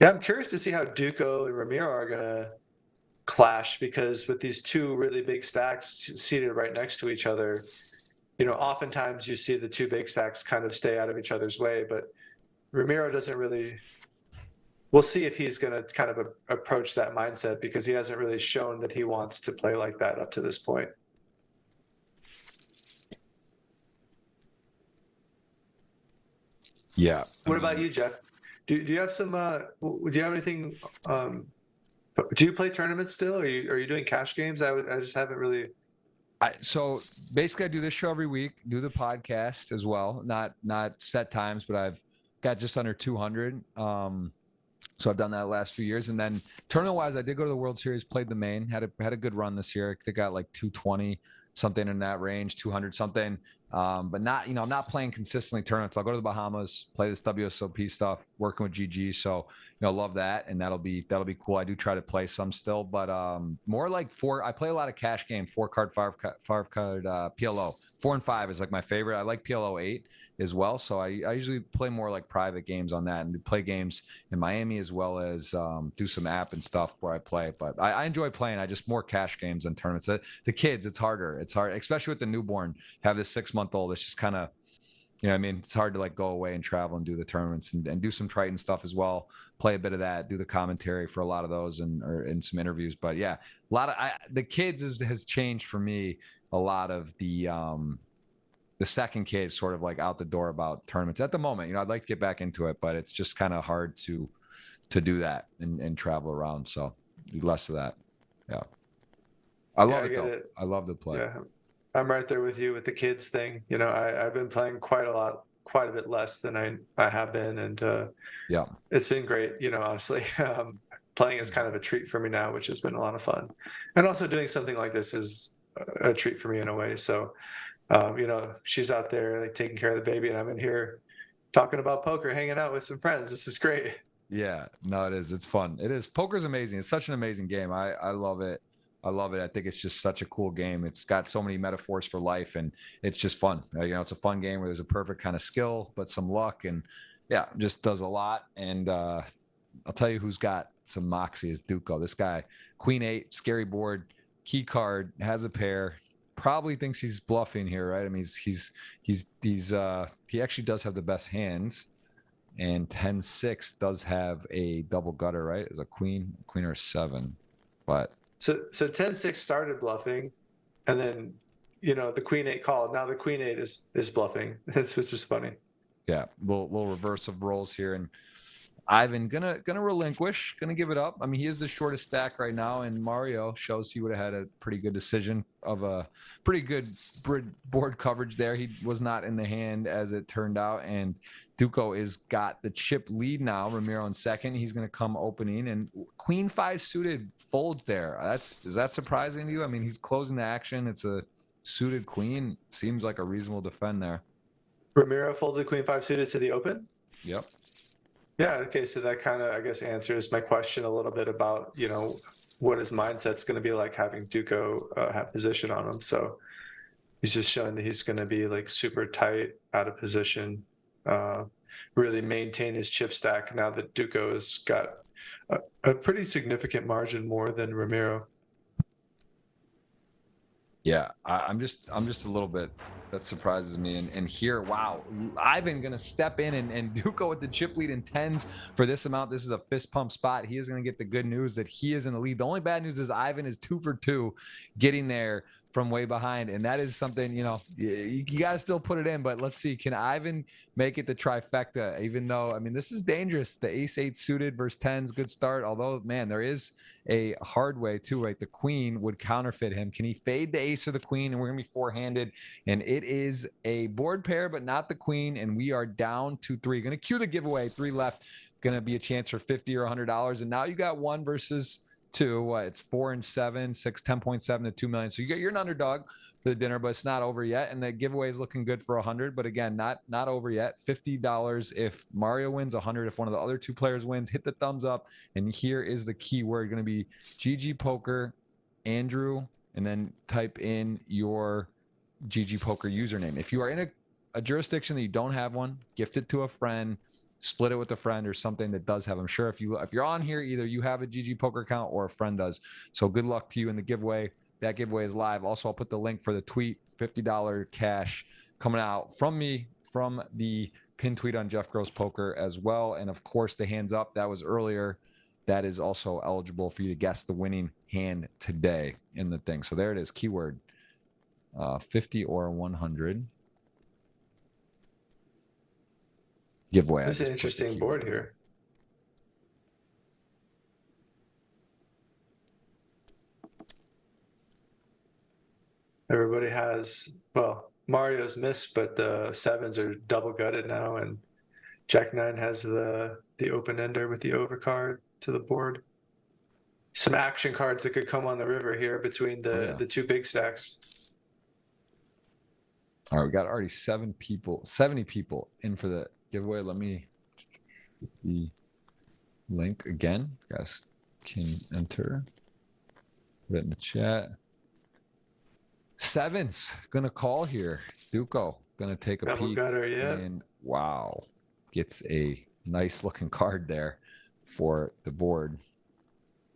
Yeah, I'm curious to see how Duco and Ramiro are going to clash, because with these two really big stacks seated right next to each other, you know, oftentimes you see the two big stacks kind of stay out of each other's way, but Ramiro doesn't really. We'll see if he's going to kind of approach that mindset, because he hasn't really shown that he wants to play like that up to this point. Yeah. What about you, Jeff? Do you have some? Do you have anything? Do you play tournaments still? Are you doing cash games? I just haven't really. So basically, I do this show every week. Do the podcast as well. Not set times, but I've got just under 200. So I've done that the last few years. And then tournament wise, I did go to the World Series, played the main, had a good run this year. I think I got like 220 something in that range, 200 something. But not, you know, I'm not playing consistently tournaments. I'll go to the Bahamas, play this WSOP stuff, working with GG. So, you know, love that. And that'll be cool. I do try to play some still, but more like I play a lot of cash game, 4-card, 5-card PLO. 4 and 5 is like my favorite. I like PLO 8 as well. So I usually play more like private games on that, and play games in Miami, as well as do some app and stuff where I play. But I enjoy playing. I just more cash games than tournaments. The kids, it's harder. It's hard, especially with the newborn. Have this 6-month-old. It's just kind of, You know what I mean? It's hard to like go away and travel and do the tournaments and do some Triton stuff as well. Play a bit of that, do the commentary for a lot of those and some interviews. But yeah, a lot of the kids has changed for me. A lot of the second kid sort of like out the door about tournaments at the moment. You know, I'd like to get back into it, but it's just kind of hard to do that and travel around. So less of that. Yeah. I love it though. I love the play. Yeah. I'm right there with you with the kids thing. You know, I've been playing quite a bit less than I have been. And yeah, it's been great. You know, honestly, playing is kind of a treat for me now, which has been a lot of fun. And also doing something like this is a treat for me in a way. So, you know, she's out there like taking care of the baby and I'm in here talking about poker, hanging out with some friends. This is great. Yeah, no, it is. It's fun. It is. Poker's amazing. It's such an amazing game. I love it. I love it. I think it's just such a cool game. It's got so many metaphors for life, and it's just fun. You know, it's a fun game where there's a perfect kind of skill, but some luck, and yeah, just does a lot. And I'll tell you who's got some moxie is Duco. This guy, Queen 8, scary board, key card, has a pair. Probably thinks he's bluffing here, right? I mean, he actually does have the best hands. And 10-6 does have a double gutter, right? Is a queen or a 7. But so 10-6 started bluffing, and then you know the Queen 8 called. Now the Queen 8 is bluffing. It's just funny. Yeah, little reverse of roles here, and Ivan gonna relinquish, gonna give it up. I mean, he is the shortest stack right now, and Mario shows he would have had a pretty good decision of a pretty good board coverage there. He was not in the hand as it turned out, and Duco is got the chip lead now. Ramiro in second. He's gonna come opening, and Queen 5 suited folds there. Is that surprising to you? I mean, he's closing the action. It's a suited queen. Seems like a reasonable defend there. Ramiro folded Queen 5 suited to the open. Yep. Yeah, okay, so that kind of, I guess, answers my question a little bit about, you know, what his mindset's going to be like having Duco have position on him. So he's just showing that he's going to be like super tight, out of position, really maintain his chip stack now that Duco has got a pretty significant margin more than Ramiro. Yeah, I'm just a little bit, that surprises me. And here, wow, Ivan gonna step in and Duco with the chip lead in 10s for this amount. This is a fist pump spot. He is gonna get the good news that he is in the lead. The only bad news is Ivan is 2 for 2 getting there from way behind, and that is something, you know, you got to still put it in. But let's see, can Ivan make it the trifecta? Even though, I mean, this is dangerous. The ace 8 suited versus 10s, good start. Although, man, there is a hard way too, right? The queen would counterfeit him. Can he fade the ace or the queen? And we're gonna be four-handed, and it is a board pair, but not the queen. And we are down to 3. Gonna cue the giveaway. 3 left. Gonna be a chance for $50 or $100. And now you got 1 versus 2. It's 4 and 7, 6, 10.7 to 2 million. So you're an underdog for the dinner, but it's not over yet. And the giveaway is looking good for 100, but again, not over yet. $50 if Mario wins, 100 if one of the other 2 players wins. Hit the thumbs up. And here is the keyword going to be GGPoker Andrew, and then type in your GGPoker username. If you are in a jurisdiction that you don't have one, gift it to a friend. Split it with a friend or something that does have. I'm sure if you're on here, either you have a GGPoker account or a friend does. So good luck to you in the giveaway. That giveaway is live. Also, I'll put the link for the tweet. $50 cash coming out from me from the pin tweet on Jeff Gross Poker as well. And of course, the hands up that was earlier. That is also eligible for you to guess the winning hand today in the thing. So there it is. Keyword 50 or 100. Giveaway. This is an interesting board here. Everybody has, well, Mario's missed, but the 7s are double gutted now, and Jack 9 has the open ender with the overcard to the board. Some action cards that could come on the river here between the 2 big stacks. All right, we got already 70 people in for the giveaway. Let me the link again. You guys can enter. Put it in the chat. 7's gonna call here. Duco gonna take a peek. Gutter, yeah. And wow, gets a nice looking card there for the board.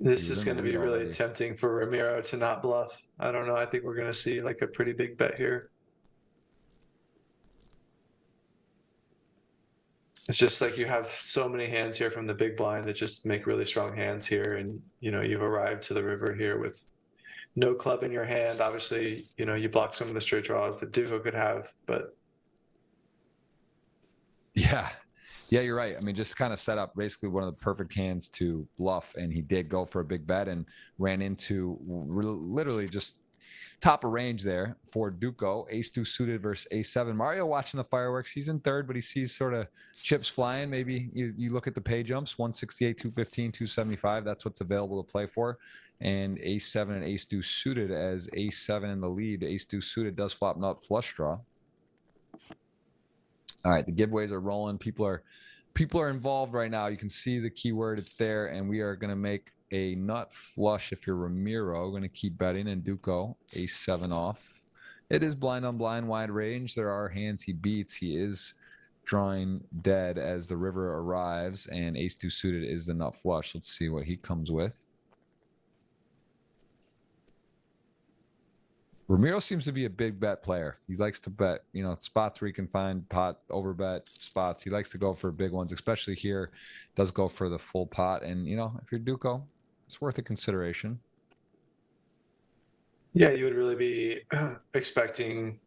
This is going to be really tempting for Ramiro to not bluff. I don't know. I think we're going to see like a pretty big bet here. It's just like you have so many hands here from the big blind that just make really strong hands here, and you've arrived to the river here with no club in your hand. Obviously, you block some of the straight draws that Duco could have, but Yeah. Yeah, you're right. I mean, just kind of set up basically one of the perfect hands to bluff, and he did go for a big bet and ran into literally just top of range there for Duco. Ace-2 suited versus Ace-7. Mario watching the fireworks. He's in third, but he sees sort of chips flying. Maybe you look at the pay jumps, 168, 215, 275. That's what's available to play for. And Ace-7 and Ace-2 suited as Ace-7 in the lead. Ace-2 suited does flop nut flush draw. All right, the giveaways are rolling. People are involved right now. You can see the keyword, it's there, and we are going to make a nut flush if you're Ramiro. Going to keep betting, and Duco Ace-7 off. It is blind on blind, wide range. There are hands he beats. He is drawing dead as the river arrives, and Ace-2 suited is the nut flush. Let's see what he comes with. Ramiro seems to be a big bet player. He likes to bet, spots where he can find pot over bet spots. He likes to go for big ones, especially here. Does go for the full pot. And, if you're Duco, it's worth a consideration. Yeah, you would really be expecting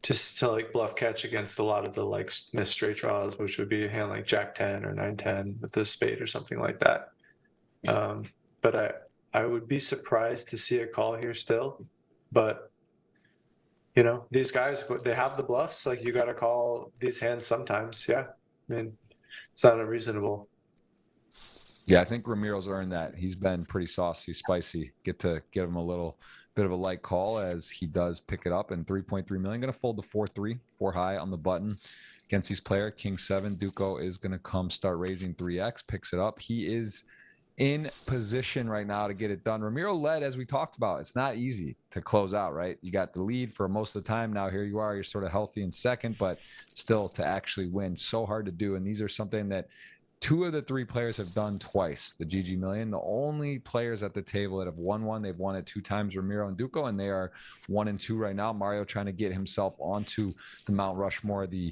just to like bluff catch against a lot of the like missed straight draws, which would be a hand like Jack 10 or 9-10 with the spade or something like that. But I would be surprised to see a call here still. But these guys, they have the bluffs. Like, you got to call these hands sometimes. Yeah, I mean, it's not unreasonable. Yeah, I think Ramiro's earned that. He's been pretty saucy, spicy. Get to give him a little bit of a light call as he does pick it up. And 3.3 million. Going to fold the 4-3, 4 high on the button against his player. King 7. Duco is going to come start raising 3x. Picks it up. He is in position right now to get it done. Ramiro led, as we talked about. It's not easy to close out, right? You got the lead for most of the time. Now here you are. You're sort of healthy in second, but still to actually win, so hard to do. And these are something that 2 of the 3 players have done twice, the GGMillion. The only players at the table that have won one, they've won it 2 times, Ramiro and Duco, and they are 1 and 2 right now. Mario trying to get himself onto the Mount Rushmore, the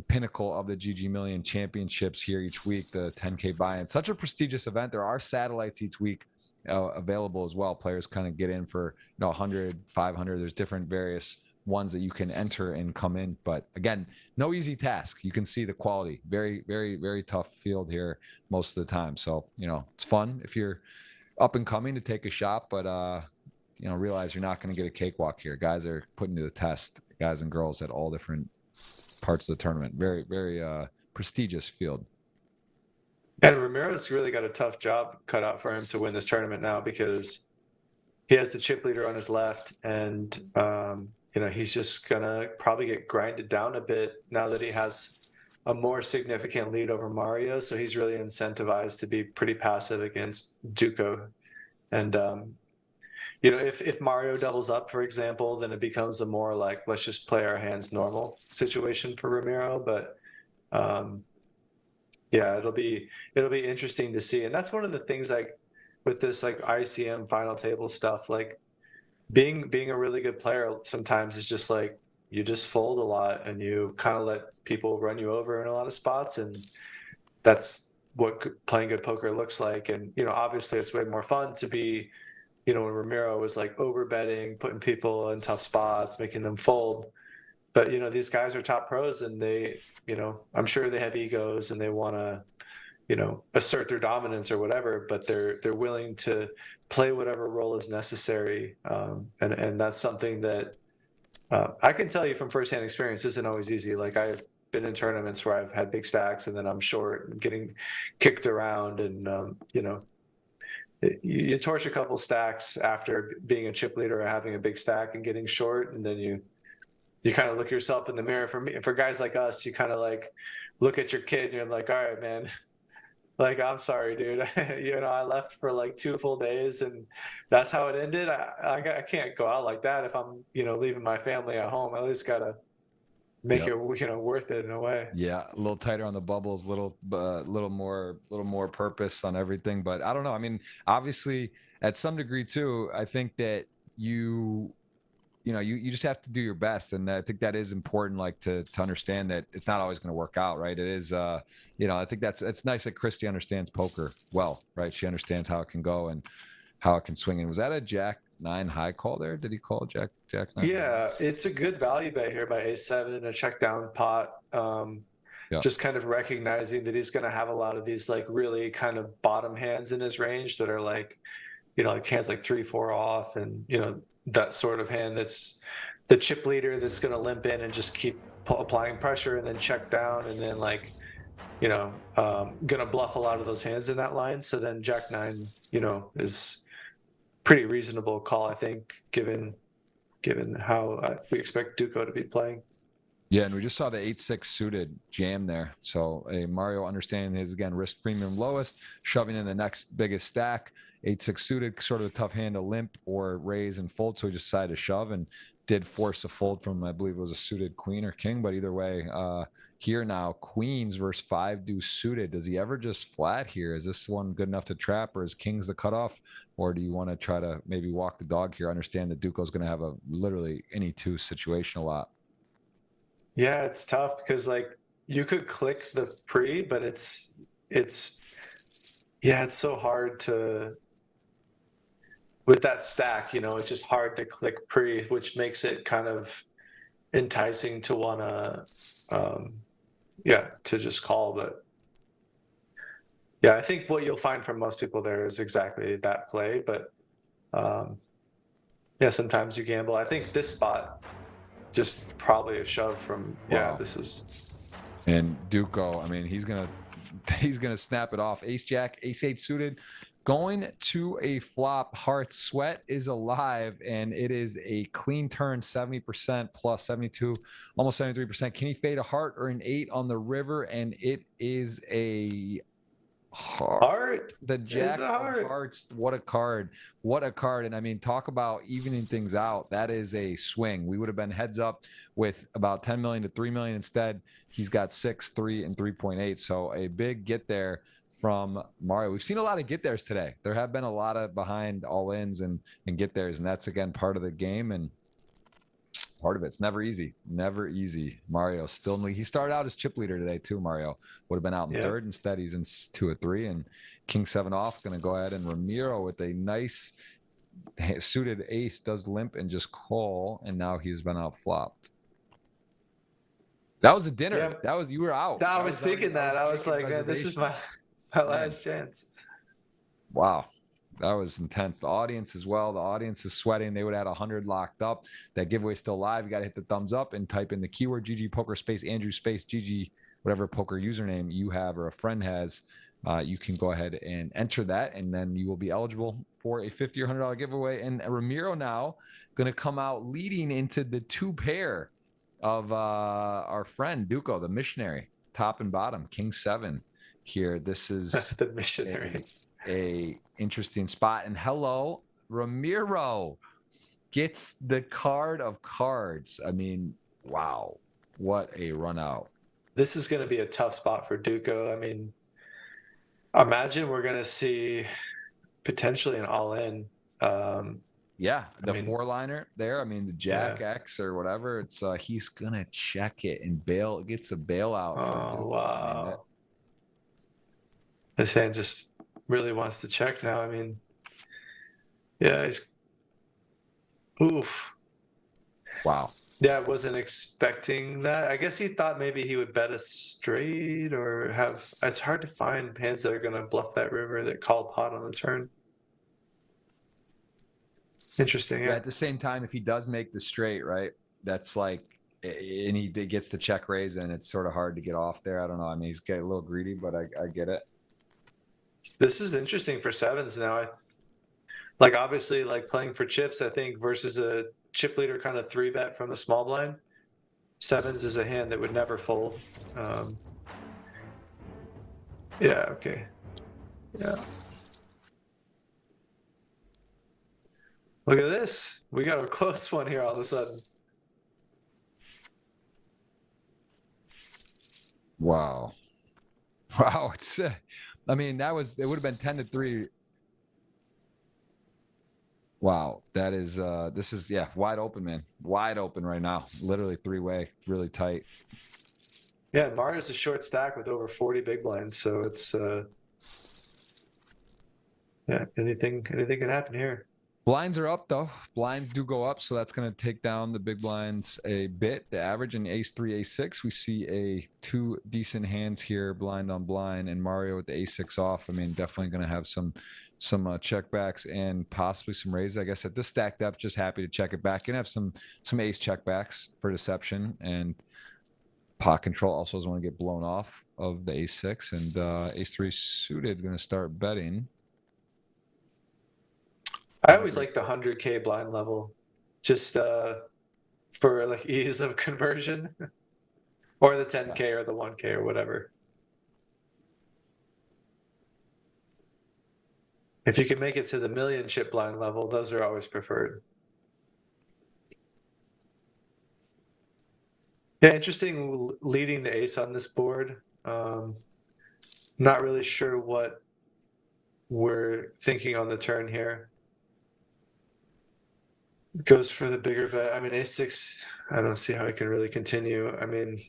pinnacle of the GGMillion championships here each week, the 10K buy-in. Such a prestigious event. There are satellites each week available as well. Players kind of get in for 100, 500. There's different various ones that you can enter and come in. But again, no easy task. You can see the quality. Very, very, very tough field here most of the time. So, it's fun if you're up and coming to take a shot, but, realize you're not going to get a cakewalk here. Guys are putting to the test, guys and girls at all different parts of the tournament. Very, very prestigious field. And Ramiro's really got a tough job cut out for him to win this tournament now, because he has the chip leader on his left, and he's just gonna probably get grinded down a bit now that he has a more significant lead over Mario. So he's really incentivized to be pretty passive against Duco. And if Mario doubles up, for example, then it becomes a more like, let's just play our hands normal situation for Ramiro. But yeah, it'll be interesting to see. And that's one of the things, like with this like ICM final table stuff, like being a really good player sometimes is just like, you just fold a lot and you kind of let people run you over in a lot of spots, and that's what playing good poker looks like. And obviously it's way more fun to be, when Ramiro was like over betting, putting people in tough spots, making them fold. But these guys are top pros, and they, I'm sure they have egos and they want to, assert their dominance or whatever, but they're willing to play whatever role is necessary. And that's something that I can tell you from firsthand experience isn't always easy. Like, I've been in tournaments where I've had big stacks and then I'm short and getting kicked around, and you torch a couple stacks after being a chip leader or having a big stack and getting short, and then you kind of look yourself in the mirror. For guys like us, you kind of like look at your kid and you're like, all right, man, like, I'm sorry, dude. I left for like 2 full days and that's how it ended. I can't go out like that if I'm, leaving my family at home. I at least gotta make it, worth it in a way. Yeah, a little tighter on the bubbles, little more purpose on everything. But I don't know. I mean, obviously, at some degree too, I think that you you know, you just have to do your best. And I think that is important, like to understand that it's not always going to work out, right? It is, you know, I think it's nice that Christy understands poker well, right? She understands how it can go and how it can swing. And was that a Jack 9 high call there? Did he call Jack 9? Yeah, it's a good value bet here by A7 in a check down pot. Yeah. Just kind of recognizing that he's going to have a lot of these like really kind of bottom hands in his range that are like, you know, like hands like 3-4 off, and you know, that sort of hand that's the chip leader that's going to limp in and just keep applying pressure and then check down, and then like, you know, going to bluff a lot of those hands in that line. So then Jack 9, you know, is pretty reasonable call, I think, given how we expect Duco to be playing. Yeah, and we just saw the 8-6 suited jam there. So Mario understanding his, again, risk premium lowest, shoving in the next biggest stack. 8-6 suited, sort of a tough hand to limp or raise and fold. So he just decided to shove and did force a fold from, I believe it was a suited queen or king. But either way, here now, queens versus 5 deuce suited. Does he ever just flat here? Is this one good enough to trap, or is kings the cutoff? Or do you want to try to maybe walk the dog here? Understand that Duco's going to have a literally any two situation a lot. Yeah, it's tough because like you could click the pre, but it's yeah, it's so hard to, with that stack, you know, it's just hard to click pre, which makes it kind of enticing to wanna yeah, to just call. But yeah, I think what you'll find from most people there is exactly that play. But yeah, sometimes you gamble. I think this spot just probably a shove from, yeah, Wow. this is. And Duco, I mean, he's gonna snap it off. Ace Jack, Ace 8 suited, going to a flop. Heart Sweat is alive, and it is a clean turn, 70% plus 72, almost 73%. Can he fade a heart or an 8 on the river? And it is a heart. The Jack of Hearts. What a card. What a card. And I mean, talk about evening things out. That is a swing. We would have been heads up with about 10 million to 3 million. Instead, he's got 6, 3, and 3.8. So a big get there from Mario. We've seen a lot of get theirs today. There have been a lot of behind all ins and get theirs. And that's, again, part of the game. And part of it's never easy. Mario still, he started out as chip leader today too. Mario would have been out in third. Instead, he's in 2 or 3, and king 7 off. Going to go ahead, and Ramiro with a nice suited ace does limp and just call, and now he's been out flopped. That was a dinner. Yeah. That was, you were out. I was thinking that. I was like, this is my last chance. Wow. That was intense. The audience as well. The audience is sweating. They would have had 100 locked up. That giveaway is still live. You got to hit the thumbs up and type in the keyword GGPoker space Andrew space GG, whatever poker username you have or a friend has. You can go ahead and enter that, and then you will be eligible for a $50 or $100 giveaway. And Ramiro now going to come out leading into the 2 pair of our friend Duco, the missionary, top and bottom, king 7 here. This is the missionary. A interesting spot. And hello, Ramiro gets the card of cards. I mean, wow, what a run out. This is going to be a tough spot for Duco. I mean, imagine we're going to see potentially an all-in. Yeah, the 4-liner there. I mean, the Jack X or whatever. It's he's gonna check it and gets a bailout. Oh wow! I mean, this hand just really wants to check now. I mean, yeah, he's. Oof. Wow. Yeah, I wasn't expecting that. I guess he thought maybe he would bet a straight or have. It's hard to find hands that are going to bluff that river that call pot on the turn. Interesting. Yeah. At the same time, if he does make the straight, right, that's like, and he gets the check raise, and it's sort of hard to get off there. I don't know. I mean, he's getting a little greedy, but I get it. This is interesting for 7s now. Like obviously, like playing for chips, I think versus a chip leader kind of 3-bet from the small blind. 7s is a hand that would never fold. Yeah. Okay. Yeah. Look at this. We got a close one here all of a sudden. Wow. Wow. It's, I mean, it would have been 10-3. Wow, that is this is wide open, man. Wide open right now. Literally three-way, really tight. Yeah, Mario's a short stack with over 40 big blinds, so it's yeah, anything can happen here. Blinds are up though. Blinds do go up, so that's going to take down the big blinds a bit. The average in ace three, ace six, we see a two decent hands here, blind on blind, and Mario with the ace six off. I mean, definitely going to have some checkbacks and possibly some raises. I guess at this stack depth, just happy to check it back and have some ace checkbacks for deception, and pot control also doesn't want to get blown off of the ace six, and ace three suited going to start betting. I always like the 100K blind level, just for like ease of conversion, or the 10K or the 1K or whatever. If you can make it to the million chip blind level, those are always preferred. Yeah, interesting leading the ace on this board. Not really sure what we're thinking on the turn here. Goes for the bigger bet. I mean, ace six, I don't see how it can really continue. I mean,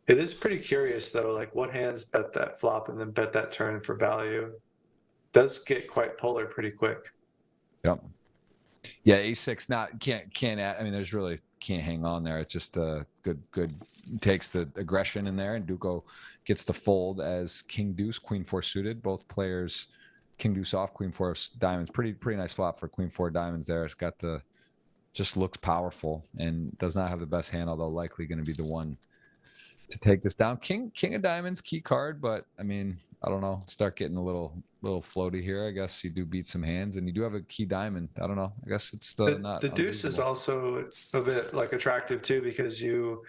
it is pretty curious though, like what hands bet that flop and then bet that turn for value. Does get quite polar pretty quick. Yep. Yeah, ace6 not can't add, I mean, there's really can't hang on there. It's just good takes the aggression in there, and Duco gets the fold as king deuce, queen four suited. Both players king deuce off, queen four diamonds. Pretty nice flop for queen four diamonds there. It's got the just looks powerful and does not have the best hand, although likely going to be the one to take this down. King of diamonds, key card, but I mean, I don't know. Start getting a little floaty here. I guess you do beat some hands, and you do have a key diamond. I don't know. I guess it's still not. The deuce is also a bit like attractive too, because you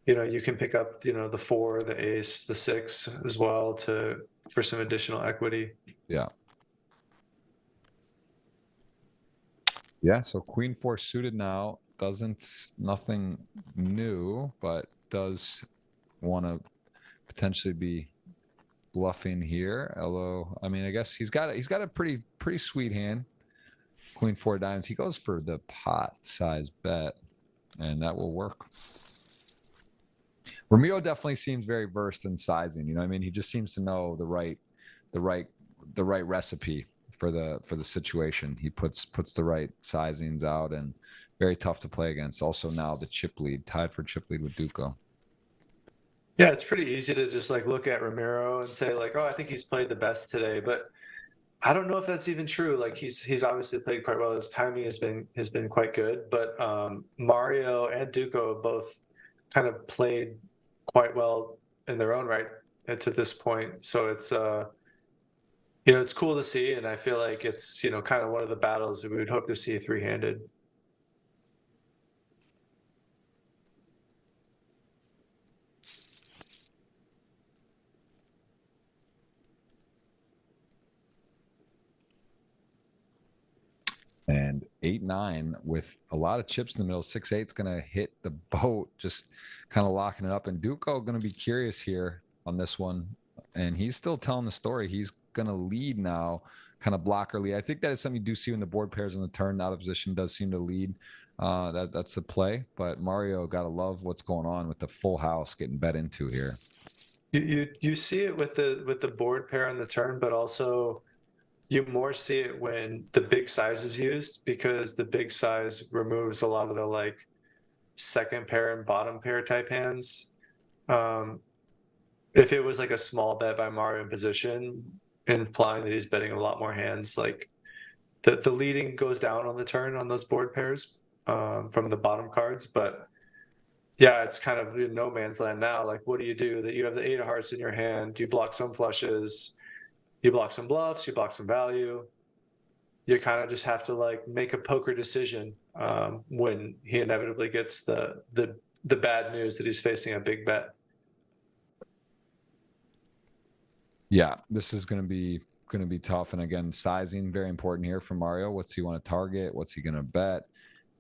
know you can pick up the four, the ace, the six as well for some additional equity. Yeah. Yeah. So queen four suited now nothing new, but does want to potentially be bluffing here. Although, I mean, I guess he's got a pretty sweet hand. Queen four diamonds. He goes for the pot size bet, and that will work. Ramiro definitely seems very versed in sizing. You know what I mean? He just seems to know the right recipe for the situation. He puts the right sizings out, and very tough to play against. Also now the chip lead, tied for chip lead with Duco. Yeah, it's pretty easy to just like look at Ramiro and say like, oh, I think he's played the best today, but I don't know if that's even true. Like he's obviously played quite well. His timing has been quite good, but Mario and Duco both kind of played quite well in their own right to this point. So it's it's cool to see, and I feel like it's kind of one of the battles that we would hope to see three-handed. And 8-9 with a lot of chips in the middle. 6-8 is going to hit the boat, just kind of locking it up. And Duco going to be curious here on this one. And he's still telling the story. He's going to lead now, kind of blocker lead. I think that is something you do see when the board pairs on the turn. Out of position does seem to lead. That's the play. But Mario got to love what's going on with the full house getting bet into here. You see it with the board pair on the turn, but also you more see it when the big size is used, because the big size removes a lot of the like second pair and bottom pair type hands. If it was like a small bet by Mario in position, implying that he's betting a lot more hands, like the leading goes down on the turn on those board pairs from the bottom cards. But yeah, it's kind of in no man's land now. Like, what do you do? That you have the eight of hearts in your hand, you block some flushes, you block some bluffs, you block some value. You kind of just have to like make a poker decision when he inevitably gets the bad news that he's facing a big bet. Yeah, this is going to be tough. And again, sizing very important here for Mario. What's he want to target? What's he going to bet?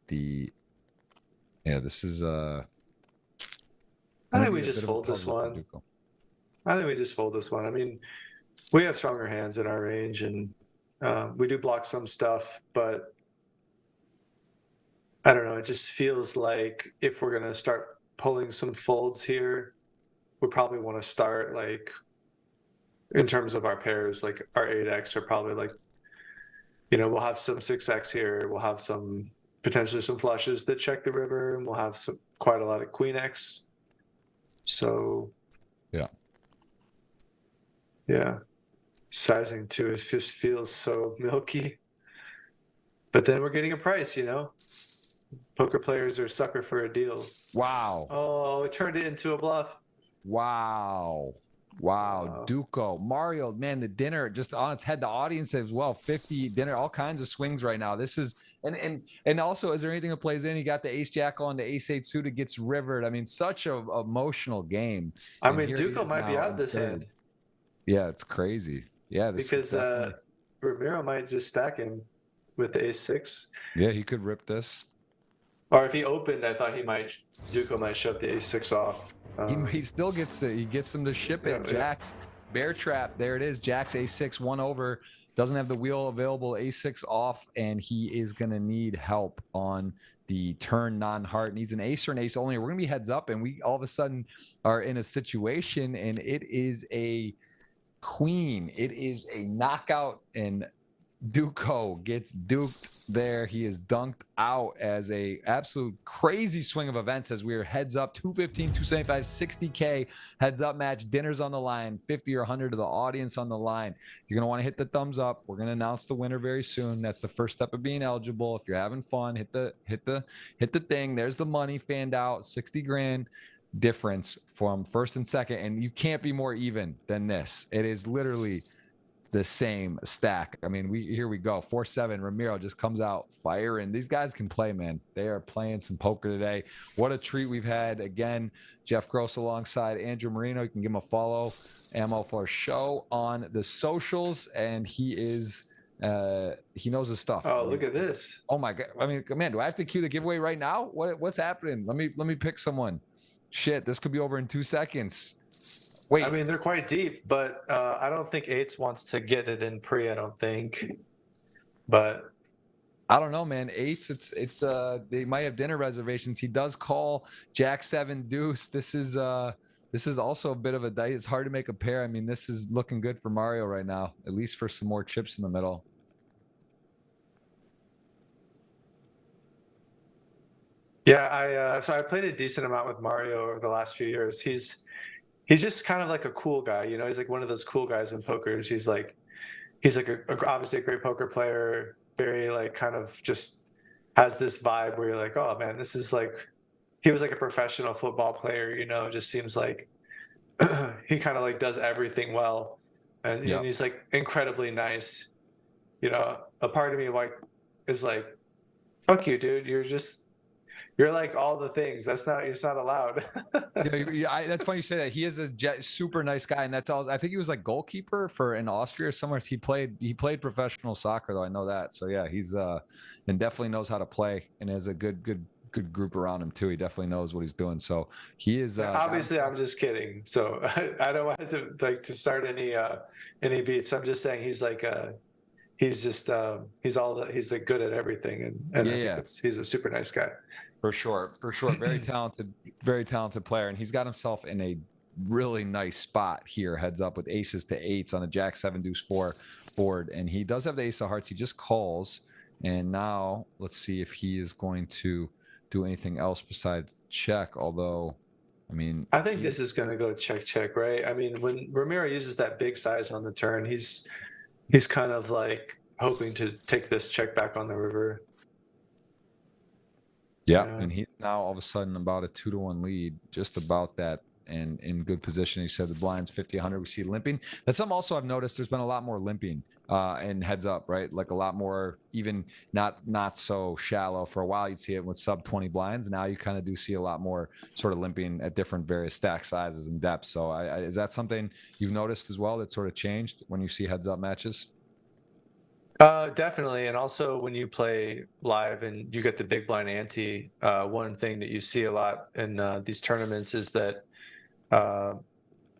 This is I think we just fold this one. I think we just fold this one. I mean, we have stronger hands in our range, and we do block some stuff, but I don't know. It just feels like if we're gonna start pulling some folds here, we probably want to start like in terms of our pairs, like our 8x are probably like, we'll have some 6x here. We'll have some potentially some flushes that check the river, and we'll have quite a lot of queen x. So Yeah. Yeah, sizing too just feels so milky. But then we're getting a price, Poker players are a sucker for a deal. Wow. Oh, it turned it into a bluff. Wow. Wow. Duco. Mario, man, the dinner just on its head. The audience as well. 50 dinner, all kinds of swings right now. This is and also, is there anything that plays in? You got the ace jack on the ace 8 suited gets rivered. I mean, such a emotional game. I mean, Duco might be out this hand. Yeah, it's crazy. Yeah, this because Ramiro might just stack him with the ace 6. Yeah, he could rip this. Or if he opened, I thought Duco might shut the ace 6 off. He still gets him to ship it. Jack's bear trap. There it is. Jack's ace 6 1 over. Doesn't have the wheel available. Ace 6 off, and he is gonna need help on the turn non-heart. Needs an ace or an ace only. We're gonna be heads up, and we all of a sudden are in a situation, and it is a queen. It is a knockout, and Duco gets duked there. He is dunked out as a absolute crazy swing of events as we are heads up 215, 275, 60K heads up match. Dinner's on the line, 50 or 100 to the audience on the line. You're going to want to hit the thumbs up. We're going to announce the winner very soon. That's the first step of being eligible. If you're having fun, hit the thing. There's the money fanned out, 60 grand difference from first and second, and you can't be more even than this. It is literally the same stack. I mean, here we go. 4-7. Ramiro just comes out firing. These guys can play, man. They are playing some poker today. What a treat we've had. Again, Jeff Gross alongside Andrew Moreno. You can give him a follow. Ammo for show on the socials, and he knows his stuff. Oh, look at this. Oh my God. I mean, man, do I have to cue the giveaway right now? What's happening? Let me pick someone. Shit, this could be over in 2 seconds. Wait. I mean, they're quite deep, but I don't think Eights wants to get it in pre. I don't think, but I don't know, man. Eights, it's they might have dinner reservations. He does call Jack 7 deuce. This is also a bit of a dice. It's hard to make a pair. I mean, this is looking good for Mario right now, at least for some more chips in the middle. Yeah, so I played a decent amount with Mario over the last few years. He's just kind of like a cool guy, He's like one of those cool guys in poker. He's like obviously a great poker player, very like kind of just has this vibe where you're like, oh man, this is like he was like a professional football player, It just seems like he kind of like does everything well, and he's like incredibly nice. A part of me is like, fuck you, dude. You're like all the things. It's not allowed. That's funny you say that. He is a super nice guy, and that's all. I think he was like goalkeeper in Austria or somewhere. He played professional soccer, though. I know that. So yeah, he's and definitely knows how to play, and has a good group around him too. He definitely knows what he's doing. So he is. Obviously, I'm just kidding. So I don't want to start any beefs. I'm just saying he's like he's just he's like good at everything, and he's a super nice guy. For sure. Very talented player. And he's got himself in a really nice spot here, heads up with aces to 8s on a Jack 7 deuce 4 board. And he does have the ace of hearts. He just calls. And now let's see if he is going to do anything else besides check. Although, I mean, I think this is going to go check, right? I mean, when Ramiro uses that big size on the turn, he's kind of like hoping to take this check back on the river. Yeah, and he's now all of a sudden about a 2-1 lead, just about that, and in good position. He said the blind's 50, 100. We see limping. That's something also I've noticed. There's been a lot more limping and heads up, right? Like a lot more, even not so shallow. For a while, you'd see it with sub 20 blinds. Now you kind of do see a lot more sort of limping at different various stack sizes and depths. So is that something you've noticed as well that sort of changed when you see heads up matches? Definitely. And also when you play live and you get the big blind ante, one thing that you see a lot in these tournaments is that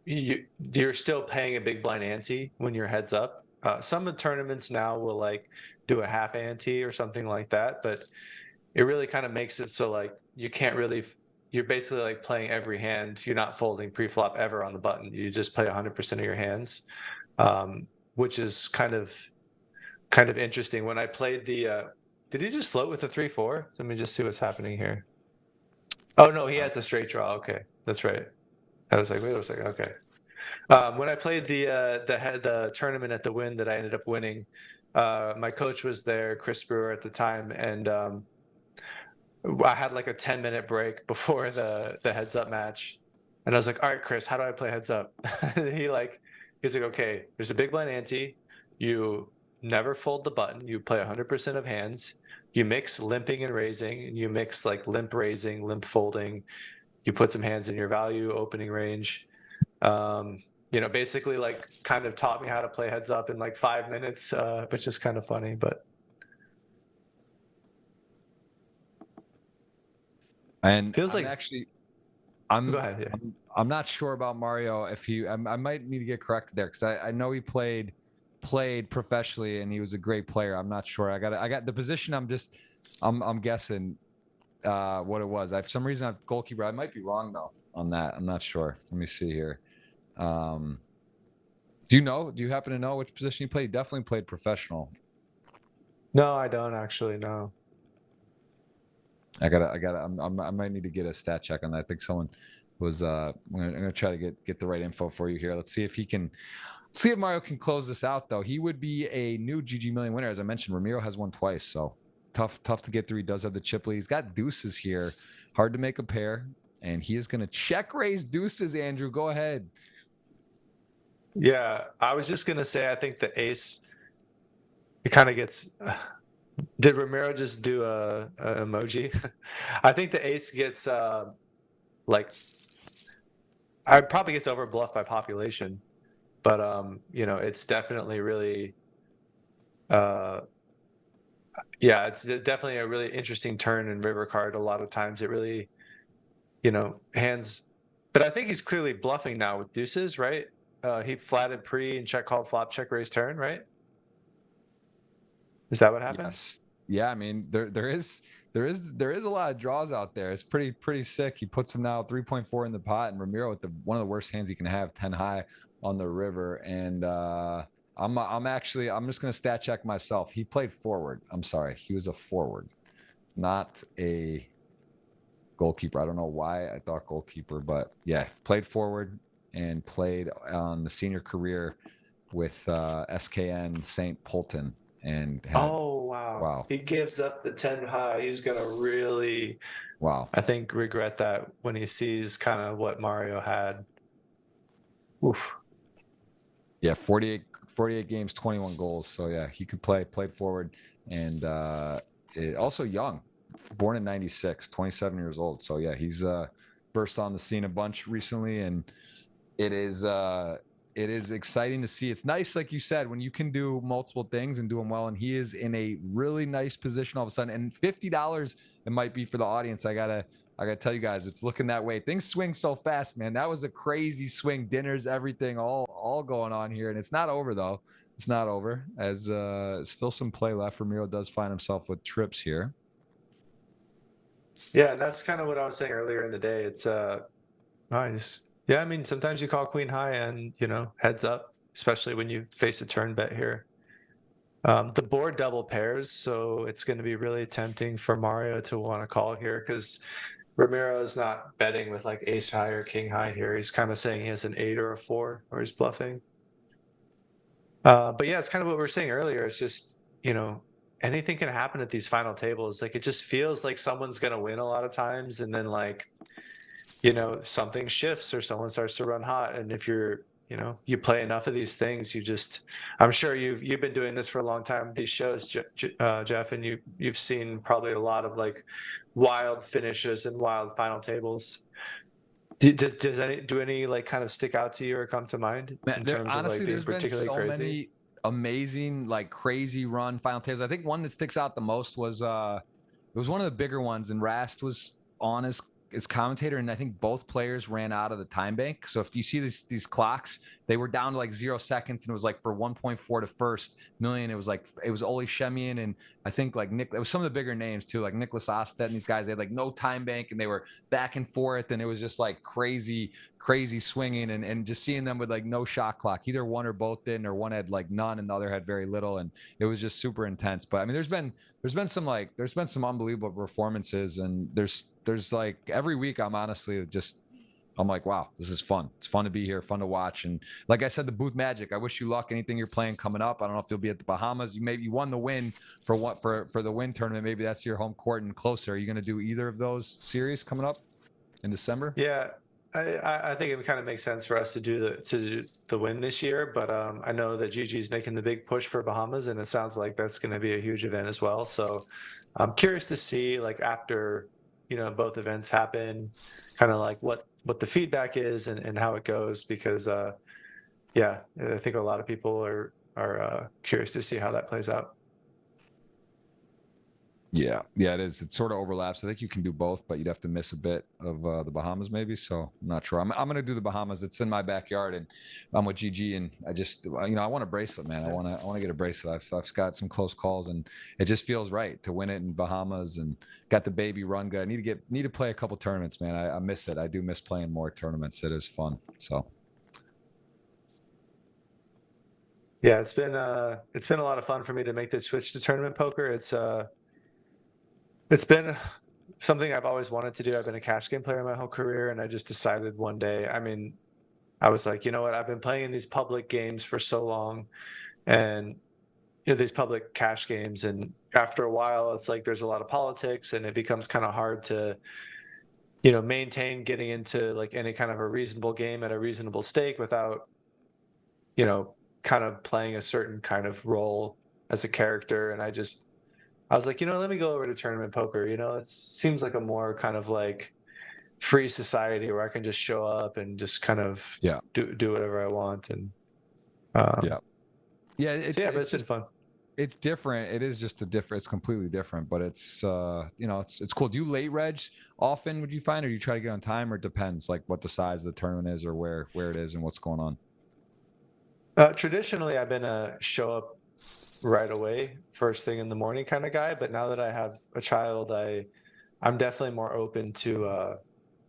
you're still paying a big blind ante when you're heads up. Some of the tournaments now will like do a half ante or something like that. But it really kind of makes it so like you can't really. You're basically like playing every hand. You're not folding pre-flop ever on the button. You just play 100% of your hands, which is kind of interesting. When I played did he just float with the 3-4? Let me just see what's happening here. Oh no, he has a straight draw. Okay, that's right. I was like, wait a second. Okay. When I played the tournament at the Win that I ended up winning, my coach was there, Chris Brewer at the time, and I had like a 10-minute break before the heads up match, and I was like, all right, Chris, how do I play heads up? he's like, okay, there's a big blind ante. You never fold the button. You play 100% of hands. You mix limping and raising, and you mix like limp raising, limp folding. You put some hands in your value opening range. Basically like kind of taught me how to play heads up in like 5 minutes, which is kind of funny, but. And Feels I'm like. actually, Go ahead. Yeah. I'm not sure about Mario. If I might need to get corrected there because I know he played professionally and he was a great player. I'm not sure. I got the position. I'm guessing what it was. For some reason, I'm goalkeeper. I might be wrong though on that. I'm not sure. Let me see here. Do you know? Do you happen to know which position he played? He definitely played professional. No, I don't actually know. I might need to get a stat check on that. I think someone was. I'm gonna try to get the right info for you here. Let's see if he can. See if Mario can close this out though. He would be a new GGMillion winner, as I mentioned. Ramiro has won twice, so tough to get through. He does have the chip lead. He's got deuces here, hard to make a pair, and he is gonna check raise deuces. Andrew, go ahead. Yeah, I was just gonna say I think the ace. It kind of gets. Did Ramiro just do a emoji? I think the ace gets like. I probably gets overbluffed by population, but it's definitely really. Yeah, it's definitely a really interesting turn in river card. A lot of times it really, hands. But I think he's clearly bluffing now with deuces, right? He flatted pre and check called flop check raise turn, right? Is that what happened? Yes. Yeah, I mean there is a lot of draws out there. It's pretty sick. He puts him now 3.4 in the pot, and Ramiro with one of the worst hands he can have, 10 high on the river. And I'm just gonna stat check myself. He played forward. I'm sorry, he was a forward, not a goalkeeper. I don't know why I thought goalkeeper, but yeah, played forward and played on the senior career with SKN St. Polton. And wow. He gives up the 10 high. He's gonna really, I think, regret that when he sees kind of what Mario had. Oof. Yeah, 48 games, 21 goals. So yeah, he could played forward, and also young, born in 96, 27 years old. So yeah, he's burst on the scene a bunch recently, and it is exciting to see. It's nice, like you said, when you can do multiple things and do them well. And he is in a really nice position all of a sudden. And $50, it might be for the audience. I gotta tell you guys, it's looking that way. Things swing so fast, man. That was a crazy swing. Dinners, everything, all going on here. And it's not over though. It's not over, as still some play left. Ramiro does find himself with trips here. Yeah, and that's kind of what I was saying earlier in the day. It's yeah, I mean, sometimes you call queen high and, heads up, especially when you face a turn bet here. The board double pairs, so it's going to be really tempting for Mario to want to call here because Ramiro is not betting with like ace high or king high here. He's kind of saying he has an 8 or a 4, or he's bluffing. But yeah, it's kind of what we were saying earlier. It's just, anything can happen at these final tables. Like, it just feels like someone's going to win a lot of times, and then like, something shifts or someone starts to run hot. And if you're, you play enough of these things, I'm sure you've been doing this for a long time with these shows, Jeff, and you've seen probably a lot of like wild finishes and wild final tables. Do any like kind of stick out to you or come to mind in terms of like being particularly crazy? Many amazing, like crazy run final tables. I think one that sticks out the most was it was one of the bigger ones, and Rast was on his as commentator, and I think both players ran out of the time bank. So if you see these clocks, they were down to like 0 seconds, and it was like for 1.4 to first million. It was Oli Shemian, and I think like Nick. It was some of the bigger names too, like Nicholas Osted and these guys. They had like no time bank, and they were back and forth, and it was just like crazy swinging, and just seeing them with like no shot clock. Either one or both didn't, or one had like none, and the other had very little, and it was just super intense. But I mean, there's been some unbelievable performances, and there's like every week I'm like, wow, this is fun. It's fun to be here, fun to watch. And like I said, the booth magic, I wish you luck. Anything you're playing coming up. I don't know if you'll be at the Bahamas. You won the win for the win tournament. Maybe that's your home court and closer. Are you going to do either of those series coming up in December? Yeah, I think it kind of makes sense for us to do the win this year, but I know that Gigi's making the big push for Bahamas, and it sounds like that's going to be a huge event as well. So I'm curious to see, like, after both events happen, kind of like what the feedback is and how it goes, because yeah, I think a lot of people are curious to see how that plays out. Yeah, it is. It sort of overlaps. I think you can do both, but you'd have to miss a bit of the Bahamas maybe. So I'm not sure. I'm going to do the Bahamas. It's in my backyard, and I'm with GG, and I just I want a bracelet, man. I want to get a bracelet. I've got some close calls, and it just feels right to win it in Bahamas, and got the baby run good. I need to play a couple tournaments, man. I miss it. I do miss playing more tournaments. It is fun. So. Yeah, it's been a lot of fun for me to make the switch to tournament poker. It's been something I've always wanted to do. I've been a cash game player my whole career, and I just decided one day, I mean, I was like, you know what? I've been playing in these public games for so long, and these public cash games, and after a while, it's like there's a lot of politics, and it becomes kind of hard to, maintain getting into like any kind of a reasonable game at a reasonable stake without, kind of playing a certain kind of role as a character. And I was like, let me go over to tournament poker. It seems like a more kind of like free society where I can just show up and just kind of do whatever I want. And yeah, but it's been fun. It's different. It is just it's completely different, but it's it's cool. Do you late reg often, would you find, or you try to get on time, or it depends like what the size of the tournament is, or where it is and what's going on? Traditionally, I've been a show up right away, first thing in the morning kind of guy. But now that I have a child, I'm definitely more open to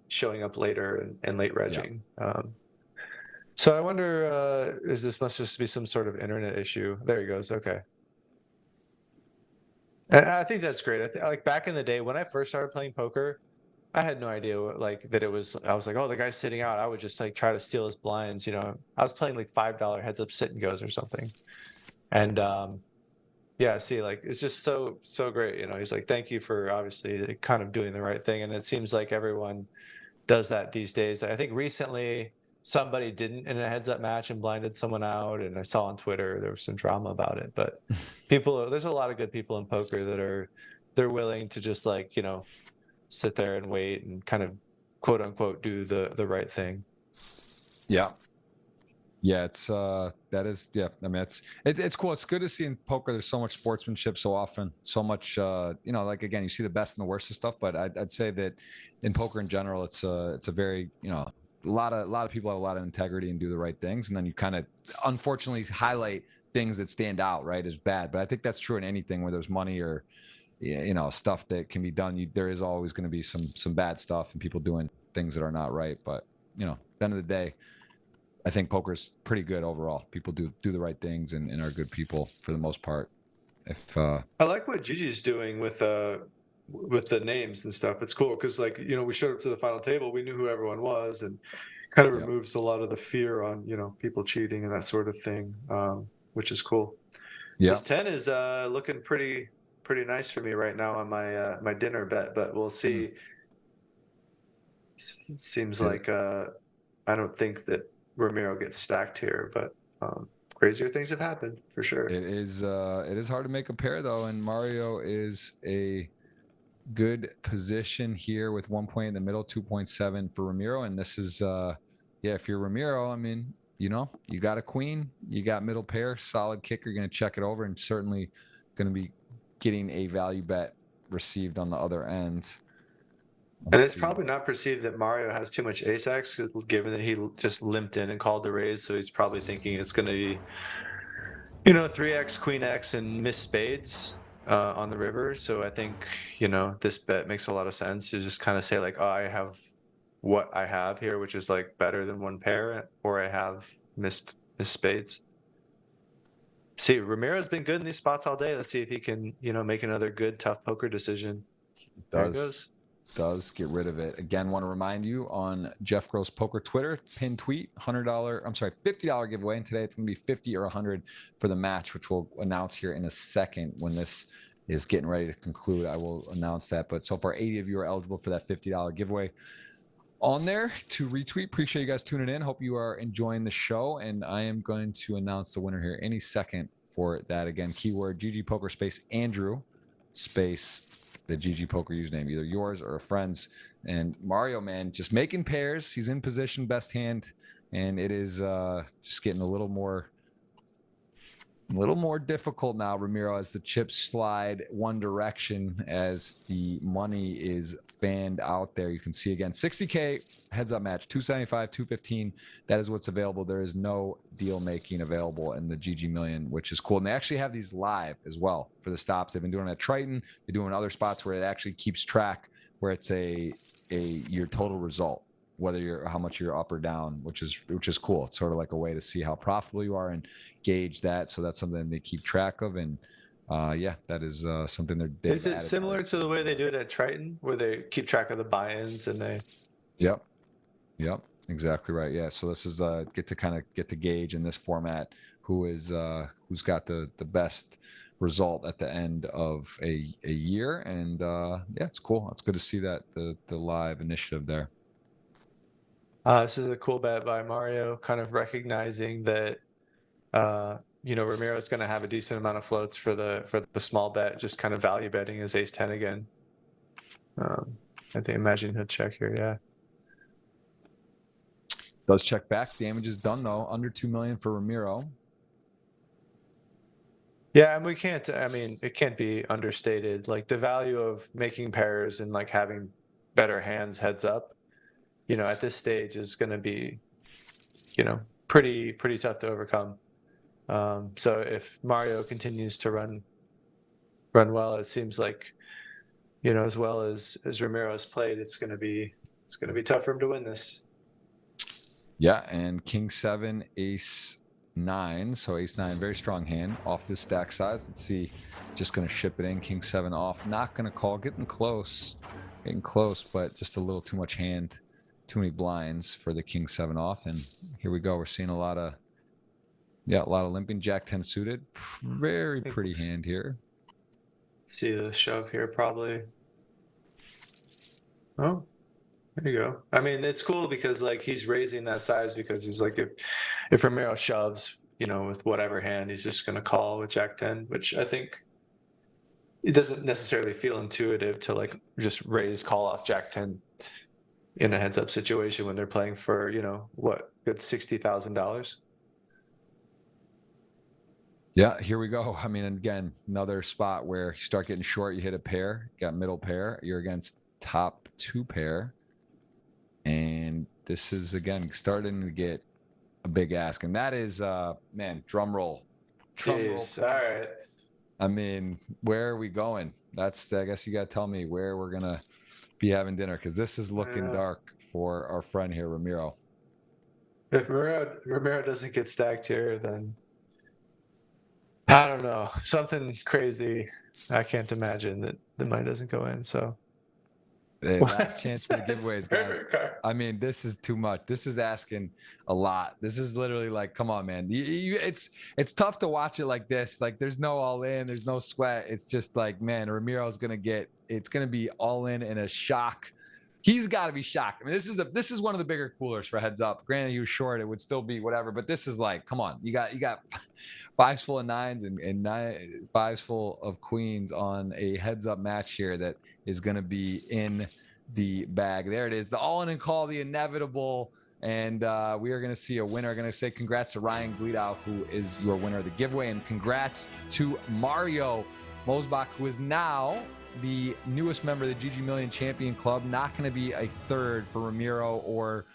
showing up later and late regging. So I wonder, must just be some sort of internet issue. There he goes. Okay. And I think that's great. Like back in the day when I first started playing poker, I had no idea that it was. I was like, oh, the guy's sitting out. I would just like try to steal his blinds. I was playing like $5 heads up sit and goes or something, and yeah, see, like it's just so great. He's like, thank you for obviously kind of doing the right thing, and it seems like everyone does that these days. I think recently somebody didn't in a heads up match and blinded someone out, and I saw on Twitter there was some drama about it. But there's a lot of good people in poker that they're willing to just like sit there and wait and kind of quote unquote do the right thing. Yeah, it's that is, yeah. I mean, it's cool. It's good to see in poker. There's so much sportsmanship so often, so much. Like again, you see the best and the worst of stuff. But I'd say that in poker in general, it's a very a lot of people have a lot of integrity and do the right things, and then you kind of unfortunately highlight things that stand out right as bad. But I think that's true in anything where there's money or stuff that can be done. There is always going to be some bad stuff and people doing things that are not right. But at the end of the day, I think poker's pretty good overall. People do the right things and are good people for the most part. I like what Gigi's doing with the names and stuff. It's cool because like we showed up to the final table, we knew who everyone was, and kind of removes a lot of the fear on people cheating and that sort of thing, which is cool. This 10 is looking pretty nice for me right now on my dinner bet, but we'll see. Seems like I don't think that Ramiro gets stacked here, but crazier things have happened for sure. It is hard to make a pair though, and Mario is a good position here with 1 point in the middle, 2.7 for Ramiro, and this is if you're Ramiro, I mean, you got a queen, you got middle pair, solid kicker, you're going to check it over, and certainly going to be getting a value bet received on the other end. And it's probably not perceived that Mario has too much ace X, given that he just limped in and called the raise. So he's probably thinking it's going to be, 3x, queen X, and miss spades on the river. So I think, this bet makes a lot of sense to just kind of say like, oh, I have what I have here, which is like better than one pair, or I have missed spades. See, Ramiro's been good in these spots all day. Let's see if he can, make another good, tough poker decision. There it goes. Does get rid of it. Again, want to remind you on Jeff Gross Poker Twitter, pin tweet, $50 giveaway. And today it's going to be 50 or 100 for the match, which we'll announce here in a second when this is getting ready to conclude. I will announce that. But so far, 80 of you are eligible for that $50 giveaway on there to retweet. Appreciate you guys tuning in. Hope you are enjoying the show. And I am going to announce the winner here any second for that. Again, keyword GGPoker space Andrew space the GGPoker username, either yours or a friend's. And Mario, man, just making pairs. He's in position, best hand, and it is just getting a little more difficult now, Ramiro, as the chips slide one direction as the money is fanned out there. You can see again, 60K heads up match, 275, 215. That is what's available. There is no deal making available in the GG Million, which is cool. And they actually have these live as well for the stops. They've been doing it at Triton. They're doing other spots where it actually keeps track, where it's your total result, whether how much you're up or down, which is cool. It's sort of like a way to see how profitable you are and gauge that. So that's something they keep track of. And that is something they're. Is it similar to the way they do it at Triton, where they keep track of the buy-ins and they? Yep, exactly right. Yeah. So this is get to gauge in this format who's got the best result at the end of a year. And it's cool. It's good to see that the live initiative there. This is a cool bet by Mario, kind of recognizing that Ramiro is going to have a decent amount of floats for the small bet, just kind of value betting his ace 10 again. I imagine he'll check here. Yeah. Does check back. Damage is done though. Under 2 million for Ramiro. Yeah, and it can't be understated. Like the value of making pairs and like having better hands heads up, at this stage is going to be, pretty tough to overcome. So if Mario continues to run well, it seems like, as well as Ramiro has played, it's going to be tough for him to win this. Yeah, and King 7, Ace 9. So Ace 9, very strong hand off this stack size. Let's see, just going to ship it in. King 7 off, not going to call, getting close, but just a little too much hand, too many blinds for the King 7 off. And here we go. We're seeing a lot of limping. Jack 10 suited, very pretty hand here. See the shove here probably. Oh, there you go. I mean, it's cool because like he's raising that size because he's like, if Ramiro shoves, with whatever hand, he's just going to call with Jack 10, which I think it doesn't necessarily feel intuitive to like just raise call off Jack 10 in a heads up situation when they're playing for, good $60,000. Yeah, here we go. I mean, again, another spot where you start getting short, you hit a pair, got middle pair, you're against top 2 pair. And this is, again, starting to get a big ask. And that is, drum roll. Jeez, all right. I mean, where are we going? I guess you got to tell me where we're going to be having dinner, because this is looking dark for our friend here, Ramiro. If Ramiro doesn't get stacked here, then I don't know. Something crazy. I can't imagine that the money doesn't go in. So last chance for the giveaways, guys. I mean, this is too much. This is asking a lot. This is literally like, come on, man. It's tough to watch it like this. Like, there's no all in, there's no sweat. It's just like, man, Ramiro's it's gonna be all in a shock. He's got to be shocked. I mean, this is one of the bigger coolers for heads up. Granted, he was short; it would still be whatever. But this is like, come on, you got fives full of nines and fives full of queens on a heads up match here that is going to be in the bag. There it is, the all in and call, the inevitable, and we are going to see a winner. I'm going to say congrats to Ryan Gleedow, who is your winner of the giveaway, and congrats to Mario Mosbach, who is now the newest member of the GG Million Champion Club. Not going to be a third for Ramiro or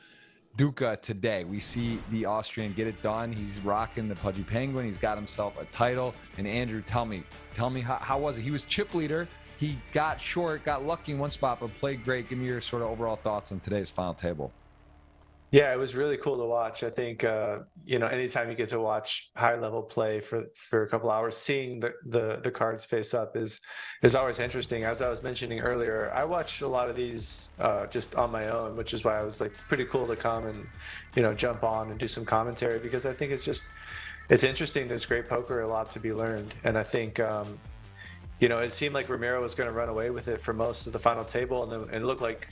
Duca today. We see the Austrian get it done. He's rocking the Pudgy Penguin. He's got himself a title. And Andrew, tell me how was it? He was chip leader. He got short, got lucky in one spot, but played great. Give me your sort of overall thoughts on today's final table. Yeah, it was really cool to watch. I think anytime you get to watch high level play for a couple hours, seeing the cards face up is always interesting. As I was mentioning earlier, I watch a lot of these just on my own, which is why I was like pretty cool to come and jump on and do some commentary, because I think it's interesting. There's great poker, a lot to be learned, and I think it seemed like Ramiro was going to run away with it for most of the final table, and then it looked like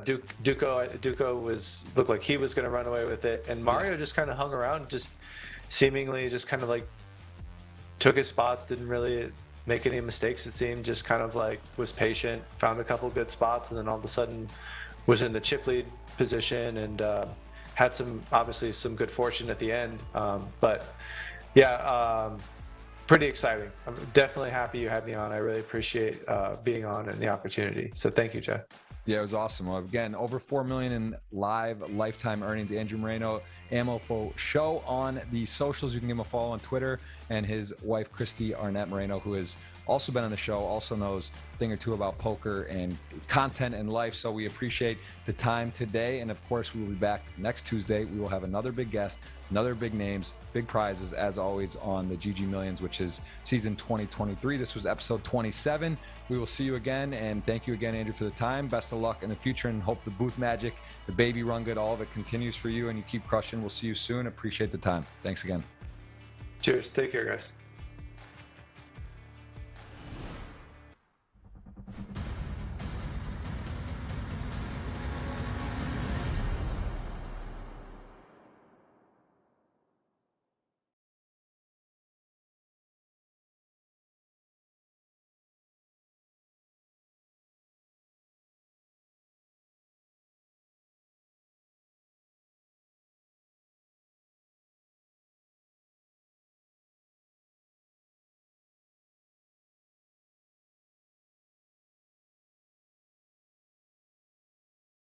Duco looked like he was going to run away with it, and Mario just kind of hung around, just seemingly just kind of like took his spots, didn't really make any mistakes. It seemed just kind of like was patient, found a couple good spots, and then all of a sudden was in the chip lead position and had obviously some good fortune at the end. Pretty exciting. I'm definitely happy you had me on. I really appreciate being on and the opportunity. So thank you, Jeff. Yeah, it was awesome. Well, again, over 4 million in live lifetime earnings. Andrew Moreno, AMOFO Show on the socials. You can give him a follow on Twitter, and his wife, Christy Arnett Moreno, who has also been on the show, also knows a thing or two about poker and content and life. So we appreciate the time today. And of course, we will be back next Tuesday. We will have another big guest, another big names, big prizes, as always, on the GG Millions, which is season 2023. This was episode 27. We will see you again. And thank you again, Andrew, for the time. Best of luck in the future, and hope the booth magic, the baby run good, all of it continues for you and you keep crushing. We'll see you soon. Appreciate the time. Thanks again. Cheers. Take care, guys.